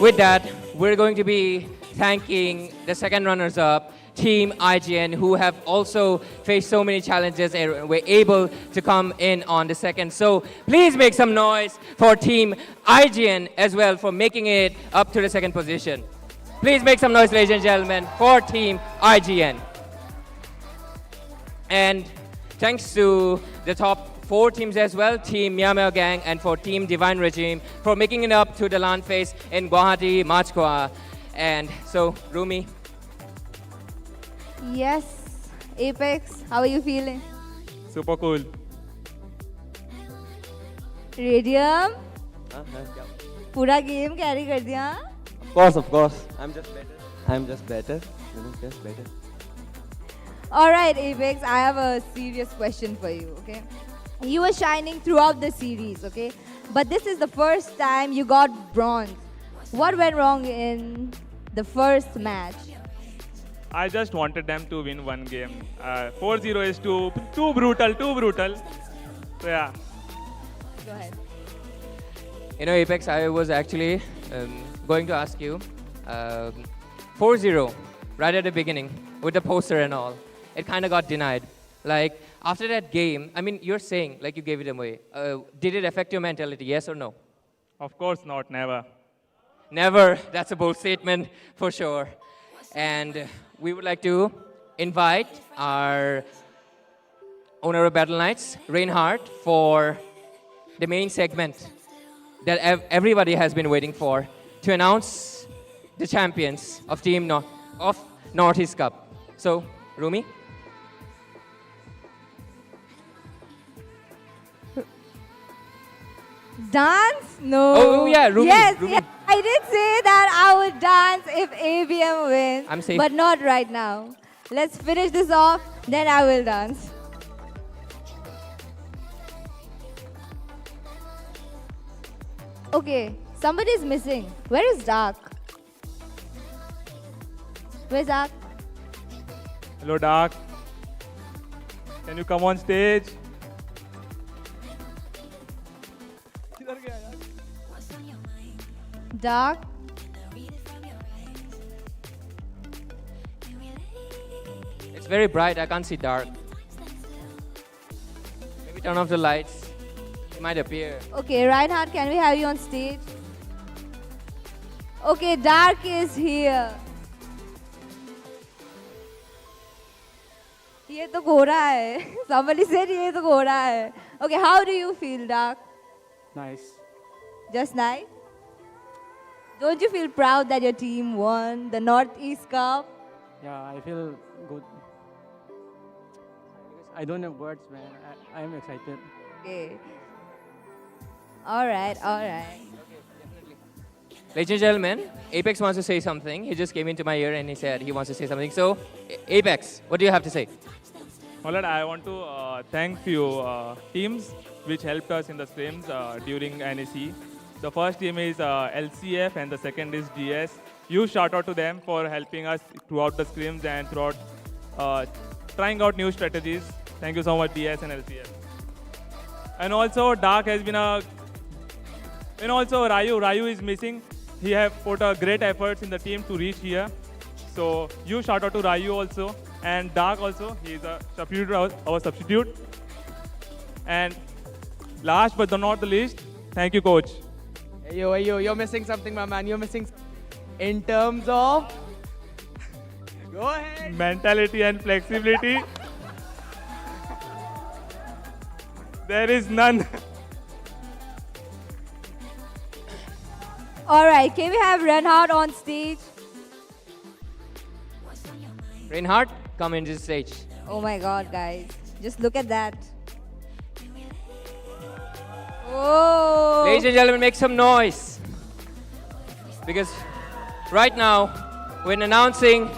with that, we're going to be thanking the second runners-up, Team IGN, who have also faced so many challenges and were able to come in on the second. So please make some noise for Team IGN as well for making it up to the second position. Please make some noise, ladies and gentlemen, for Team IGN. And thanks to the top 4 teams as well, Team Meow Gang and for Team Divine Regime for making it up to the land phase in Guwahati, Machkwa. And so, Rumi. Yes, Apex, how are you feeling? Super cool. Radium, पूरा game carry कर दिया? Of course. I'm just better. You know, just better. All right, Apex, I have a serious question for you, okay? You were shining throughout the series, okay? But this is the first time you got bronze. What went wrong in the first match? I just wanted them to win one game. 4-0 is too brutal, too brutal. So yeah. Go ahead. You know, Apex, I was actually going to ask you 4-0 right at the beginning with the poster and all. It kind of got denied. Like, after that game, I mean, you're saying, like, you gave it away. Did it affect your mentality, yes or no? Of course not, never. Never. That's a bold statement, for sure. And we would like to invite our owner of Battle Knights, Reinhardt, for the main segment that everybody has been waiting for, to announce the champions of Team of Northeast Cup. So, Rumi? Dance? No. Oh, yeah, Rumi. Yes, Rumi. yes, I did say that I would dance if ABM wins. I'm safe. But not right now. Let's finish this off, then I will dance. Okay, somebody is missing. Where is Dark? Where's Dark? Hello, Dark. Can you come on stage? Dark? It's very bright, I can't see dark. Maybe turn off the lights. It might appear. Okay, Reinhardt, can we have you on stage? Okay, Dark is here. ये तो घोड़ा है. Somebody said ये तो घोड़ा है. Okay, how do you feel, Dark? Nice. Just nice? Don't you feel proud that your team won the Northeast Cup? Yeah, I feel good. I don't have words, man. I'm excited. Okay. All right, all right. Ladies and gentlemen, Apex wants to say something. He just came into my ear and he said he wants to say something. So, Apex, what do you have to say? Alright, I want to thank few teams which helped us in the scrims during NEC. The first team is LCF and the second is DS. Huge shout out to them for helping us throughout the scrims and throughout trying out new strategies. Thank you so much, DS and LCF. And also, Dark has been a... And also, Ryu is missing. He have put a great efforts in the team to reach here. So, huge shout out to Ryu also. And Dark also, he is a substitute, our substitute. And last but not the least, thank you, coach. Hey, yo, you're missing something, my man. You're missing in terms of... Go ahead. Mentality and flexibility. There is none. All right, can we have Reinhardt on stage? Reinhardt, come into the stage. Oh my God, guys. Just look at that. Oh. Ladies and gentlemen, make some noise. Because right now, we're announcing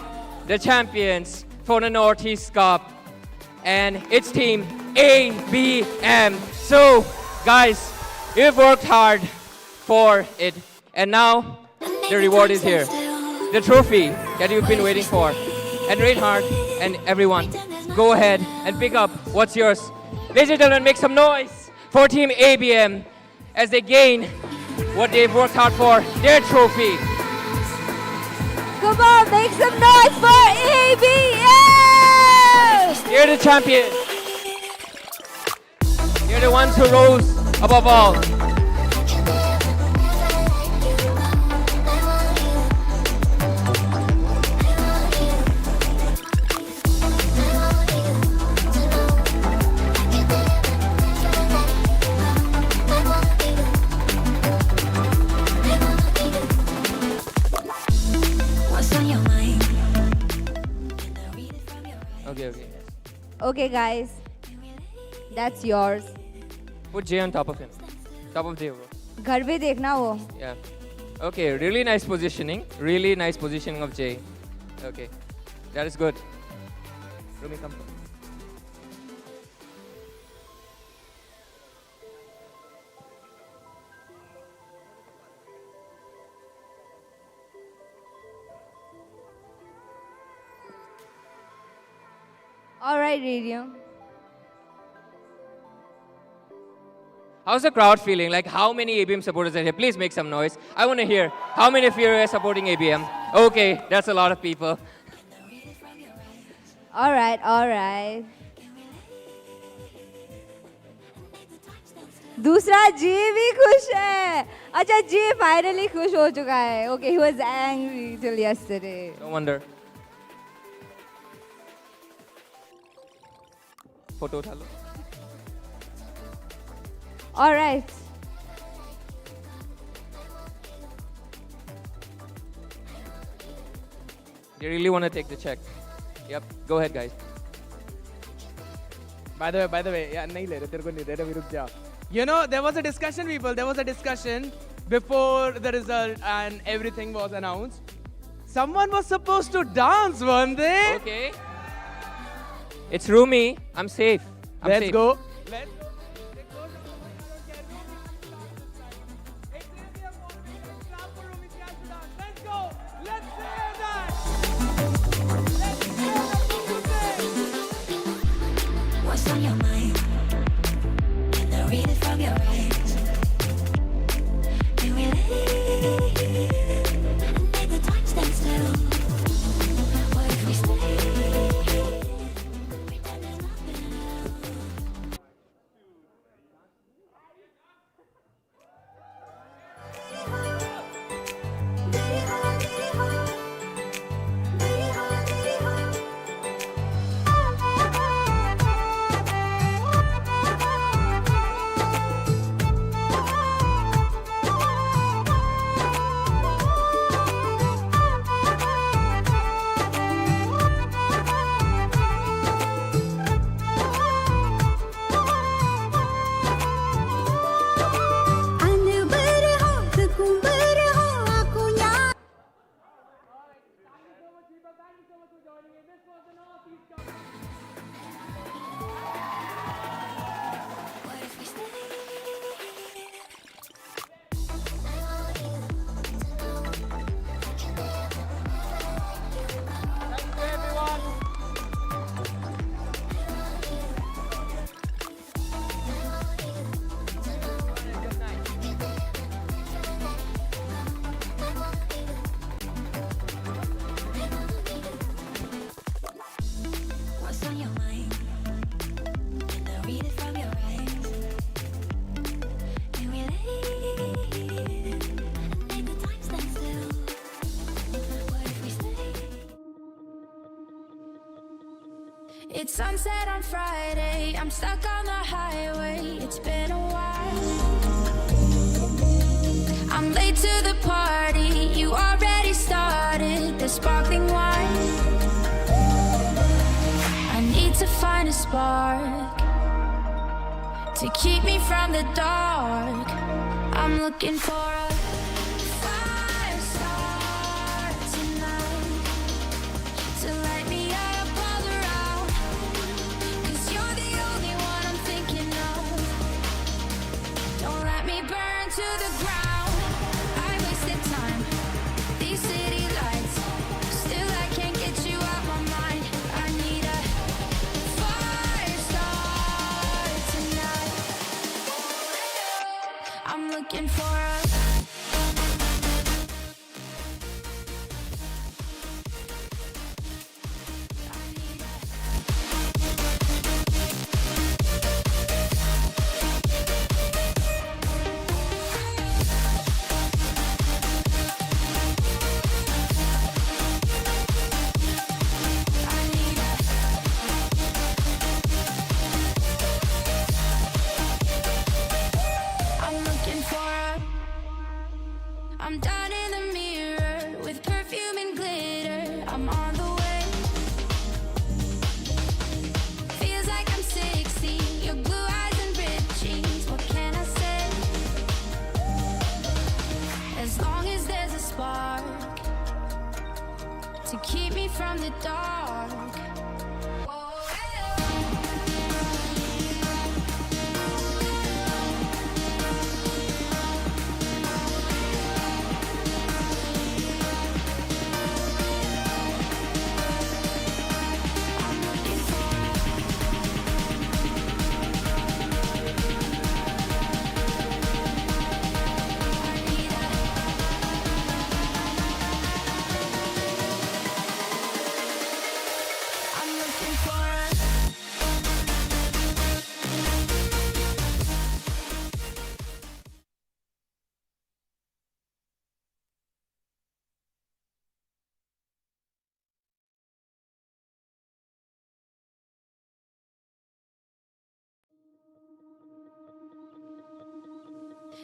the champions for the Northeast Cup. And it's team ABM. So, guys, you've worked hard for it. And now, the reward is here. The trophy that you've been waiting for. And Reinhardt and everyone, go ahead and pick up what's yours. Ladies and gentlemen, make some noise for Team ABM as they gain what they've worked hard for, their trophy. Come on, make some noise for ABM! They're the champions. They're the ones who rose above all. Okay. Okay, guys. That's yours. Put Jay on top of him. Top of Jay. घर पे देखना वो. Yeah. Okay, really nice positioning. Really nice positioning of Jay. Okay. That is good. Rumi, come. All right, Radio. How's the crowd feeling? Like, how many ABM supporters are here? Please make some noise. I want to hear how many of you are supporting ABM. Okay, that's a lot of people. All right, all right. दूसरा जी भी खुश है. अच्छा जी finally खुश हो चुका है. Okay, he was angry till yesterday. No wonder. Photo उठा लो. All right. They really want to take the check. Yep, go ahead, guys. By the way, yeah, नहीं ले रहे, तेरे को नहीं दे रहे, रुक जा. You know, there was a discussion, people. There was a discussion before the result and everything was announced. Someone was supposed to dance, weren't they? Okay. It's Rumi. I'm safe. Let's go. What's on your mind? Can I read it from your eyes? Can we leave and make the time stand still? What if we stay? Pretend there's nothing else. What's on your mind? Can I read it from your eyes? Can we leave and make the time stand still? What if we stay? It's sunset on Friday. I'm stuck on the highway. It's been a while. I'm late to the party. You already started the sparkling wine. I need to find a spark to keep me from the dark. I'm looking for a fire start tonight to light me up all around. 'Cause you're the only one I'm thinking of. Don't let me burn to the ground. I wasted time. These city lights, still I can't get you out my mind. I need a fire start tonight. I'm looking for a I'm looking for a I'm down in the mirror with perfume and glitter. I'm on the way. Feels like I'm 60. Your blue eyes and ripped jeans. What can I say? As long as there's a spark to keep me from the dark.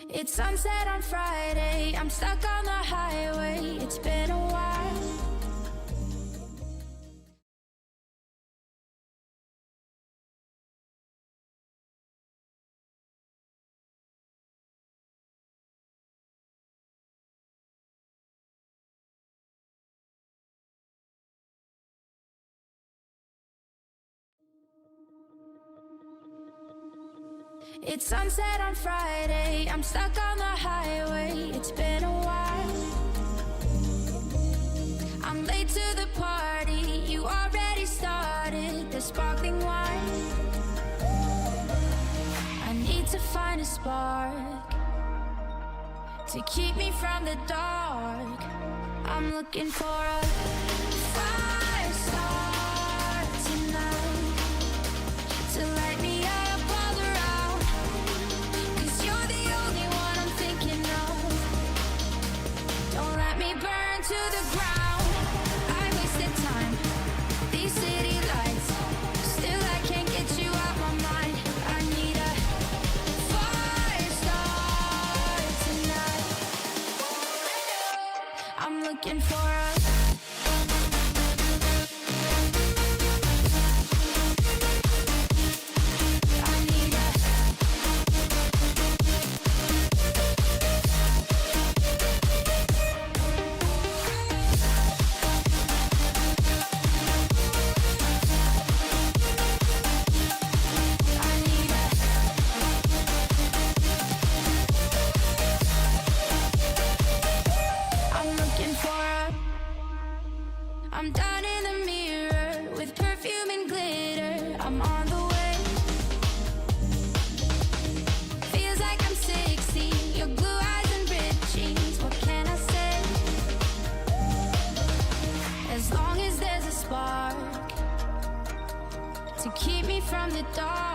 It's sunset on Friday, I'm stuck on the highway. It's been a while. It's sunset on Friday, I'm stuck on the highway. It's been a while. I'm late to the party, you already started the sparkling wine. I need to find a spark to keep me from the dark. I'm looking for a fire star tonight to light me up. To the ground, I wasted time. These city lights, still I can't get you out my mind. I need a fire star tonight. I'm looking for a I'm down in the mirror with perfume and glitter. I'm on the way. Feels like I'm 16. Your blue eyes and ripped jeans. What can I say? As long as there's a spark to keep me from the dark.